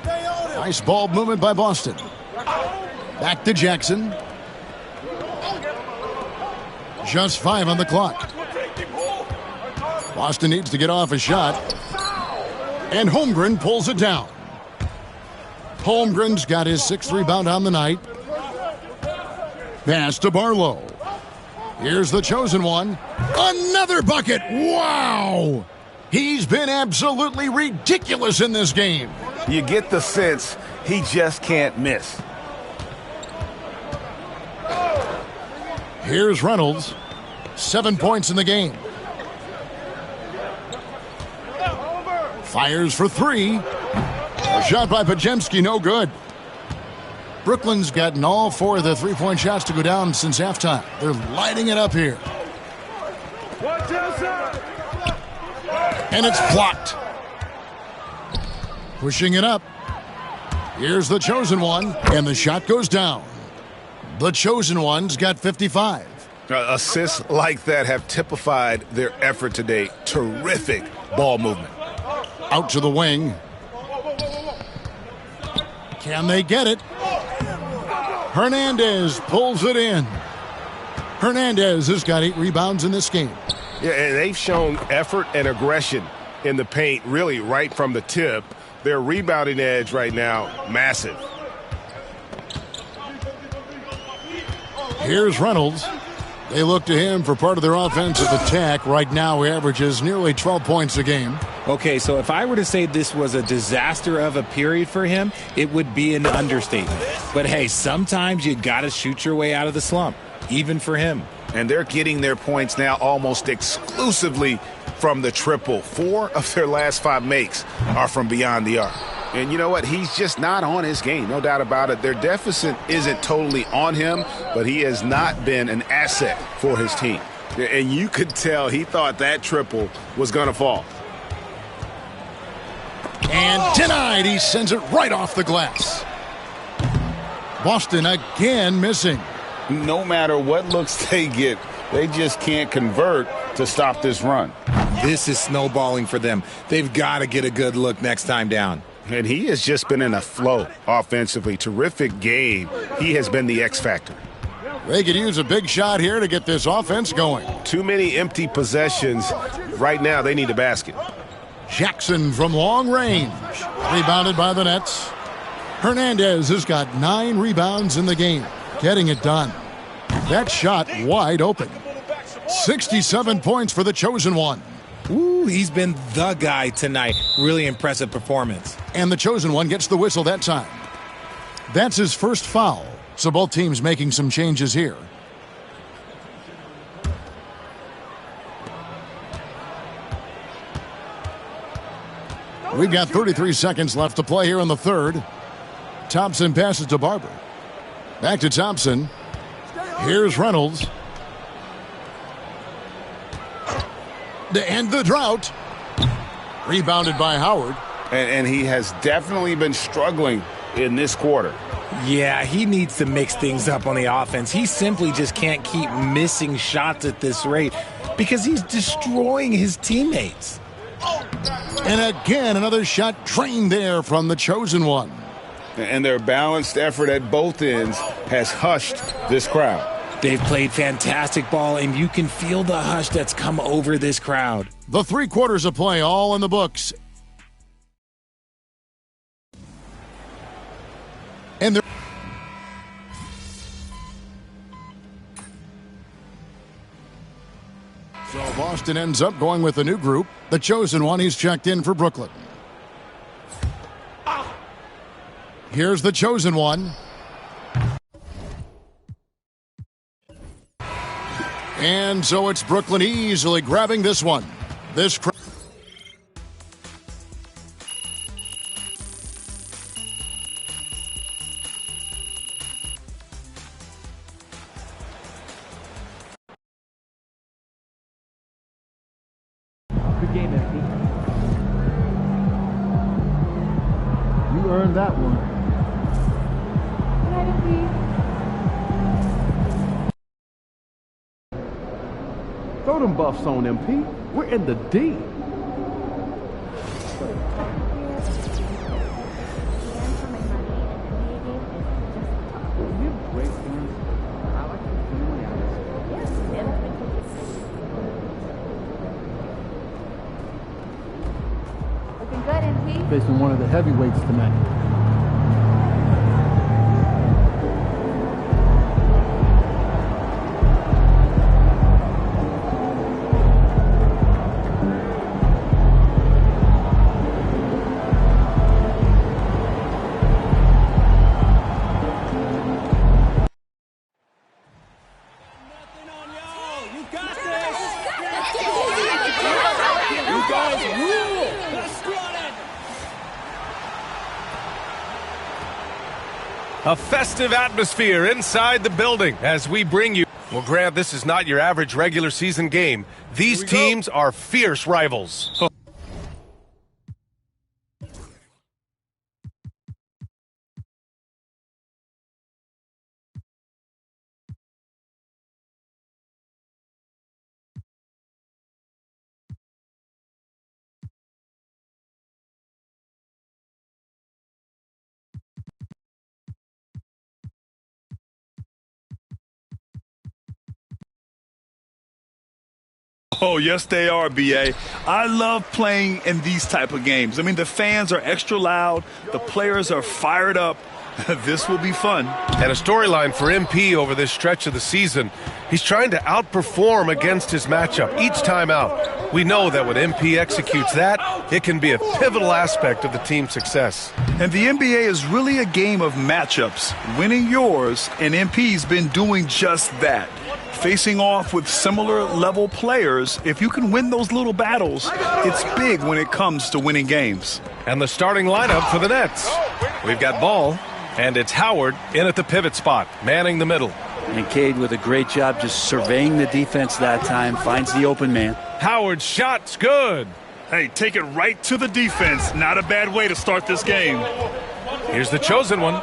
Nice ball movement by Boston. Back to Jackson. Just 5 on the clock. Boston needs to get off a shot. And Holmgren pulls it down. Holmgren's got his 6th rebound on the night. Pass to Barlow. Here's the chosen one. Another bucket. Wow! He's been absolutely ridiculous in this game. You get the sense he just can't miss. Here's Reynolds. 7 points in the game. Fires for 3. A shot by Pajemski, no good. Brooklyn's gotten all 4 of the three-point shots to go down since halftime. They're lighting it up here. And it's blocked. Pushing it up. Here's the chosen one, and the shot goes down. The chosen one's got 55. Assists like that have typified their effort today. Terrific ball movement. Out to the wing. Can they get it? Hernandez pulls it in. Hernandez has got 8 rebounds in this game. Yeah, and they've shown effort and aggression in the paint, really right from the tip. Their rebounding edge right now, massive. Here's Reynolds. They look to him for part of their offensive attack. Right now, he averages nearly 12 points a game. Okay, so if I were to say this was a disaster of a period for him, it would be an understatement. But hey, sometimes you got to shoot your way out of the slump, even for him. And they're getting their points now almost exclusively from the triple. 4 of their last 5 makes are from beyond the arc. And you know what? He's just not on his game, no doubt about it. Their deficit isn't totally on him, but he has not been an asset for his team. And you could tell he thought that triple was going to fall. And denied. He sends it right off the glass. Boston again missing. No matter what looks they get, they just can't convert to stop this run. This is snowballing for them. They've got to get a good look next time down. And he has just been in a flow offensively. Terrific game. He has been the X factor. They could use a big shot here to get this offense going. Too many empty possessions. Right now, they need a basket. Jackson from long range. Rebounded by the Nets. Hernandez has got 9 rebounds in the game. Getting it done. That shot wide open. 67 points for the chosen one. Ooh, he's been the guy tonight. Really impressive performance. And the chosen one gets the whistle that time. That's his first foul. So both teams making some changes here. We've got 33 seconds left to play here in the third. Thompson passes to Barber. Back to Thompson. Here's Reynolds. To end the drought. Rebounded by Howard. And he has definitely been struggling in this quarter. Yeah, he needs to mix things up on the offense. He simply just can't keep missing shots at this rate because he's destroying his teammates. And again, another shot drained there from the chosen one. And their balanced effort at both ends has hushed this crowd. They've played fantastic ball, and you can feel the hush that's come over this crowd. The 3 quarters of play all in the books. And they're so Boston ends up going with a new group. The chosen one, he's checked in for Brooklyn. Here's the chosen one. And so it's Brooklyn easily grabbing this one. This Good game, MP. You earned that one. Throw them buffs on, MP. We're in the D. Looking good, MP. Facing one of the heavyweights tonight. A festive atmosphere inside the building as we bring you. Well, Grant, this is not your average regular season game. These teams are fierce rivals. Oh, yes, they are, B.A. I love playing in these type of games. I mean, the fans are extra loud. The players are fired up. This will be fun. And a storyline for MP over this stretch of the season. He's trying to outperform against his matchup each time out. We know that when MP executes that, it can be a pivotal aspect of the team's success. And the NBA is really a game of matchups. Winning yours, and MP's been doing just that. Facing off with similar level players, if you can win those little battles, it's big when it comes to winning games. And the starting lineup for the Nets. We've got Ball, and it's Howard in at the pivot spot, manning the middle. And Cade with a great job just surveying the defense that time, finds the open man. Howard's shot's good. Hey, take it right to the defense. Not a bad way to start this game. Here's the chosen one.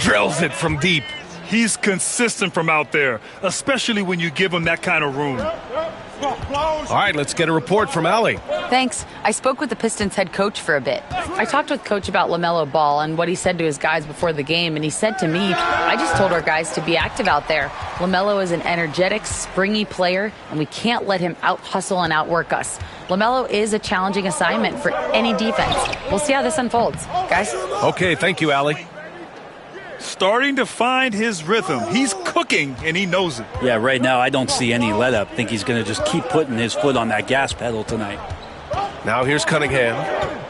Drills it from deep. He's consistent from out there, especially when you give him that kind of room. All right, let's get a report from Allie. Thanks. I spoke with the Pistons head coach for a bit. I talked with Coach about LaMelo Ball and what he said to his guys before the game, and he said to me, I just told our guys to be active out there. LaMelo is an energetic, springy player, and we can't let him out-hustle and outwork us. LaMelo is a challenging assignment for any defense. We'll see how this unfolds. Guys? Okay, thank you, Allie. Starting to find his rhythm. He's cooking, and he knows it. Yeah, right now I don't see any let-up. Think he's going to just keep putting his foot on that gas pedal tonight. Now here's Cunningham.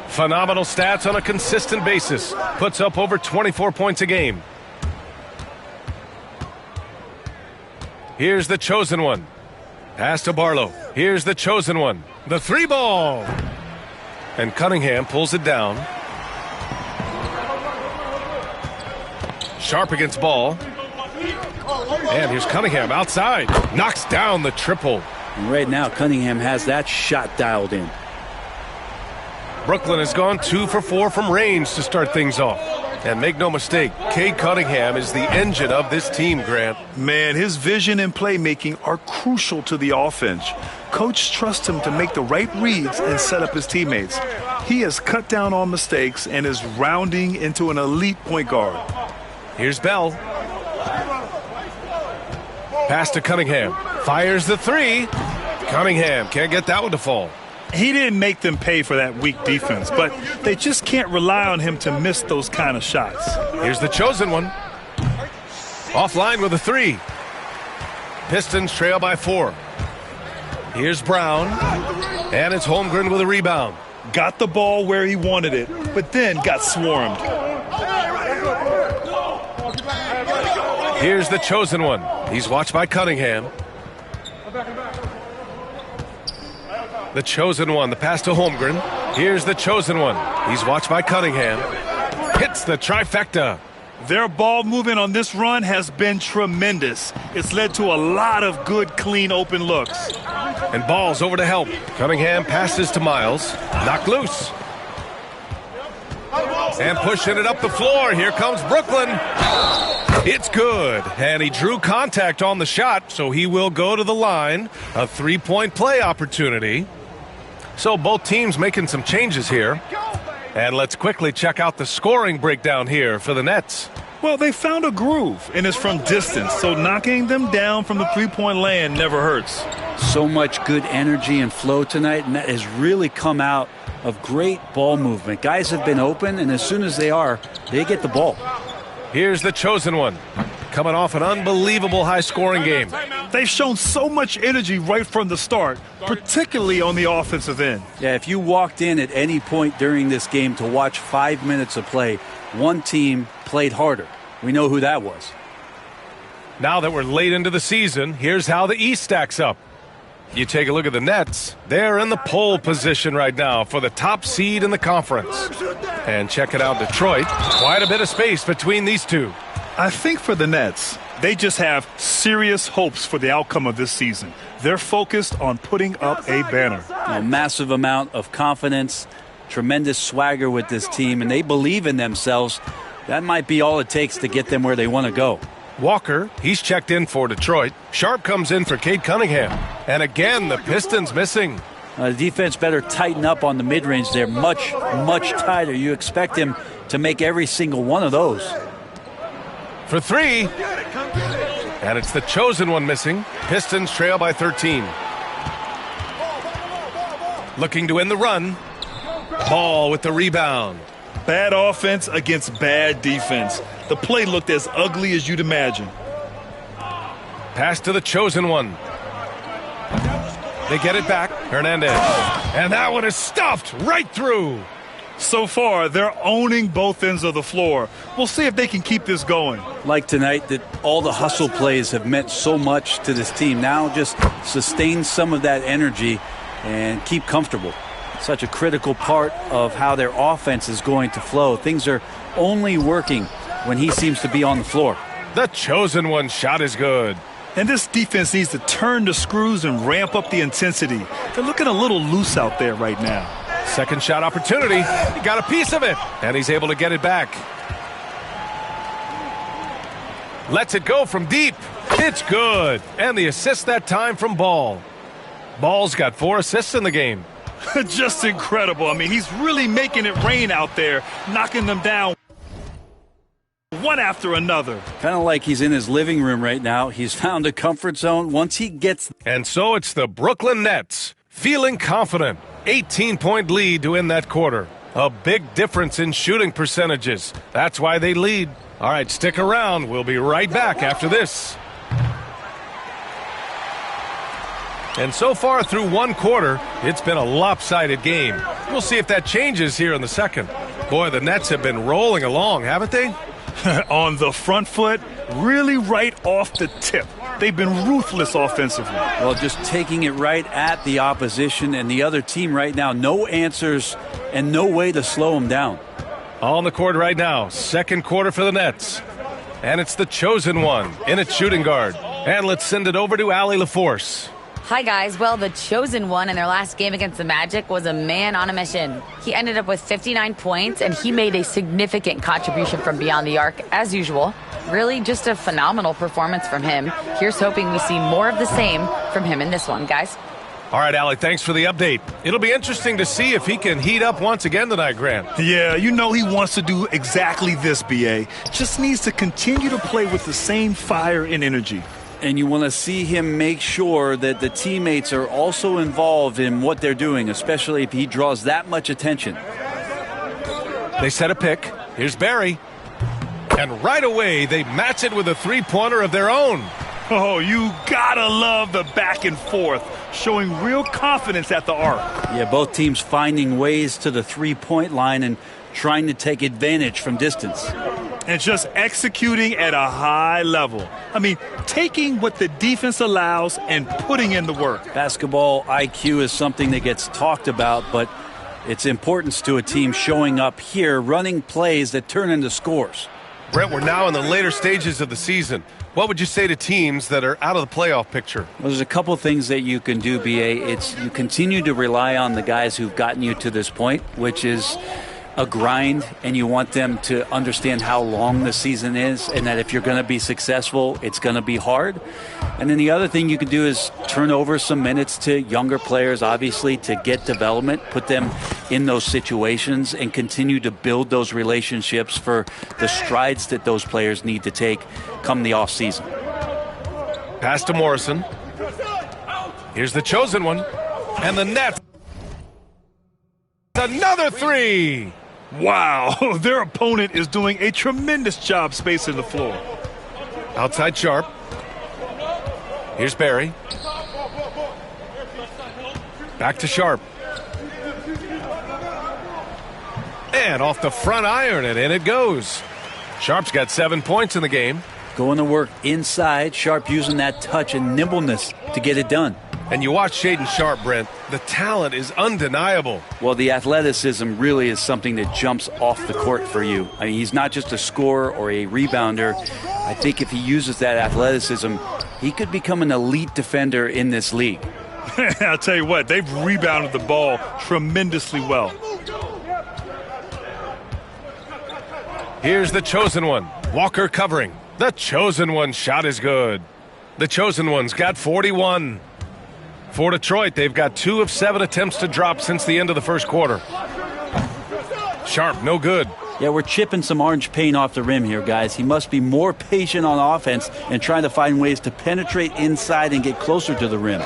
Phenomenal stats on a consistent basis. Puts up over 24 points a game. Here's the chosen one. Pass to Barlow. Here's the chosen one. The three ball. And Cunningham pulls it down. Sharp against Ball. And here's Cunningham outside. Knocks down the triple. And right now, Cunningham has that shot dialed in. Brooklyn has gone 2 for 4 from range to start things off. And make no mistake, Cade Cunningham is the engine of this team, Grant. Man, his vision and playmaking are crucial to the offense. Coach trusts him to make the right reads and set up his teammates. He has cut down on mistakes and is rounding into an elite point guard. Here's Bell. Pass to Cunningham. Fires the three. Cunningham can't get that one to fall. He didn't make them pay for that weak defense, but they just can't rely on him to miss those kind of shots. Here's the chosen one. Offline with a three. Pistons trail by 4. Here's Brown. And it's Holmgren with a rebound. Got the ball where he wanted it, but then got swarmed. Here's the chosen one. He's watched by Cunningham. The chosen one. The pass to Holmgren. Here's the chosen one. He's watched by Cunningham. Hits the trifecta. Their ball movement on this run has been tremendous. It's led to a lot of good, clean, open looks. And Ball's over to help. Cunningham passes to Miles. Knocked loose. And pushing it up the floor. Here comes Brooklyn. It's good. And he drew contact on the shot, so he will go to the line. A three-point play opportunity. So both teams making some changes here. And let's quickly check out the scoring breakdown here for the Nets. Well, they found a groove, and it's from distance, so knocking them down from the three-point land never hurts. So much good energy and flow tonight, and that has really come out of great ball movement. Guys have been open, and as soon as they get the ball. Here's the chosen one, coming off an unbelievable high-scoring game. They've shown so much energy right from the start, particularly on the offensive end. Yeah, if you walked in at any point during this game to watch 5 minutes of play, one team played harder. We know who that was. Now that we're late into the season, here's how the East stacks up. You take a look at the Nets. They're in the pole position right now for the top seed in the conference. And check it out, Detroit. Quite a bit of space between these two. I think for the Nets, they just have serious hopes for the outcome of this season. They're focused on putting up a banner. A massive amount of confidence, tremendous swagger with this team, and they believe in themselves. That might be all it takes to get them where they want to go. Walker, he's checked in for Detroit. Sharp comes in for Cade Cunningham. And again, the Pistons missing. The defense better tighten up on the mid-range. They're much, much tighter. You expect him to make every single one of those. For three. And it's the chosen one missing. Pistons trail by 13. Looking to end the run. Ball with the rebound. Bad offense against bad defense. The play looked as ugly as you'd imagine. Pass to the chosen one. They get it back. Hernandez. And that one is stuffed right through. So far, they're owning both ends of the floor. We'll see if they can keep this going. Like tonight, that all the hustle plays have meant so much to this team. Now just sustain some of that energy and keep comfortable. Such a critical part of how their offense is going to flow. Things are only working when he seems to be on the floor. The chosen one shot is good. And this defense needs to turn the screws and ramp up the intensity. They're looking a little loose out there right now. Second shot opportunity. He got a piece of it, and he's able to get it back. Lets it go from deep. It's good. And the assist that time from Ball. Ball's got 4 assists in the game. Just incredible. I mean, he's really making it rain out there, knocking them down one after another. Kind of like he's in his living room right now. He's found a comfort zone once he gets. And so it's the Brooklyn Nets feeling confident. 18-point lead to end that quarter. A big difference in shooting percentages. That's why they lead. All right, stick around. We'll be right back after this. And so far through one quarter, it's been a lopsided game. We'll see if that changes here in the second. Boy, the Nets have been rolling along, haven't they? On the front foot, really right off the tip. They've been ruthless offensively. Well, just taking it right at the opposition and the other team right now. No answers and no way to slow them down. On the court right now, second quarter for the Nets. And it's the chosen one in its shooting guard. And let's send it over to Allie LaForce. Hi, guys. Well, the chosen one in their last game against the Magic was a man on a mission. He ended up with 59 points, and he made a significant contribution from beyond the arc, as usual. Really just a phenomenal performance from him. Here's hoping we see more of the same from him in this one, guys. All right, Allie, thanks for the update. It'll be interesting to see if he can heat up once again tonight, Grant. Yeah, you know he wants to do exactly this, B.A. Just needs to continue to play with the same fire and energy. And you want to see him make sure that the teammates are also involved in what they're doing, especially if he draws that much attention. They set a pick. Here's Barry. And right away, they match it with a three-pointer of their own. Oh, you gotta love the back and forth, showing real confidence at the arc. Yeah, both teams finding ways to the three-point line and trying to take advantage from distance. And just executing at a high level. I mean, taking what the defense allows and putting in the work. Basketball IQ is something that gets talked about, but its importance to a team showing up here, running plays that turn into scores. Brent, we're now in the later stages of the season. What would you say to teams that are out of the playoff picture? Well, there's a couple things that you can do, B.A. It's you continue to rely on the guys who've gotten you to this point, which is a grind, and you want them to understand how long the season is and that if you're going to be successful, it's going to be hard. And then the other thing you can do is turn over some minutes to younger players, obviously, to get development, put them in those situations and continue to build those relationships for the strides that those players need to take come the offseason. Pass to Morrison. Here's the chosen one. And the net. Another three. Wow, their opponent is doing a tremendous job spacing the floor. Outside Sharp. Here's Barry. Back to Sharp. And off the front iron, and in it goes. Sharp's got 7 points in the game. Going to work inside. Sharp using that touch and nimbleness to get it done. And you watch Shaedon Sharpe, Brent. The talent is undeniable. Well, the athleticism really is something that jumps off the court for you. I mean, he's not just a scorer or a rebounder. I think if he uses that athleticism, he could become an elite defender in this league. I'll tell you what, they've rebounded the ball tremendously well. Here's the chosen one. Walker covering. The chosen one shot is good. The chosen one's got 41. For Detroit, they've got 2 of 7 attempts to drop since the end of the first quarter. Sharpe, no good. Yeah, we're chipping some orange paint off the rim here, guys. He must be more patient on offense and trying to find ways to penetrate inside and get closer to the rim.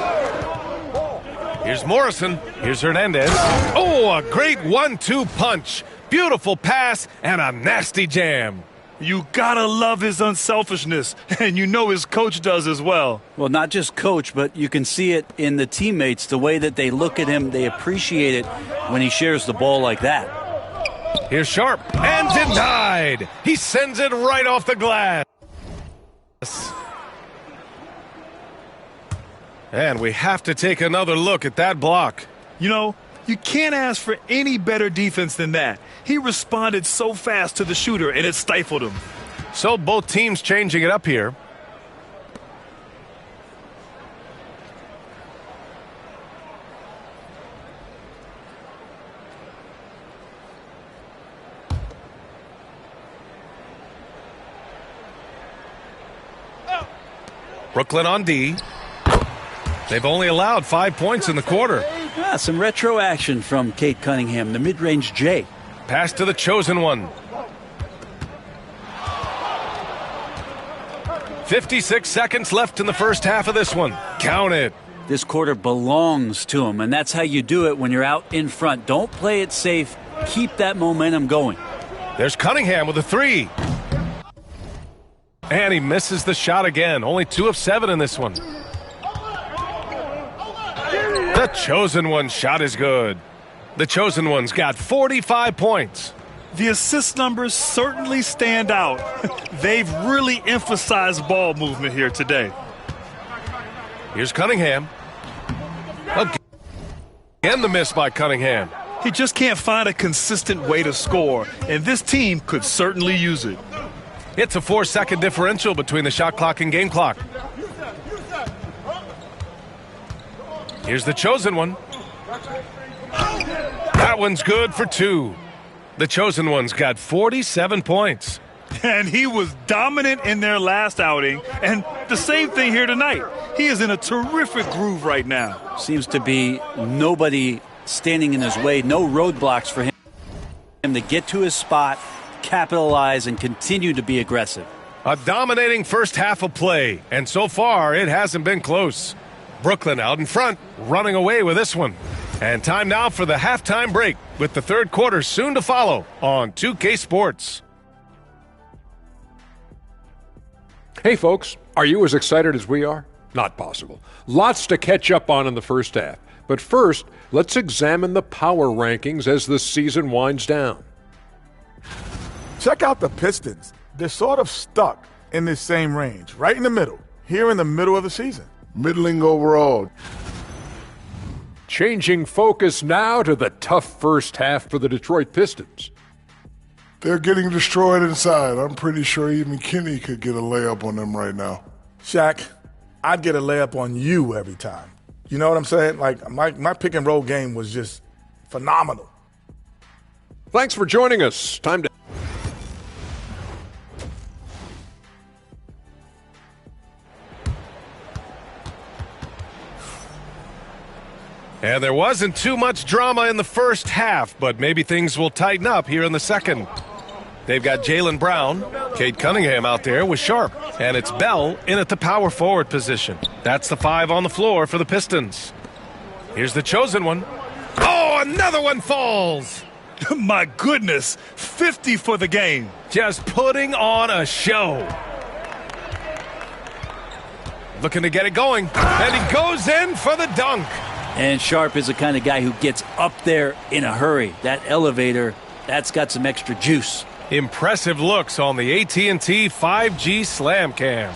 Here's Morrison. Here's Hernandez. Oh, a great 1-2 punch. Beautiful pass and a nasty jam. You gotta love his unselfishness, and you know his coach does as well. Well, not just coach, but you can see it in the teammates, the way that they look at him. They appreciate it when he shares the ball like that. Here's Sharpe, and denied. He sends it right off the glass. And we have to take another look at that block. You know, you can't ask for any better defense than that. He responded so fast to the shooter, and it stifled him. So both teams changing it up here. Brooklyn on D. They've only allowed 5 points in the quarter. Ah, some retro action from Kate Cunningham, the mid-range J. Pass to the chosen one. 56 seconds left in the first half of this one. Count it. This quarter belongs to him, and that's how you do it when you're out in front. Don't play it safe. Keep that momentum going. There's Cunningham with a 3. And he misses the shot again. Only 2 of 7 in this one. The chosen one shot is good. The chosen one's got 45 points. The assist numbers certainly stand out. They've really emphasized ball movement here today. Here's Cunningham. Again the miss by Cunningham. He just can't find a consistent way to score, and this team could certainly use it. It's a 4-second differential between the shot clock and game clock. Here's the chosen one. That one's good for 2. The chosen one's got 47 points. And he was dominant in their last outing, and the same thing here tonight. He is in a terrific groove right now. Seems to be nobody standing in his way, no roadblocks for him to get to his spot, capitalize, and continue to be aggressive. A dominating first half of play, and so far it hasn't been close. Brooklyn out in front, running away with this one. And time now for the halftime break, with the third quarter soon to follow on 2K Sports. Hey, folks, are you as excited as we are? Not possible. Lots to catch up on in the first half. But first, let's examine the power rankings as the season winds down. Check out the Pistons. They're sort of stuck in this same range, right in the middle, here in the middle of the season. Middling overall. Changing focus now to the tough first half for the Detroit Pistons. They're getting destroyed inside. I'm pretty sure even Kenny could get a layup on them right now. Shaq, I'd get a layup on you every time. You know what I'm saying? Like, my pick and roll game was just phenomenal. Thanks for joining us. Time to... And there wasn't too much drama in the first half, but maybe things will tighten up here in the second. They've got Jaylen Brown, Kate Cunningham out there with Sharpe, and it's Bell in at the power forward position. That's the 5 on the floor for the Pistons. Here's the chosen one. Oh, another one falls. My goodness, 50 for the game. Just putting on a show. Looking to get it going, and he goes in for the dunk. And Sharpe is the kind of guy who gets up there in a hurry. That elevator, that's got some extra juice. Impressive looks on the AT&T 5G Slam Cam.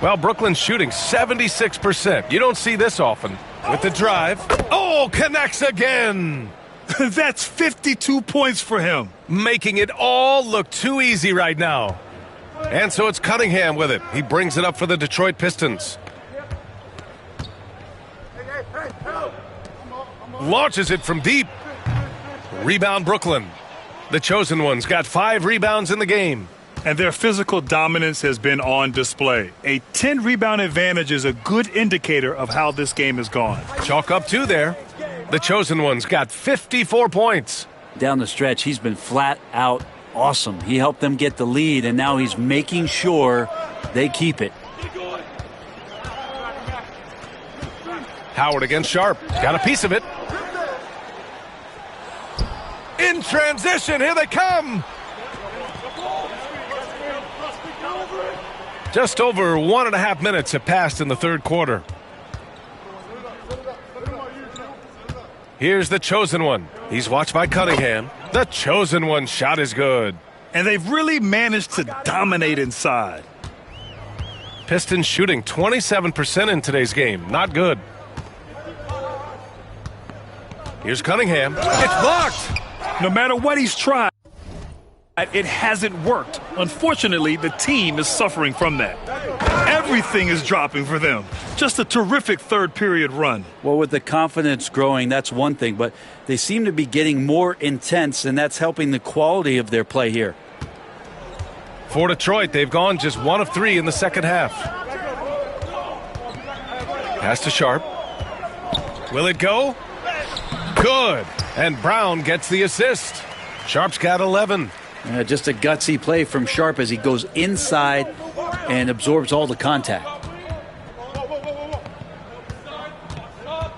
Well, Brooklyn's shooting 76%. You don't see this often. With the drive. Oh, connects again. That's 52 points for him. Making it all look too easy right now. And so it's Cunningham with it. He brings it up for the Detroit Pistons. Launches it from deep. Rebound Brooklyn. The chosen ones got 5 rebounds in the game. And their physical dominance has been on display. A 10-rebound advantage is a good indicator of how this game has gone. Chalk up 2 there. The chosen ones got 54 points. Down the stretch, he's been flat out awesome. He helped them get the lead, and now he's making sure they keep it. Howard against Sharp. Got a piece of it. In transition, here they come. Just over 1.5 minutes have passed in the third quarter. Here's the chosen one. He's watched by Cunningham. The chosen one shot is good. And they've really managed to dominate inside. Pistons shooting 27% in today's game. Not good. Here's Cunningham. It's blocked. No matter what he's tried, it hasn't worked. Unfortunately, the team is suffering from that. Everything is dropping for them. Just a terrific third period run. Well, with the confidence growing, that's one thing, but they seem to be getting more intense, and that's helping the quality of their play here. For Detroit, they've gone just 1 of 3 in the second half. Pass to Sharp. Will it go? Good. And Brown gets the assist. Sharp's got 11. Just a gutsy play from Sharp as he goes inside and absorbs all the contact.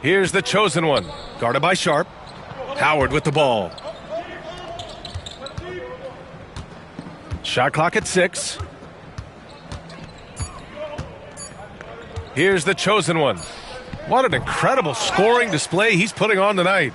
Here's the chosen one. Guarded by Sharp. Howard with the ball. Shot clock at 6. Here's the chosen one. What an incredible scoring display he's putting on tonight.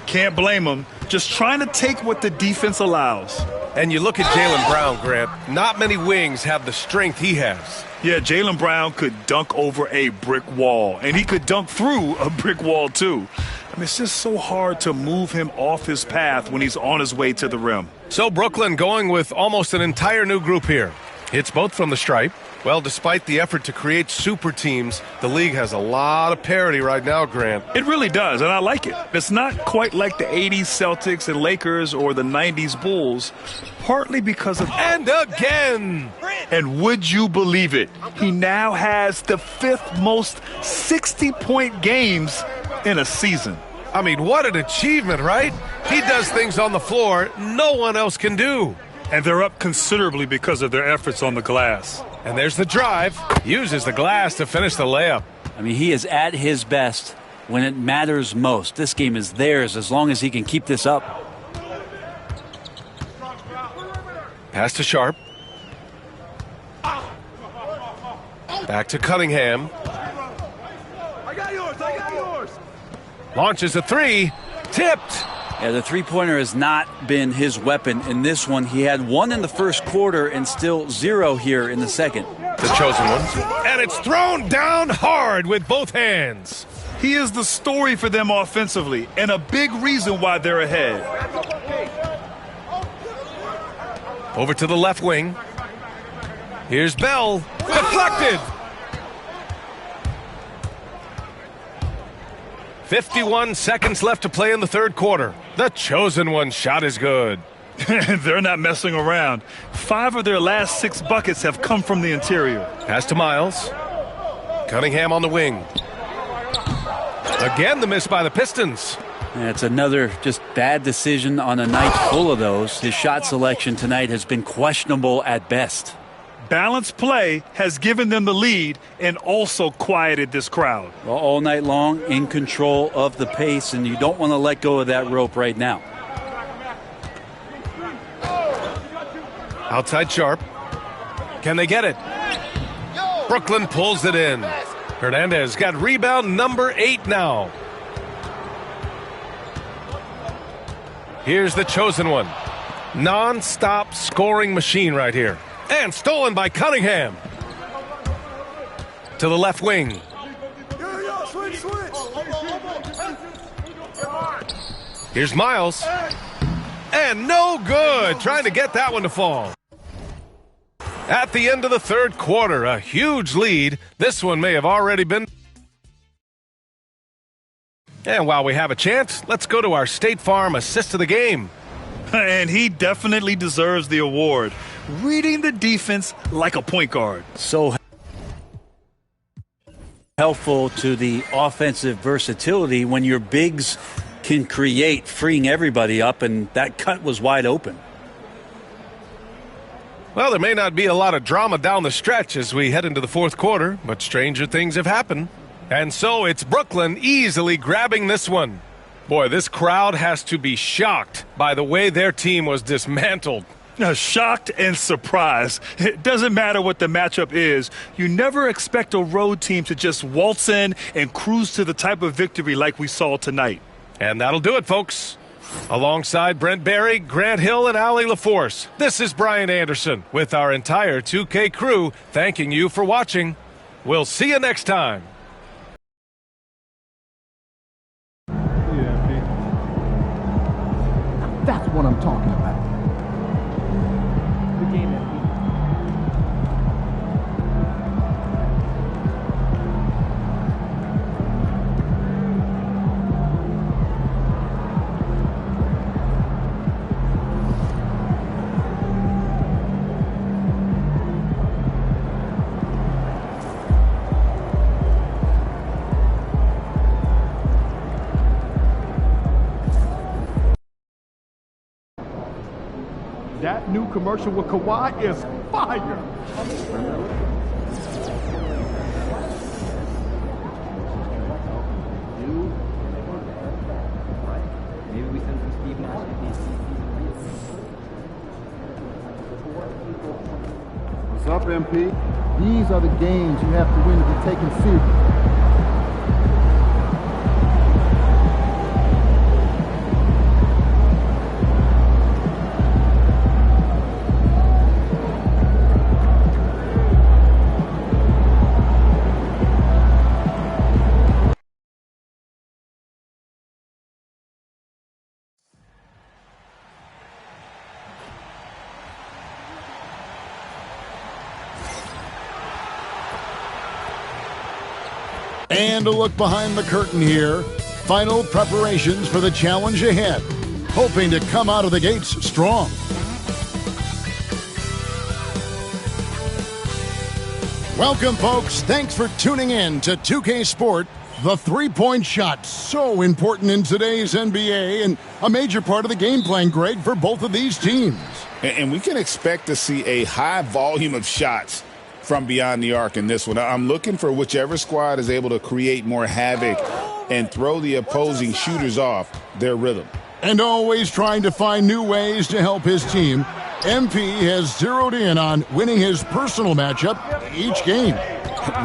Can't blame him. Just trying to take what the defense allows. And you look at Jaylen Brown, Grant. Not many wings have the strength he has. Yeah, Jaylen Brown could dunk over a brick wall. And he could dunk through a brick wall, too. I mean, it's just so hard to move him off his path when he's on his way to the rim. So Brooklyn going with almost an entire new group here. Hits both from the stripe. Well, despite the effort to create super teams, the league has a lot of parity right now, Grant. It really does, and I like it. It's not quite like the 80s Celtics and Lakers or the 90s Bulls, partly because of... And again! And would you believe it? He now has the 5th most 60-point games in a season. I mean, what an achievement, right? He does things on the floor no one else can do. And they're up considerably because of their efforts on the glass. And there's the drive. Uses the glass to finish the layup. I mean, he is at his best when it matters most. This game is theirs as long as he can keep this up. Pass to Sharp. Back to Cunningham. I got yours. Launches a 3. Tipped. Yeah, the three-pointer has not been his weapon in this one. He had 1 in the first quarter and still 0 here in the second. The chosen one. And it's thrown down hard with both hands. He is the story for them offensively and a big reason why they're ahead. Over to the left wing. Here's Bell. Deflected. 51 seconds left to play in the third quarter. The chosen one shot is good. They're not messing around. 5 of their last 6 buckets have come from the interior. Pass to Miles. Cunningham on the wing. Again, the miss by the Pistons. It's another just bad decision on a night full of those. His shot selection tonight has been questionable at best. Balanced play has given them the lead and also quieted this crowd. Well, all night long, in control of the pace, and you don't want to let go of that rope right now. Outside Sharp. Can they get it? Brooklyn pulls it in. Hernandez got rebound number 8 now. Here's the chosen one. Non-stop scoring machine right here. And stolen by Cunningham. to the left wing. Here's Miles. And no good. Trying to get that one to fall. At the end of the third quarter, a huge lead. This one may have already been. And while we have a chance, let's go to our State Farm assist of the game. And he definitely deserves the award. Reading the defense like a point guard. So helpful to the offensive versatility when your bigs can create, freeing everybody up, and that cut was wide open. Well, there may not be a lot of drama down the stretch as we head into the fourth quarter, but stranger things have happened. And so it's Brooklyn easily grabbing this one. Boy, this crowd has to be shocked by the way their team was dismantled. Now, shocked and surprised. It doesn't matter what the matchup is. You never expect a road team to just waltz in and cruise to the type of victory like we saw tonight. And that'll do it, folks. Alongside Brent Barry, Grant Hill, and Allie LaForce, this is Brian Anderson with our entire 2K crew thanking you for watching. We'll see you next time. That's what I'm talking about. Good game, MP. That new commercial with Kawhi is fire. Maybe we send some Steve Nash. What's up, MP? These are the games you have to win to be taken serious. And a look behind the curtain here. Final preparations for the challenge ahead. Hoping to come out of the gates strong. Welcome, folks. Thanks for tuning in to 2K Sport. The three-point shot, so important in today's NBA and a major part of the game plan, Greg, for both of these teams. And we can expect to see a high volume of shots from beyond the arc in this one. I'm looking for whichever squad is able to create more havoc and throw the opposing shooters off their rhythm. And always trying to find new ways to help his team, MP has zeroed in on winning his personal matchup each game.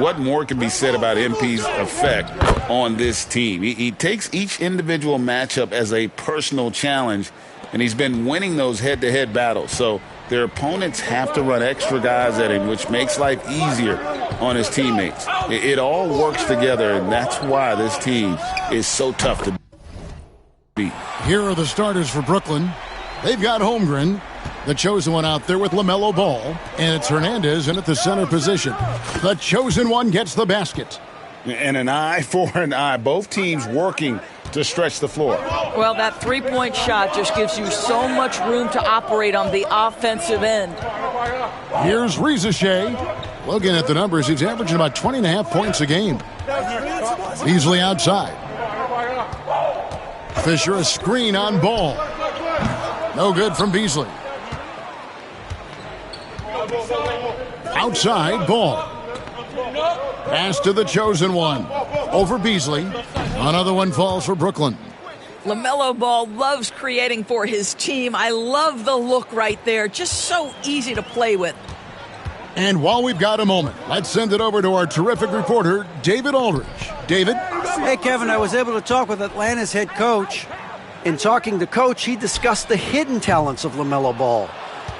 What more can be said about MP's effect on this team? He takes each individual matchup as a personal challenge, and he's been winning those head-to-head battles. So their opponents have to run extra guys at him, which makes life easier on his teammates. It all works together, and that's why this team is so tough to beat. Here are the starters for Brooklyn. They've got Holmgren, the chosen one out there with LaMelo Ball, and it's Hernandez in at the center position. The chosen one gets the basket. And an eye for an eye. Both teams working to stretch the floor. Well, that three-point shot just gives you so much room to operate on the offensive end. Here's Rizachet. Looking at the numbers, he's averaging about 20.5 points a game. Beasley outside. Fisher a screen on Ball. No good from Beasley. Outside, Ball. Pass to the chosen one. Over Beasley. Another one falls for Brooklyn. LaMelo Ball loves creating for his team. I love the look right there. Just so easy to play with. And while we've got a moment, let's send it over to our terrific reporter, David Aldridge. David? Hey, Kevin, I was able to talk with Atlanta's head coach. In talking to Coach, he discussed the hidden talents of LaMelo Ball.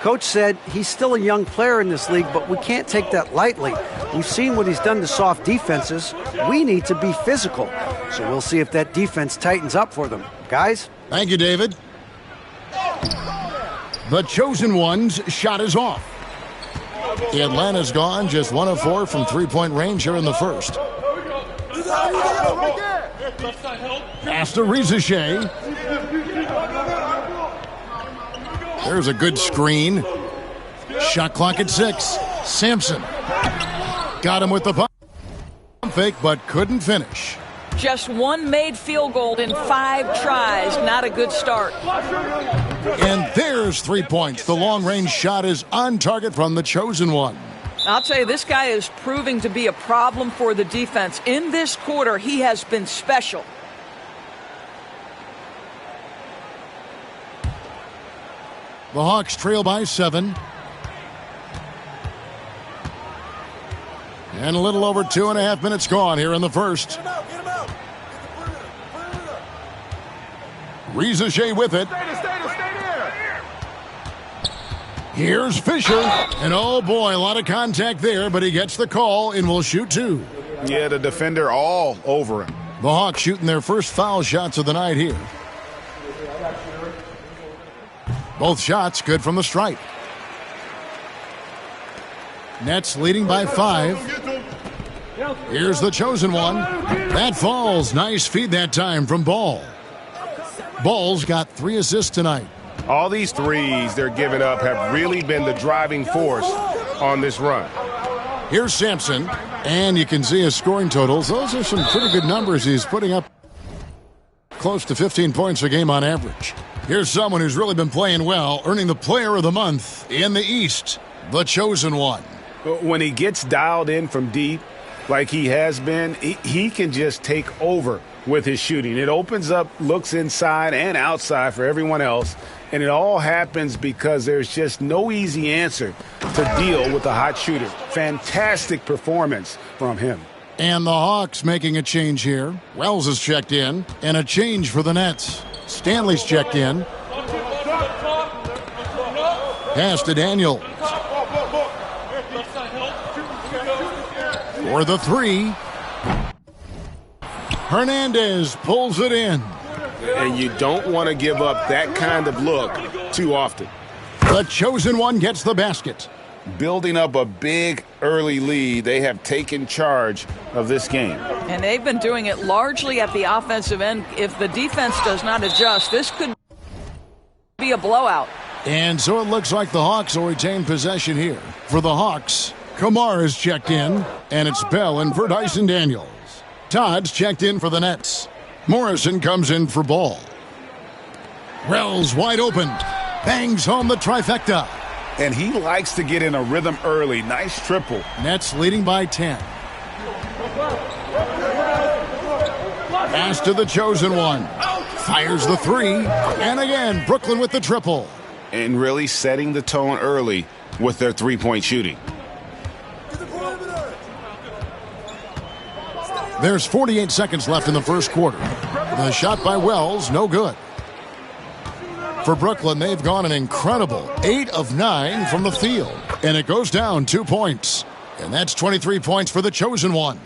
Coach said he's still a young player in this league, but we can't take that lightly. We've seen what he's done to soft defenses. We need to be physical. So we'll see if that defense tightens up for them. Guys? Thank you, David. The Chosen One's shot is off. Atlanta's gone just 1 of 4 from three-point range here in the first. Pass to Rizachet. There's a good screen. Shot clock at 6. Sampson got him with the pump fake, but couldn't finish. Just one made field goal in 5 tries. Not a good start. And there's 3 points. The long-range shot is on target from the Chosen One. I'll tell you, this guy is proving to be a problem for the defense. In this quarter, he has been special. The Hawks trail by 7. And a little over 2.5 minutes gone here in the first. Rizachet with it. Here's Fisher. And oh boy, a lot of contact there, but he gets the call and will shoot 2. Yeah, the defender all over him. The Hawks shooting their first foul shots of the night here. Both shots good from the stripe. Nets leading by 5. Here's the Chosen One. That falls. Nice feed that time from Ball. Ball's got 3 assists tonight. All these threes they're giving up have really been the driving force on this run. Here's Sampson, and you can see his scoring totals. Those are some pretty good numbers. He's putting up close to 15 points a game on average. Here's someone who's really been playing well, earning the Player of the Month in the East, the Chosen One. When he gets dialed in from deep, like he has been, he can just take over with his shooting. It opens up looks inside and outside for everyone else, and it all happens because there's just no easy answer to deal with a hot shooter. Fantastic performance from him. And the Hawks making a change here. Wells is checked in, and a change for the Nets. Stanley's checked in. Pass to Daniels. For the 3. Hernandez pulls it in. And you don't want to give up that kind of look too often. The Chosen One gets the basket. Building up a big early lead, they have taken charge of this game. And they've been doing it largely at the offensive end. If the defense does not adjust, this could be a blowout. And so it looks like the Hawks will retain possession here. For the Hawks, Kamar is checked in, and it's Bell and for Dyson Daniels. Todd's checked in for the Nets. Morrison comes in for Ball. Wells wide open. Bangs home the trifecta. And he likes to get in a rhythm early. Nice triple. Nets leading by 10. Pass to the Chosen One. Fires the 3. And again, Brooklyn with the triple. And really setting the tone early with their three-point shooting. There's 48 seconds left in the first quarter. The shot by Wells, no good. For Brooklyn, they've gone an incredible 8 of 9 from the field. And it goes down 2 points. And that's 23 points for the Chosen One.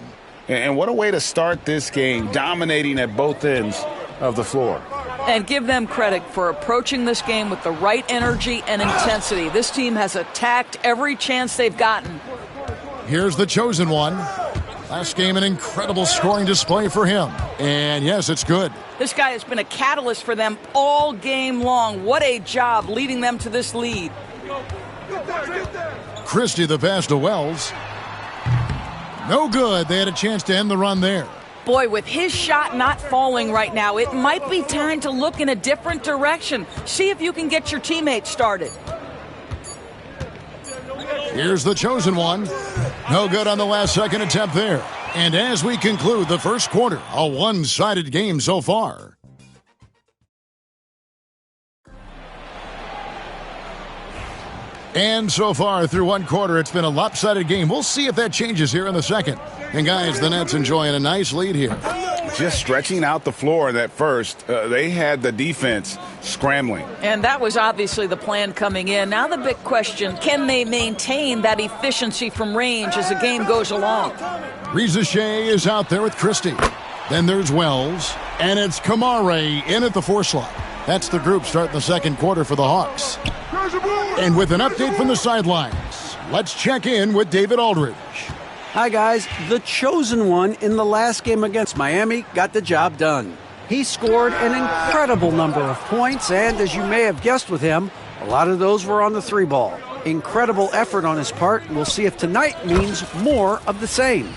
And what a way to start this game, dominating at both ends of the floor. And give them credit for approaching this game with the right energy and intensity. This team has attacked every chance they've gotten. Here's the Chosen One. Last game, an incredible scoring display for him. And yes, it's good. This guy has been a catalyst for them all game long. What a job leading them to this lead. Christie the pass to Wells. No good. They had a chance to end the run there. Boy, with his shot not falling right now, it might be time to look in a different direction. See if you can get your teammates started. Here's the Chosen One. No good on the last second attempt there. And as we conclude the first quarter, a one-sided game so far. And so far through one quarter, it's been a lopsided game. We'll see if that changes here in the second. And guys, the Nets enjoying a nice lead here. just stretching out the floor in that first. They had the defense scrambling. And that was obviously the plan coming in. Now the big question, can they maintain that efficiency from range as the game goes along? Rizachet is out there with Christie. Then there's Wells, and it's Kamare in at the 4 slot. That's the group starting the second quarter for the Hawks. And with an update from the sidelines, let's check in with David Aldridge. Hi, guys. The chosen one in the last game against Miami got the job done. He scored an incredible number of points, and as you may have guessed with him, a lot of those were on the 3-ball. Incredible effort on his part. We'll see if tonight means more of the same.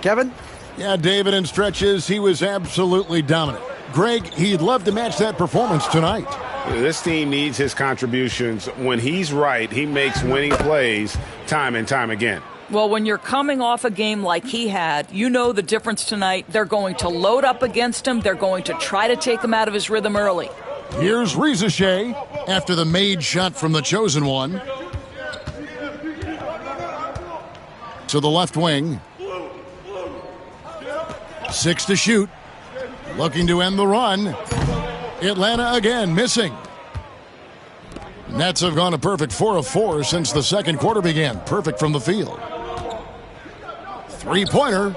Kevin? Yeah, David, in stretches, he was absolutely dominant. Greg, he'd love to match that performance tonight. This team needs his contributions. When he's right, he makes winning plays time and time again. Well, when you're coming off a game like he had, you know the difference tonight. They're going to load up against him. They're going to try to take him out of his rhythm early. Here's Rizachet after the made shot from the chosen one. To the left wing. 6 to shoot. Looking to end the run. Atlanta again missing. Nets have gone a perfect 4 of 4 since the second quarter began. Perfect from the field. 3-pointer.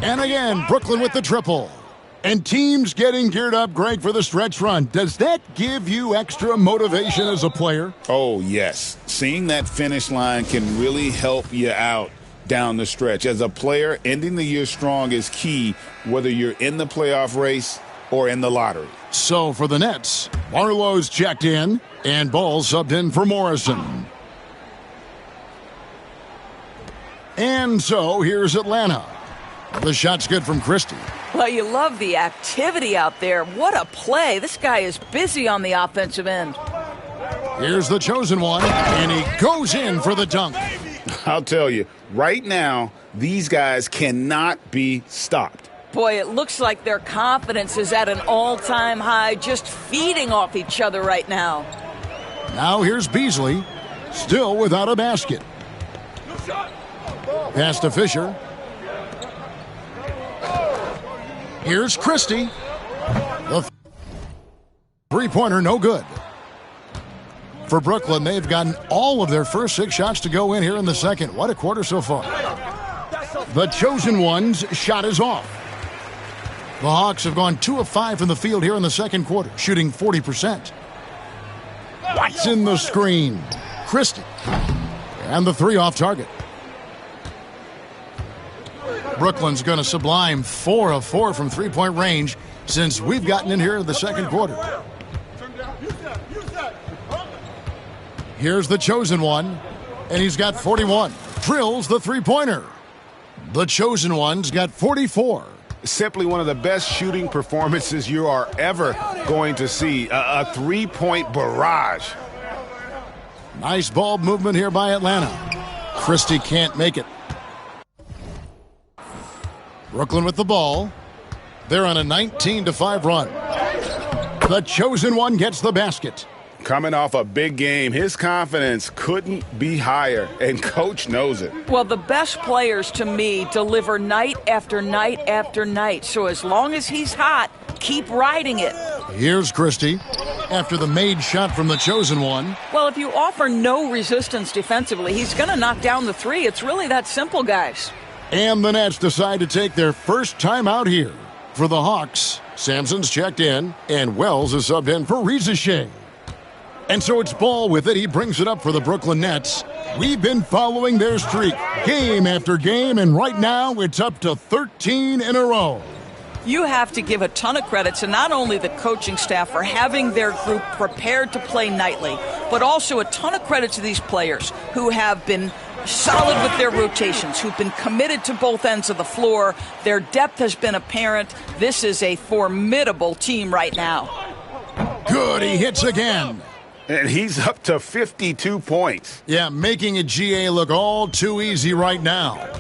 And again, Brooklyn with the triple. And teams getting geared up, Greg, for the stretch run. Does that give you extra motivation as a player? Oh, yes. Seeing that finish line can really help you out down the stretch. As a player, ending the year strong is key, whether you're in the playoff race or in the lottery. So for the Nets, Barlow's checked in, and Ball subbed in for Morrison. And so here's Atlanta. The shot's good from Christie. Well, you love the activity out there. What a play. This guy is busy on the offensive end. Here's the chosen one, and he goes in for the dunk. I'll tell you, right now, these guys cannot be stopped. Boy, it looks like their confidence is at an all-time high, just feeding off each other right now. Now here's Beasley, still without a basket. Pass to Fisher. Here's Christie. The 3-pointer, no good. For Brooklyn, they've gotten all of their first 6 shots to go in here in the second. What a quarter so far. The chosen one's shot is off. The Hawks have gone 2 of 5 from the field here in the second quarter, shooting 40%. Watson the screen. Christie. And the 3 off target. Brooklyn's going to sublime 4 of 4 from 3-point range since we've gotten in here in the second quarter. Here's the chosen one, and he's got 41. Drills the 3-pointer. The chosen one's got 44. Simply one of the best shooting performances you are ever going to see. A 3-point barrage. Nice ball movement here by Atlanta. Christie can't make it. Brooklyn with the ball. They're on a 19-5 run. The chosen one gets the basket. Coming off a big game, his confidence couldn't be higher, and Coach knows it. Well, the best players, to me, deliver night after night after night. So as long as he's hot, keep riding it. Here's Christie after the made shot from the chosen one. Well, if you offer no resistance defensively, he's going to knock down the 3. It's really that simple, guys. And the Nets decide to take their first time out here. For the Hawks, Sampson's checked in, and Wells is subbed in for Rizachet. And so it's Ball with it. He brings it up for the Brooklyn Nets. We've been following their streak game after game, and right now it's up to 13 in a row. You have to give a ton of credit to not only the coaching staff for having their group prepared to play nightly, but also a ton of credit to these players who have been solid with their rotations, who've been committed to both ends of the floor. Their depth has been apparent. This is a formidable team right now. Good, he hits again. And he's up to 52 points. Yeah, making a GA look all too easy right now.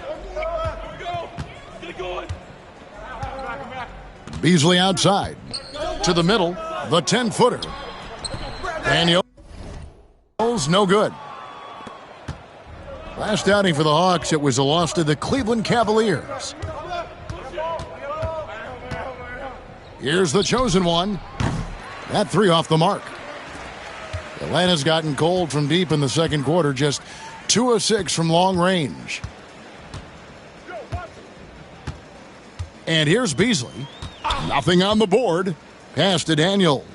Beasley outside. To the middle, the 10-footer. Daniels, no good. Last outing for the Hawks, it was a loss to the Cleveland Cavaliers. Here's the chosen one. That three off the mark. Atlanta's gotten cold from deep in the second quarter, just 2 of 6 from long range. And here's Beasley. Nothing on the board. Pass to Daniels.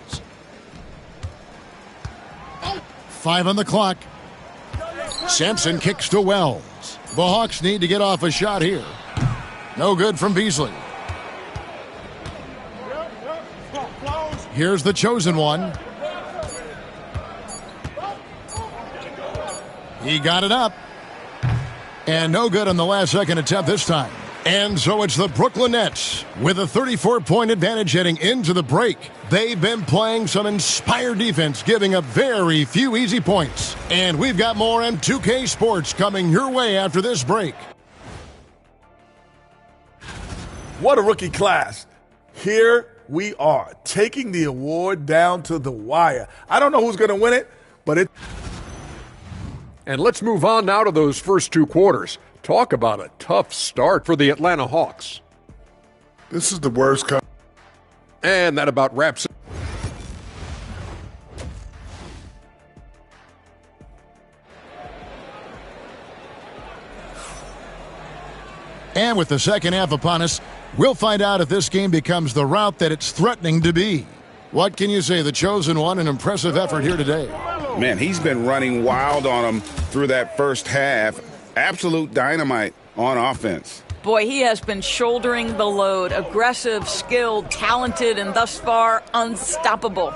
5 on the clock. Sampson kicks to Wells. The Hawks need to get off a shot here. No good from Beasley. Here's the chosen one. He got it up. And no good on the last second attempt this time. And so it's the Brooklyn Nets with a 34-point advantage heading into the break. They've been playing some inspired defense, giving up very few easy points. And we've got more M2K Sports coming your way after this break. What a rookie class. Here we are, taking the award down to the wire. I don't know who's going to win it, but it... And let's move on now to those first 2 quarters. Talk about a tough start for the Atlanta Hawks. This is the worst. And that about wraps it. And with the second half upon us, we'll find out if this game becomes the route that it's threatening to be. What can you say? The chosen one, an impressive effort here today. Man, he's been running wild on them through that first half. Absolute dynamite on offense. Boy, he has been shouldering the load. Aggressive, skilled, talented, and thus far unstoppable.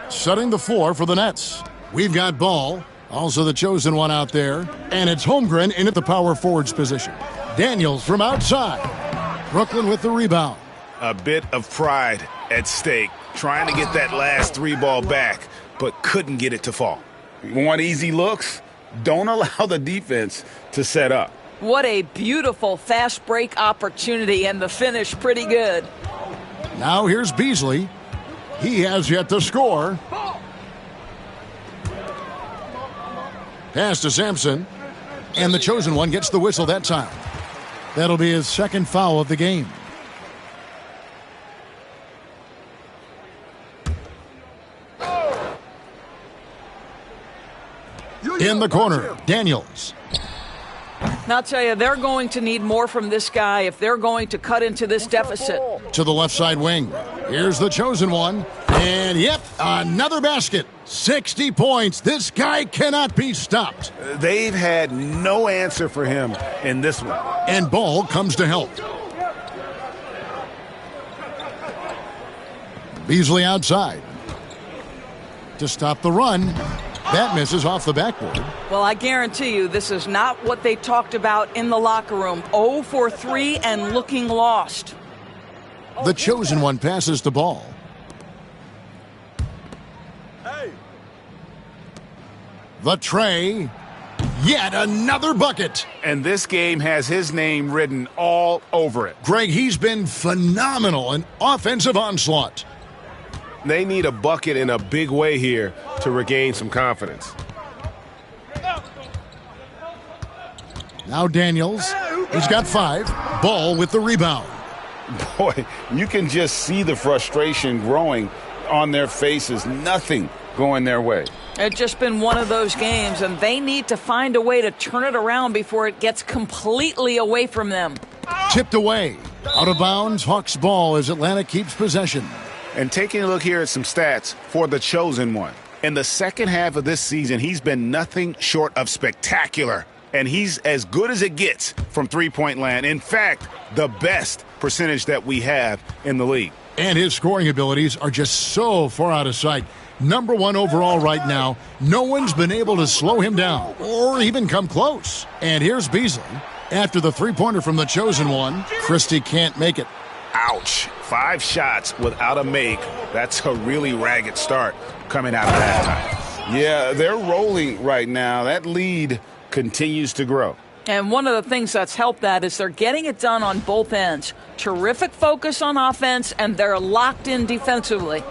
Setting the floor for the Nets. We've got Ball, also the chosen one out there, and it's Holmgren in at the power forwards position. Daniels from outside. Brooklyn with the rebound. A bit of pride at stake, trying to get that last 3 ball back, but couldn't get it to fall. Want easy looks? Don't allow the defense to set up. What a beautiful fast break opportunity, and the finish pretty good. Now here's Beasley. He has yet to score. Pass to Sampson. And the chosen one gets the whistle that time. That'll be his second foul of the game. In the corner, Daniels. Now, I'll tell you, they're going to need more from this guy if they're going to cut into this deficit. To the left side wing. Here's the chosen one. And, yep, another basket. 60 points. This guy cannot be stopped. They've had no answer for him in this one. And Ball comes to help. Beasley outside. To stop the run. That misses off the backboard. Well, I guarantee you this is not what they talked about in the locker room. 0 for 3 and looking lost. The chosen one passes the ball. The tray. Yet another bucket. And this game has his name written all over it. Greg, he's been phenomenal. An offensive onslaught. They need a bucket in a big way here to regain some confidence. Now Daniels. He's got 5. Ball with the rebound. Boy, you can just see the frustration growing on their faces. Nothing going their way. It's just been one of those games, and they need to find a way to turn it around before it gets completely away from them. Tipped away. Out of bounds, Hawks ball as Atlanta keeps possession. And taking a look here at some stats for the chosen one. In the second half of this season, he's been nothing short of spectacular. And he's as good as it gets from three-point land. In fact, the best percentage that we have in the league. And his scoring abilities are just so far out of sight. Number 1 overall right now. No one's been able to slow him down or even come close. And here's Beasley. After the three-pointer from the chosen one, Christie can't make it. Ouch. 5 shots without a make. That's a really ragged start coming out of halftime. Yeah, they're rolling right now. That lead continues to grow. And one of the things that's helped that is they're getting it done on both ends. Terrific focus on offense, and they're locked in defensively.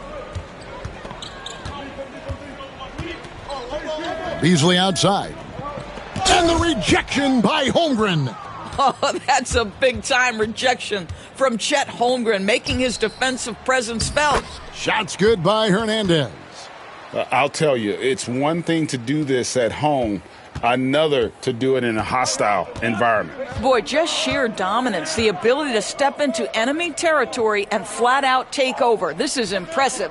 Beasley outside. And the rejection by Holmgren. Oh, that's a big-time rejection from Chet Holmgren, making his defensive presence felt. Shots good by Hernandez. I'll tell you, it's one thing to do this at home, another to do it in a hostile environment. Boy, just sheer dominance, the ability to step into enemy territory and flat out take over. This is impressive.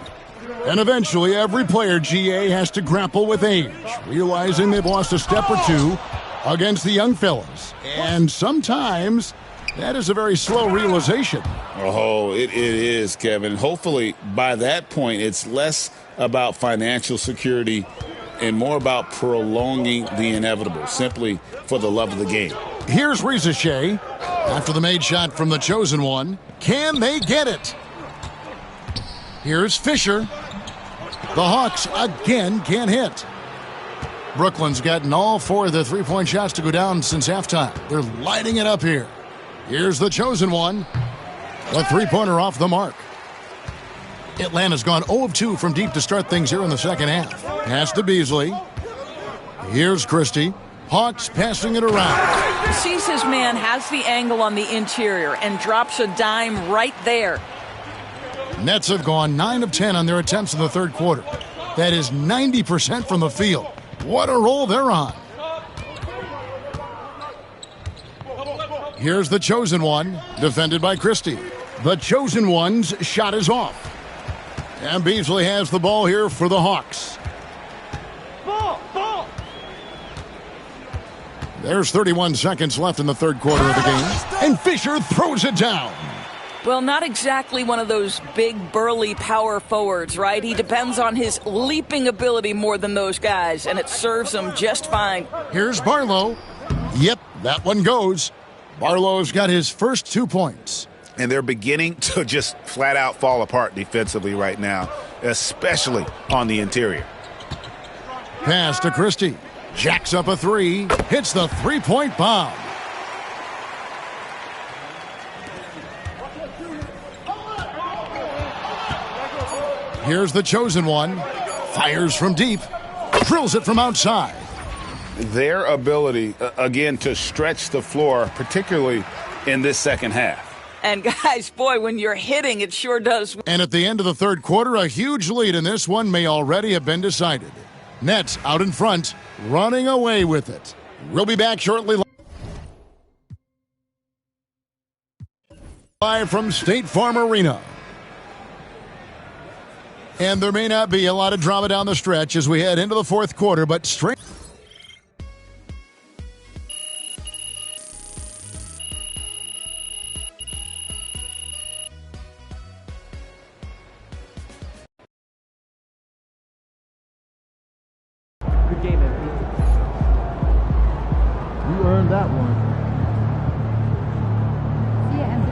And eventually, every player, GA, has to grapple with age, realizing they've lost a step or two against the young fellas. And sometimes that is a very slow realization. Oh, it is, Kevin. Hopefully, by that point, it's less about financial security and more about prolonging the inevitable, simply for the love of the game. Here's Rizachet after the made shot from the chosen one. Can they get it? Here's Fisher. The Hawks again can't hit. Brooklyn's gotten all 4 of the three-point shots to go down since halftime. They're lighting it up here. Here's the chosen one. The three-pointer off the mark. Atlanta's gone 0 of 2 from deep to start things here in the second half. Pass to Beasley. Here's Christie. Hawks passing it around. Sees his man, has the angle on the interior, and drops a dime right there. Nets have gone 9 of 10 on their attempts in the third quarter. That is 90% from the field. What a roll they're on. Here's the chosen one, defended by Christie. The chosen one's shot is off. And Beasley has the ball here for the Hawks. Ball. There's 31 seconds left in the third quarter of the game. And Fisher throws it down. Well, not exactly one of those big, burly power forwards, right? He depends on his leaping ability more than those guys, and it serves him just fine. Here's Barlow. Yep, that one goes. Barlow's got his first 2 points. And they're beginning to just flat out fall apart defensively right now, especially on the interior. Pass to Christie. Jacks up a 3. Hits the three-point bomb. Here's the chosen one. Fires from deep. Drills it from outside. Their ability, again, to stretch the floor, particularly in this second half. And guys, boy, when you're hitting, it sure does. And at the end of the third quarter, a huge lead in this one may already have been decided. Nets out in front, running away with it. We'll be back shortly. Live from State Farm Arena. And there may not be a lot of drama down the stretch as we head into the fourth quarter, but straight. Good game, MP. You earned that one. Yeah, MP.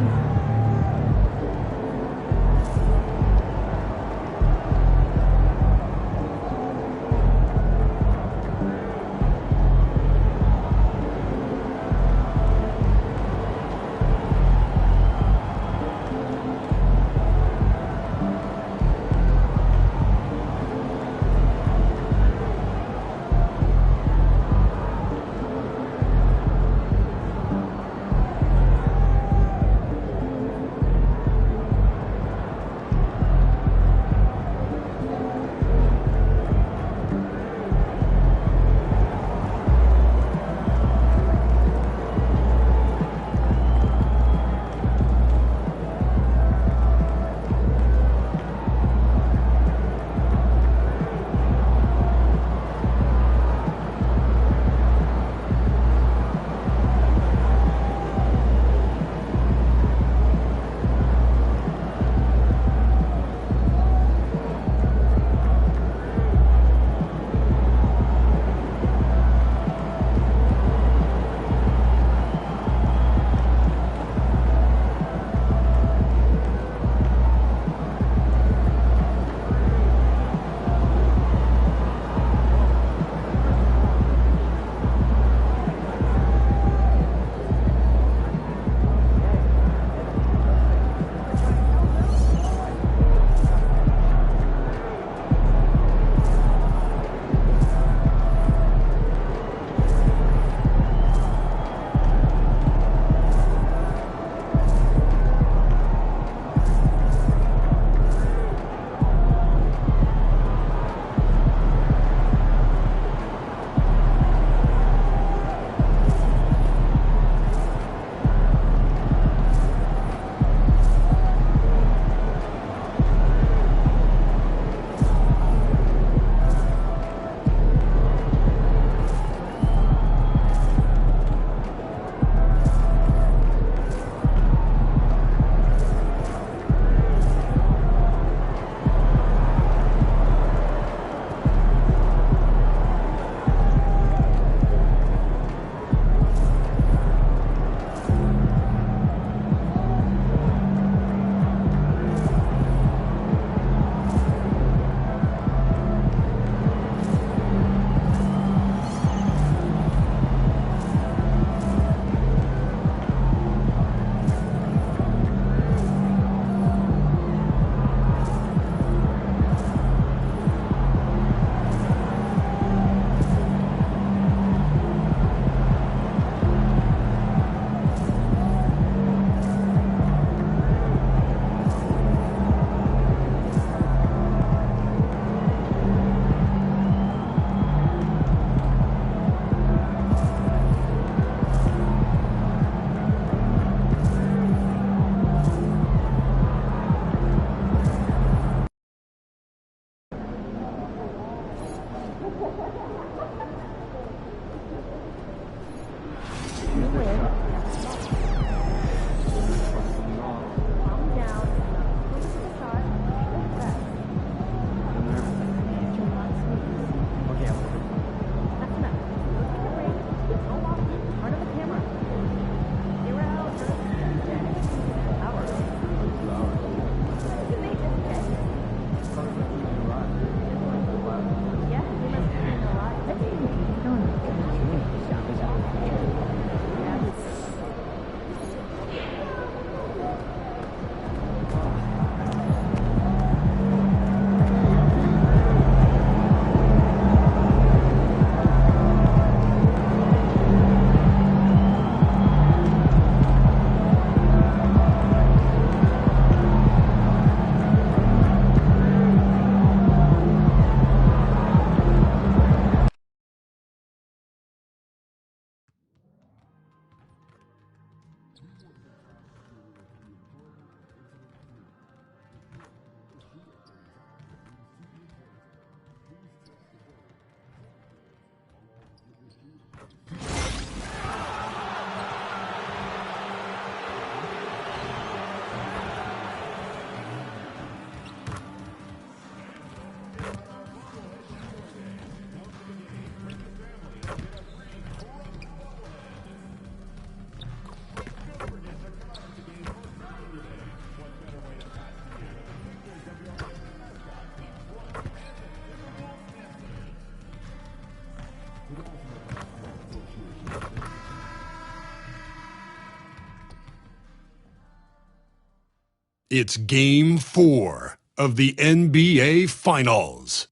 It's Game 4 of the NBA Finals.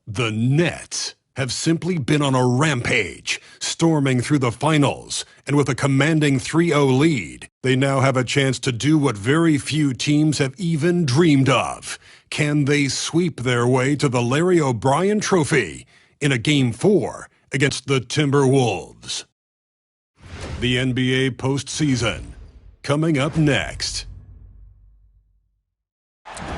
The Nets have simply been on a rampage, storming through the finals, and with a commanding 3-0 lead, they now have a chance to do what very few teams have even dreamed of. Can they sweep their way to the Larry O'Brien Trophy in a Game 4 against the Timberwolves? The NBA postseason, coming up next.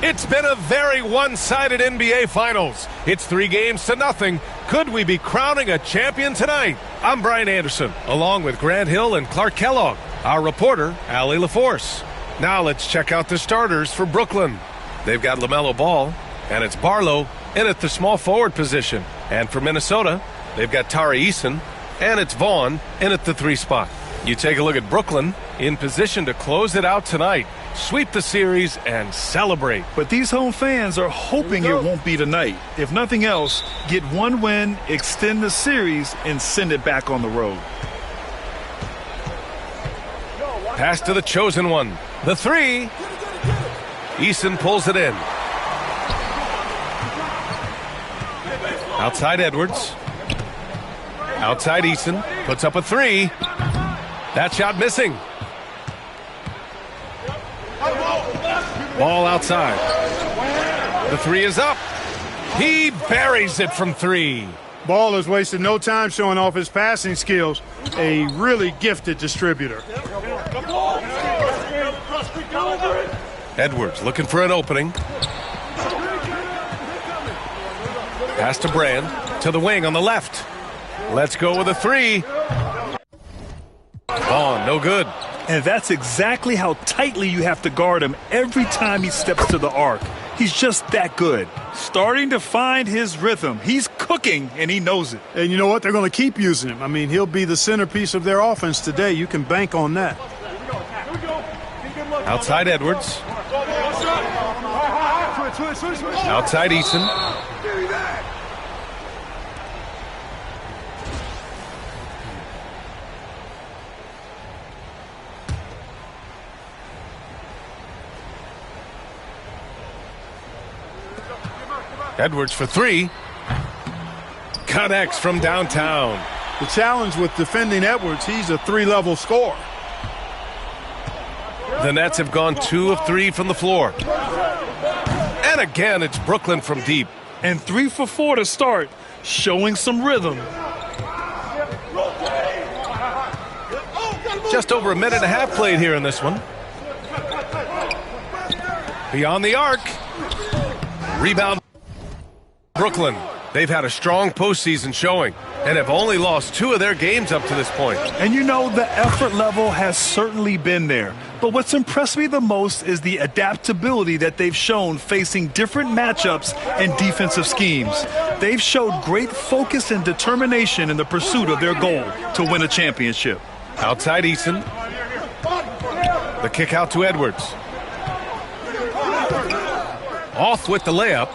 It's been a very one-sided NBA Finals. It's 3-0. Could we be crowning a champion tonight? I'm Brian Anderson, along with Grant Hill and Clark Kellogg. Our reporter, Allie LaForce. Now let's check out the starters for Brooklyn. They've got LaMelo Ball, and it's Barlow in at the small forward position. And for Minnesota, they've got Tari Eason, and it's Vaughn in at the 3 spot. You take a look at Brooklyn, in position to close it out tonight, sweep the series, and celebrate. But these home fans are hoping it won't be tonight. If nothing else, get one win, extend the series, and send it back on the road. Pass to the chosen one. The 3. Eason pulls it in. Outside Edwards. Outside Eason. Puts up a 3. That shot missing. Ball outside. The 3 is up. He buries it from 3. Ball has wasted no time showing off his passing skills. A really gifted distributor. Edwards looking for an opening. Pass to Brand. To the wing on the left. Let's go with a 3. Vaughn, no good. And that's exactly how tightly you have to guard him every time he steps to the arc. He's just that good. Starting to find his rhythm. He's cooking, and he knows it. And you know what? They're going to keep using him. I mean, he'll be the centerpiece of their offense today. You can bank on that. Outside Edwards. Outside Eason. Edwards for 3. Connects from downtown. The challenge with defending Edwards, he's a 3-level scorer. The Nets have gone 2 of 3 from the floor. And again, it's Brooklyn from deep. And 3 for 4 to start, showing some rhythm. Just over a minute and a half played here in this one. Beyond the arc. Rebound. Brooklyn, they've had a strong postseason showing and have only lost 2 of their games up to this point. And you know, the effort level has certainly been there. But what's impressed me the most is the adaptability that they've shown facing different matchups and defensive schemes. They've showed great focus and determination in the pursuit of their goal to win a championship. Outside Eason. The kick out to Edwards. Off with the layup.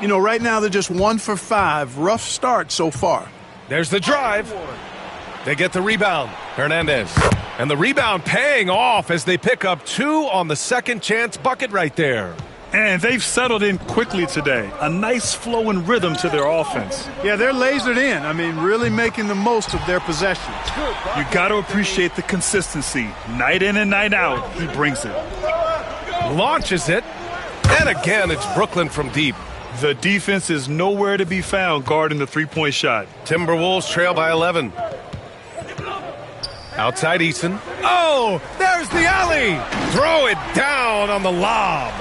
You know, right now they're just 1 for 5. Rough start so far. There's the drive. They get the rebound. Hernandez. And the rebound paying off as they pick up 2 on the second chance bucket right there. And they've settled in quickly today. A nice flow and rhythm to their offense. Yeah, they're lasered in. I mean, really making the most of their possessions. You got to appreciate the consistency. Night in and night out, he brings it. Launches it. And again, it's Brooklyn from deep. The defense is nowhere to be found guarding the 3-point shot. Timberwolves trail by 11. Outside Eason. Oh, there's the alley. Throw it down on the lob.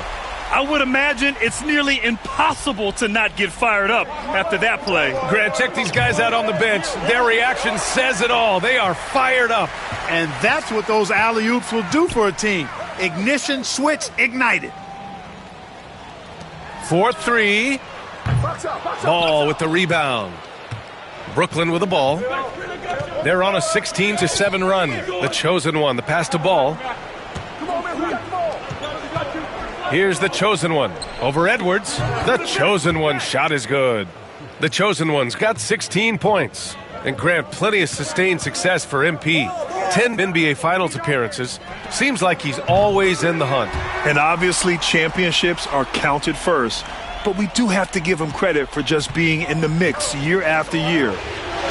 I would imagine it's nearly impossible to not get fired up after that play. Grant, check these guys out on the bench. Their reaction says it all. They are fired up. And that's what those alley-oops will do for a team. Ignition switch ignited. 4-3. Ball with the rebound. Brooklyn with the ball. They're on a 16-7 run. The chosen one, the pass to Ball. Here's the chosen one over Edwards. The chosen one shot is good. The chosen one's got 16 points. And Grant, plenty of sustained success for MP. 10 NBA Finals appearances. Seems like he's always in the hunt. And obviously championships are counted first. But we do have to give him credit for just being in the mix year after year.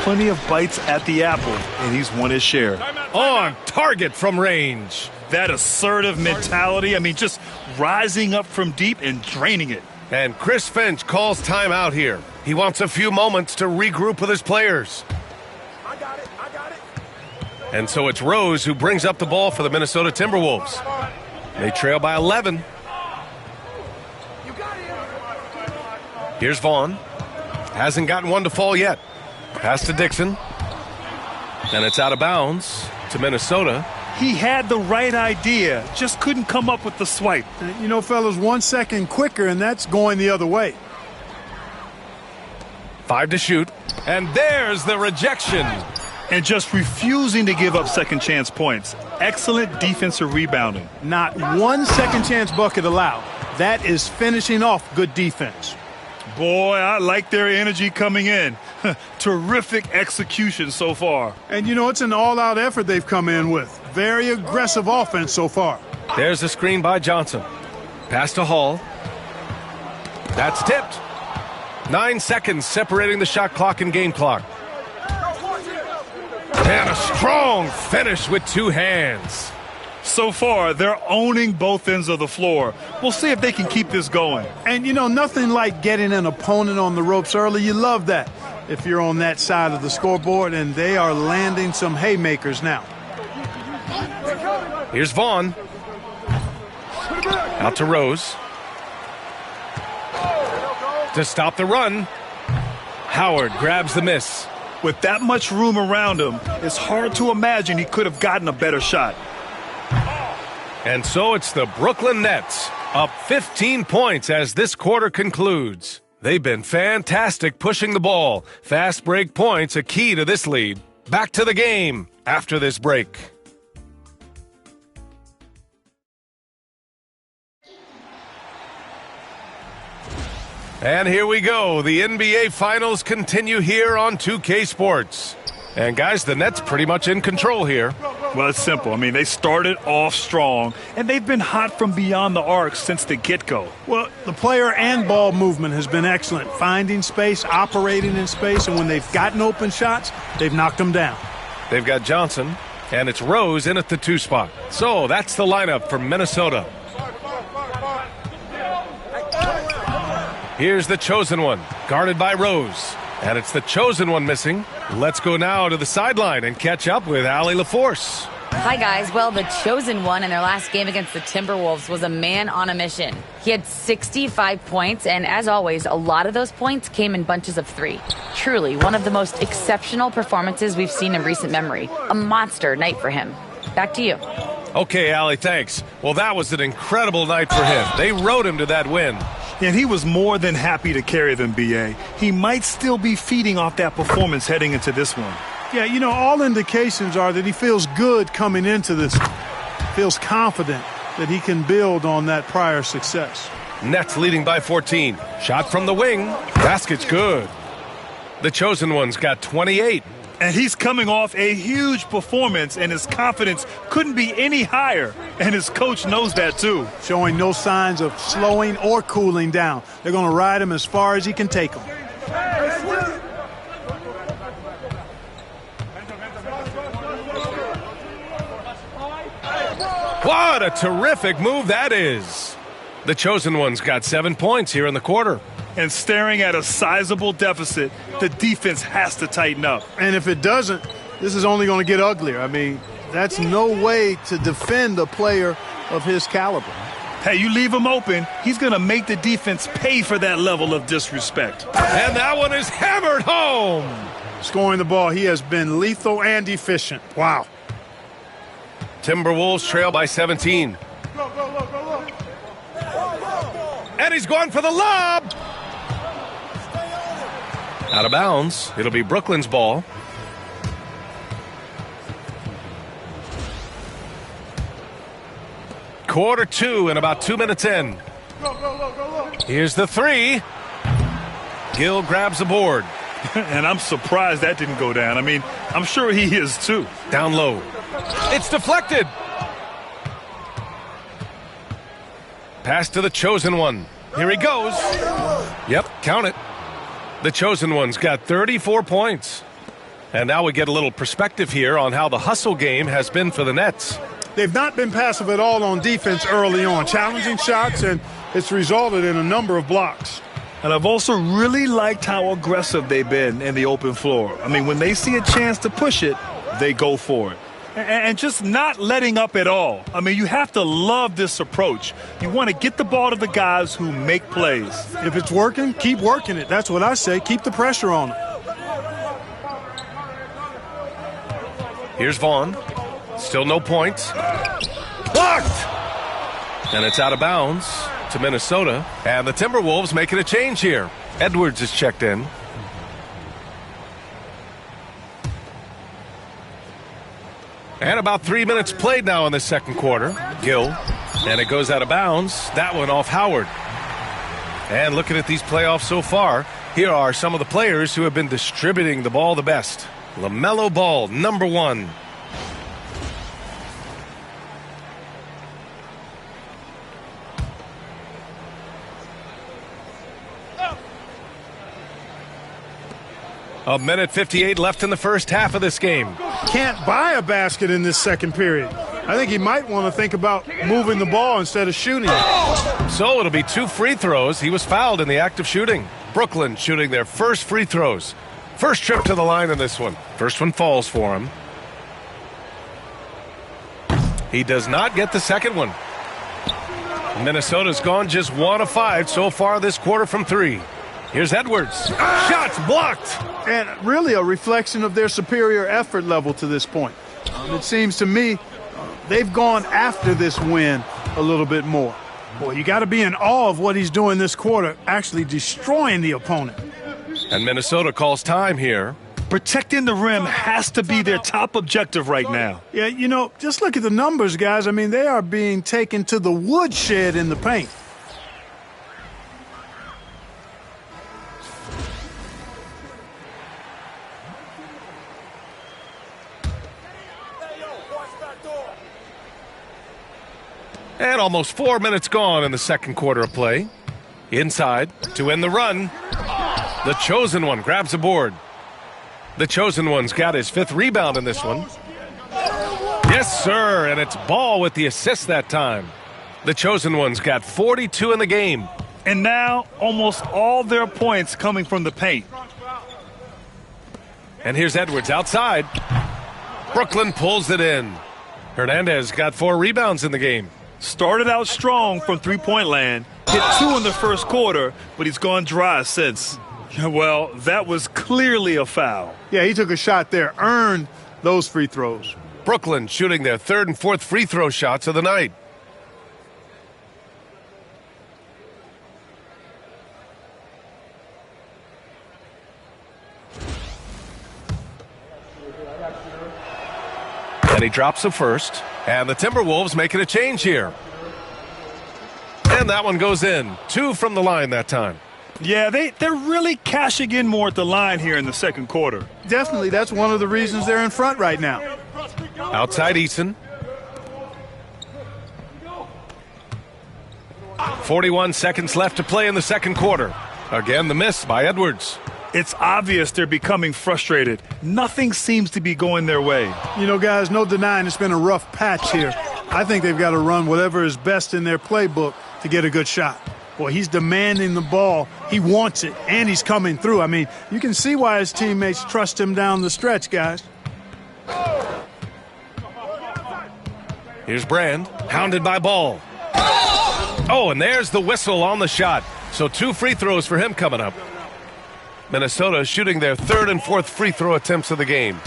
Plenty of bites at the apple, and he's won his share. On target from range. That assertive mentality, I mean, just rising up from deep and draining it. And Chris Finch calls timeout here. He wants a few moments to regroup with his players. I got it. And so it's Rose who brings up the ball for the Minnesota Timberwolves. They trail by 11. Here's Vaughn. Hasn't gotten one to fall yet. Pass to Dixon. And it's out of bounds to Minnesota. He had the right idea, just couldn't come up with the swipe. You know, fellas, 1 second quicker, and that's going the other way. 5 to shoot. And there's the rejection. And just refusing to give up second chance points. Excellent defensive rebounding. Not 1 second chance bucket allowed. That is finishing off good defense. Boy, I like their energy coming in. Terrific execution so far. And, you know, it's an all-out effort they've come in with. Very aggressive offense so far. There's the screen by Johnson. Pass to Hall. That's tipped. 9 seconds separating the shot clock and game clock. And a strong finish with 2 hands. So far, they're owning both ends of the floor. We'll see if they can keep this going. And, you know, nothing like getting an opponent on the ropes early. You love that if you're on that side of the scoreboard, and they are landing some haymakers now. Here's Vaughn. Out to Rose. To stop the run. Howard grabs the miss. With that much room around him, it's hard to imagine he could have gotten a better shot. And so it's the Brooklyn Nets, up 15 points as this quarter concludes. They've been fantastic pushing the ball. Fast break points a key to this lead. Back to the game after this break. And here we go. The NBA Finals continue here on 2K Sports. And guys, the Nets pretty much in control here. Well, it's simple. I mean, they started off strong, and they've been hot from beyond the arc since the get-go. Well, the player and ball movement has been excellent. Finding space, operating in space, and when they've gotten open shots, they've knocked them down. They've got Johnson, and it's Rose in at the 2 spot. So that's the lineup for Minnesota. Here's the chosen one, guarded by Rose. And it's the chosen one missing. Let's go now to the sideline and catch up with Allie LaForce. Hi, guys. Well, the chosen one in their last game against the Timberwolves was a man on a mission. He had 65 points, and as always, a lot of those points came in bunches of 3. Truly, one of the most exceptional performances we've seen in recent memory. A monster night for him. Back to you. Okay, Allie, thanks. Well, that was an incredible night for him. They rode him to that win. And he was more than happy to carry them, B.A. He might still be feeding off that performance heading into this one. Yeah, you know, all indications are that he feels good coming into this. Feels confident that he can build on that prior success. Nets leading by 14. Shot from the wing. Basket's good. The chosen one's got 28. And he's coming off a huge performance, and his confidence couldn't be any higher. And his coach knows that, too. Showing no signs of slowing or cooling down. They're going to ride him as far as he can take him. What a terrific move that is. The chosen one's got 7 points here in the quarter. And staring at a sizable deficit, the defense has to tighten up. And if it doesn't, this is only going to get uglier. I mean, that's no way to defend a player of his caliber. Hey, you leave him open, he's going to make the defense pay for that level of disrespect. And that one is hammered home. Scoring the ball, he has been lethal and efficient. Wow. Timberwolves trail by 17. And he's going for the lob. Out of bounds. It'll be Brooklyn's ball. Quarter 2 and about 2 minutes in. Here's the three. Gill grabs the board. And I'm surprised that didn't go down. I mean, I'm sure he is too. Down low. It's deflected. Pass to the chosen one. Here he goes. Yep, count it. The chosen one's got 34 points. And now we get a little perspective here on how the hustle game has been for the Nets. They've not been passive at all on defense early on. Challenging shots, and it's resulted in a number of blocks. And I've also really liked how aggressive they've been in the open floor. I mean, when they see a chance to push it, they go for it. And just not letting up at all. I mean, you have to love this approach. You want to get the ball to the guys who make plays. If it's working, keep working it. That's what I say. Keep the pressure on it. Here's Vaughn. Still no points. Blocked! And it's out of bounds to Minnesota. And the Timberwolves making a change here. Edwards is checked in. And about 3 minutes played now in the second quarter. Gill. And it goes out of bounds. That one off Howard. And looking at these playoffs so far, here are some of the players who have been distributing the ball the best. LaMelo Ball, number 1. A minute 58 left in the first half of this game. Can't buy a basket in this second period. I think he might want to think about moving the ball instead of shooting it. So it'll be 2 free throws. He was fouled in the act of shooting. Brooklyn shooting their first free throws. First trip to the line in this one. First one falls for him. He does not get the second one. Minnesota's gone just 1 of 5 so far this quarter from 3. Here's Edwards. Shots blocked. And really a reflection of their superior effort level to this point. It seems to me they've gone after this win a little bit more. Boy, you got to be in awe of what he's doing this quarter, actually destroying the opponent. And Minnesota calls time here. Protecting the rim has to be their top objective right now. Yeah, you know, just look at the numbers, guys. I mean, they are being taken to the woodshed in the paint. And almost 4 minutes gone in the second quarter of play. Inside to end the run. The chosen one grabs a board. The chosen one's got his 5th rebound in this one. Yes, sir, and it's Ball with the assist that time. The chosen one's got 42 in the game. And now almost all their points coming from the paint. And here's Edwards outside. Brooklyn pulls it in. Hernandez got 4 rebounds in the game. Started out strong from three-point land, hit 2 in the first quarter, but he's gone dry since. Well, that was clearly a foul. Yeah, he took a shot there, earned those free throws. Brooklyn shooting their 3rd and 4th free throw shots of the night. And he drops the first. And the Timberwolves making a change here. And that one goes in. 2 from the line that time. Yeah, they're really cashing in more at the line here in the second quarter. Definitely, that's one of the reasons they're in front right now. Outside Eason. 41 seconds left to play in the second quarter. Again, the miss by Edwards. It's obvious they're becoming frustrated. Nothing seems to be going their way. You know, guys, no denying it's been a rough patch here. I think they've got to run whatever is best in their playbook to get a good shot. Boy, he's demanding the ball. He wants it, and he's coming through. I mean, you can see why his teammates trust him down the stretch, guys. Here's Brand, hounded by Ball. Oh, and there's the whistle on the shot. So 2 free throws for him coming up. Minnesota shooting their 3rd and 4th free throw attempts of the game.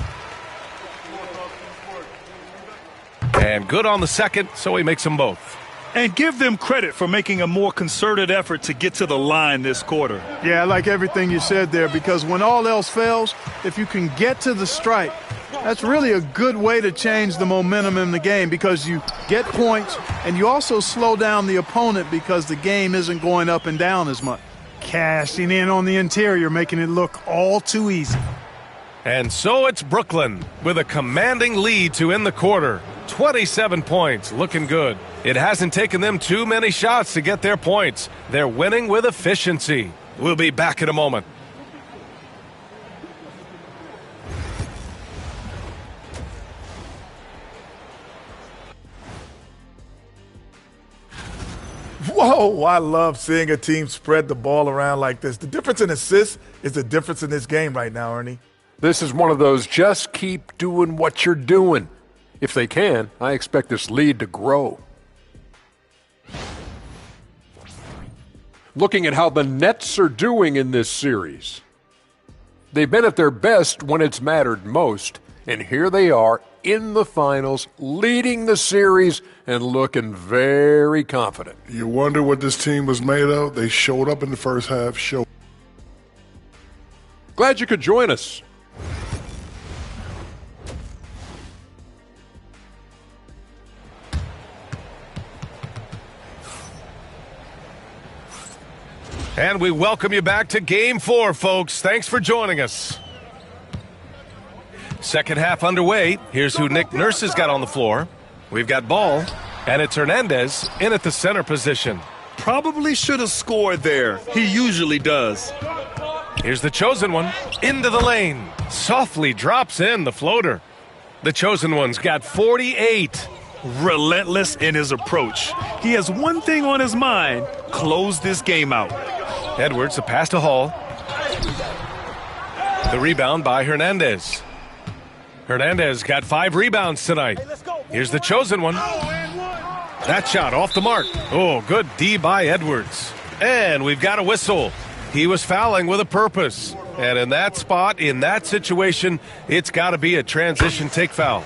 And good on the second, so he makes them both. And give them credit for making a more concerted effort to get to the line this quarter. Yeah, I like everything you said there, because when all else fails, if you can get to the stripe, that's really a good way to change the momentum in the game, because you get points and you also slow down the opponent because the game isn't going up and down as much. Cashing in on the interior, making it look all too easy. And so it's Brooklyn with a commanding lead to end the quarter. 27 points, looking good. It hasn't taken them too many shots to get their points. They're winning with efficiency. We'll be back in a moment. Whoa, I love seeing a team spread the ball around like this. The difference in assists is the difference in this game right now, Ernie. This is one of those just keep doing what you're doing. If they can, I expect this lead to grow. Looking at how the Nets are doing in this series. They've been at their best when it's mattered most, and here they are in the finals, leading the series and looking very confident. You wonder what this team was made of? They showed up in the first half. Glad you could join us. And we welcome you back to Game 4, folks. Thanks for joining us. Second half underway. Here's who Nick Nurse has got on the floor. We've got Ball, and it's Hernandez in at the center position. Probably should have scored there. He usually does. Here's the chosen one. Into the lane. Softly drops in the floater. The chosen one's got 48. Relentless in his approach. He has one thing on his mind: close this game out. Edwards, a pass to Hall. The rebound by Hernandez. Hernandez got 5 rebounds tonight. Here's the chosen one. That shot off the mark. Oh, good D by Edwards. And we've got a whistle. He was fouling with a purpose. And in that spot, in that situation, it's got to be a transition take foul.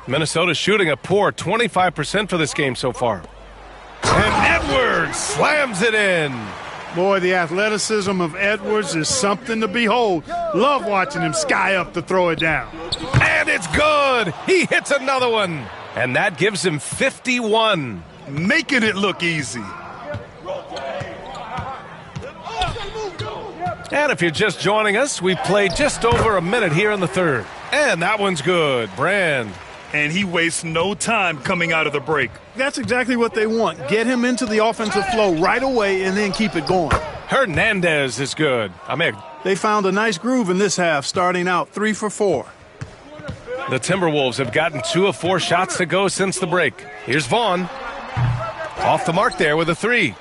Minnesota's shooting a poor 25% for this game so far. And Edwards slams it in. Boy, the athleticism of Edwards is something to behold. Love watching him sky up to throw it down. And it's good. He hits another one. And that gives him 51. Making it look easy. And if you're just joining us, we played just over a minute here in the third. And that one's good. Brand. And he wastes no time coming out of the break. That's exactly what they want. Get him into the offensive flow right away and then keep it going. Hernandez is good. They found a nice groove in this half, starting out 3 for 4. The Timberwolves have gotten 2 of 4 shots to go since the break. Here's Vaughn. Off the mark there with a 3.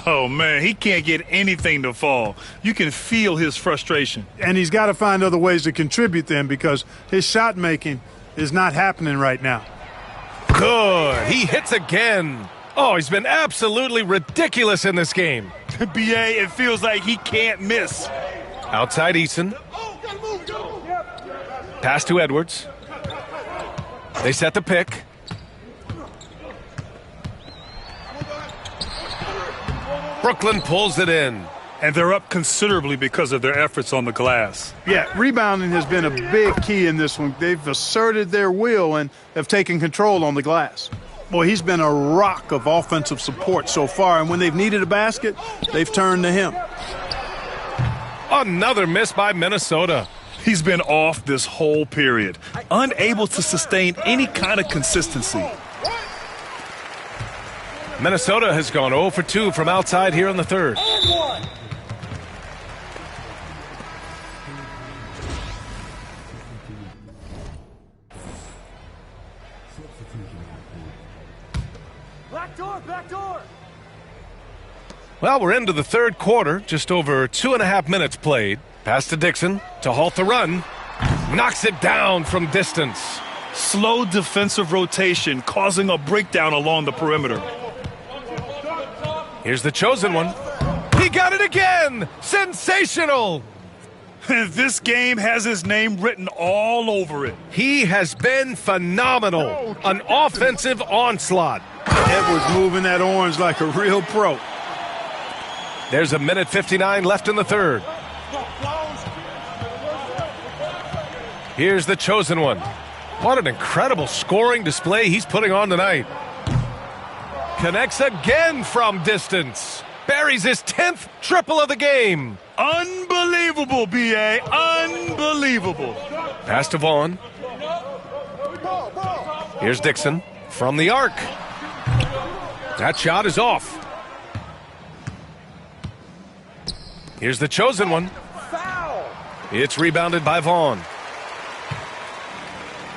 Oh, man, he can't get anything to fall. You can feel his frustration. And he's got to find other ways to contribute then, because his shot making is not happening right now. Good. He hits again. Oh, he's been absolutely ridiculous in this game. B.A., it feels like he can't miss. Outside Eason. Pass to Edwards. They set the pick. Brooklyn pulls it in. And they're up considerably because of their efforts on the glass. Yeah, rebounding has been a big key in this one. They've asserted their will and have taken control on the glass. Boy, he's been a rock of offensive support so far, and when they've needed a basket, they've turned to him. Another miss by Minnesota. He's been off this whole period, unable to sustain any kind of consistency. Minnesota has gone 0 for 2 from outside here in the third. Back door. Well, we're into the third quarter, just over 2.5 minutes played. Pass to Dixon to halt the run. Knocks it down from distance. Slow defensive rotation causing a breakdown along the perimeter. Here's the chosen one. He got it again! Sensational! This game has his name written all over it. He has been phenomenal. An offensive onslaught. Edwards moving that orange like a real pro. There's a minute 59 left in the third. Here's the chosen one. What an incredible scoring display he's putting on tonight. Connects again from distance. Buries his 10th triple of the game. Unbelievable, B.A. Unbelievable. Pass to Vaughn. Here's Dixon from the arc. That shot is off. Here's the chosen one. It's rebounded by Vaughn.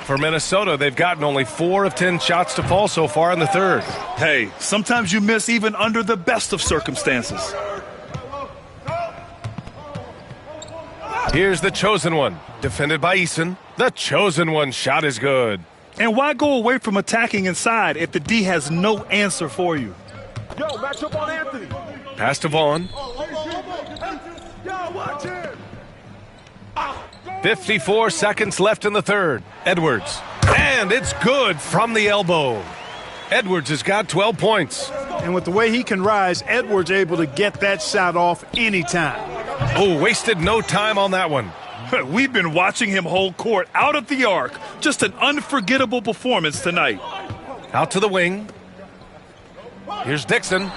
For Minnesota, they've gotten only 4 of 10 shots to fall so far in the third. Hey, sometimes you miss even under the best of circumstances. Here's the chosen one, defended by Eason. The chosen one shot is good. And why go away from attacking inside if the D has no answer for you? Yo, match up on Anthony. Pass to Vaughn. Yo, watch him. 54 seconds left in the third. Edwards. And it's good from the elbow. Edwards has got 12 points. And with the way he can rise, Edwards able to get that shot off anytime. Oh, wasted no time on that one. We've been watching him hold court out of the arc. Just an unforgettable performance tonight. Out to the wing. Here's Dixon.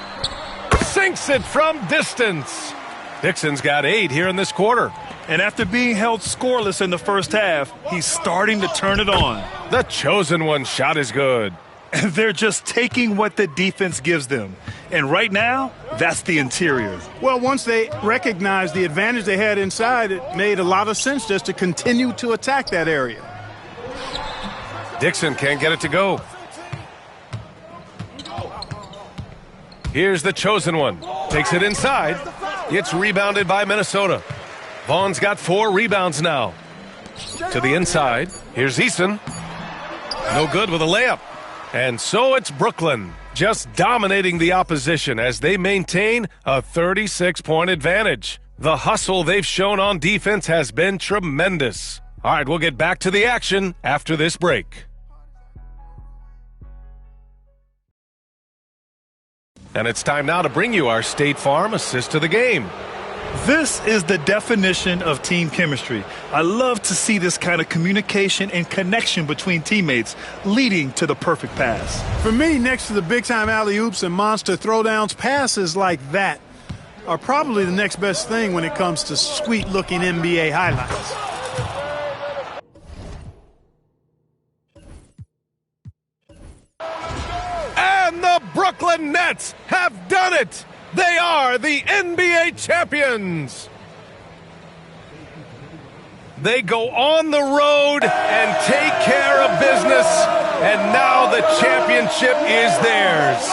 Sinks it from distance. Dixon's got 8 here in this quarter. And after being held scoreless in the first half, he's starting to turn it on. The chosen one shot is good. And they're just taking what the defense gives them. And right now, that's the interior. Well, once they recognized the advantage they had inside, it made a lot of sense just to continue to attack that area. Dixon can't get it to go. Here's the chosen one. Takes it inside. It's rebounded by Minnesota. Vaughn's got 4 rebounds now. To the inside. Here's Eason. No good with a layup. And so it's Brooklyn, just dominating the opposition as they maintain a 36-point advantage. The hustle they've shown on defense has been tremendous. All right, we'll get back to the action after this break. And it's time now to bring you our State Farm assist of the game. This is the definition of team chemistry. I love to see this kind of communication and connection between teammates leading to the perfect pass. For me, next to the big-time alley-oops and monster throwdowns, passes like that are probably the next best thing when it comes to sweet-looking NBA highlights. And the Brooklyn Nets have done it! They are the NBA champions! They go on the road and take care of business, and now the championship is theirs.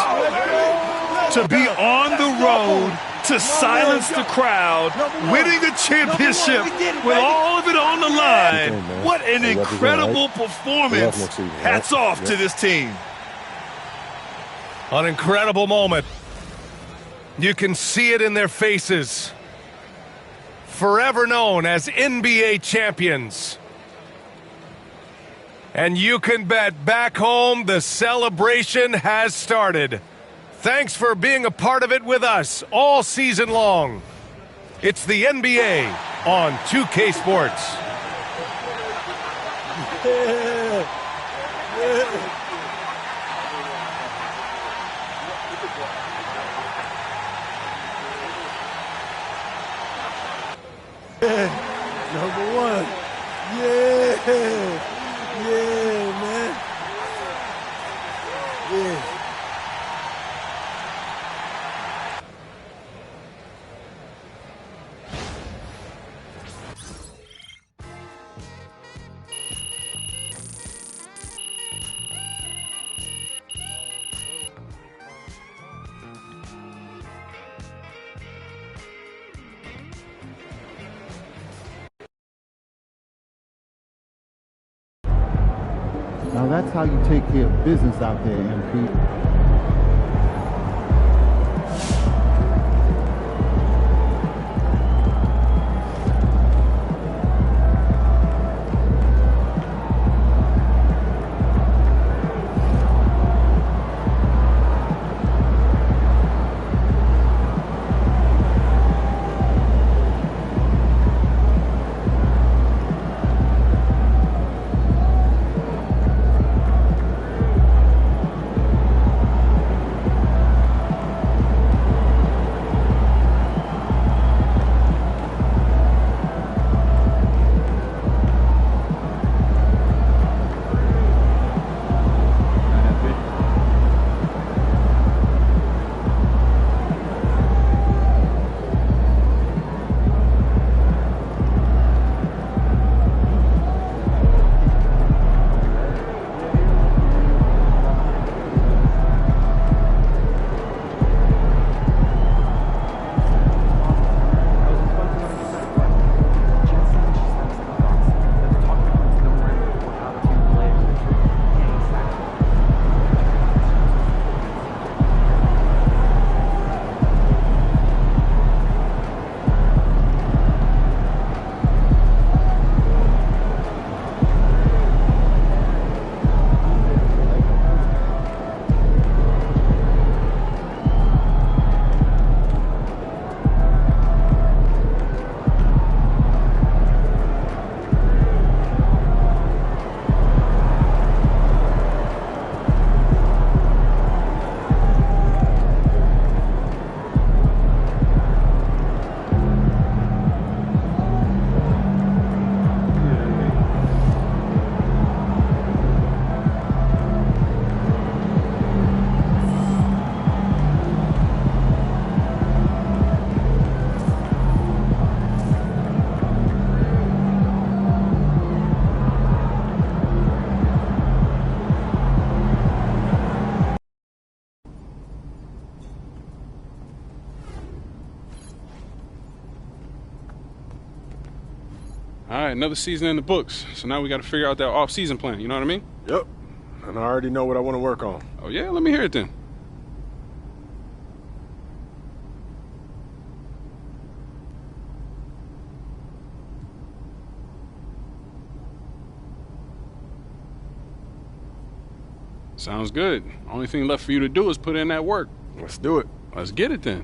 To be on the road, to silence the crowd, winning a championship with all of it on the line. What an incredible performance. Hats off to this team. An incredible moment. You can see it in their faces. Forever known as NBA champions. And you can bet back home the celebration has started. Thanks for being a part of it with us all season long. It's the NBA on 2K Sports. Number 1. Yeah. Yeah, man. Yeah. Now that's how you take care of business out there, MP. All right, another season in the books. So now we got to figure out that off-season plan. You know what I mean? Yep. And I already know what I want to work on. Oh, yeah? Let me hear it then. Sounds good. Only thing left for you to do is put in that work. Let's do it. Let's get it then.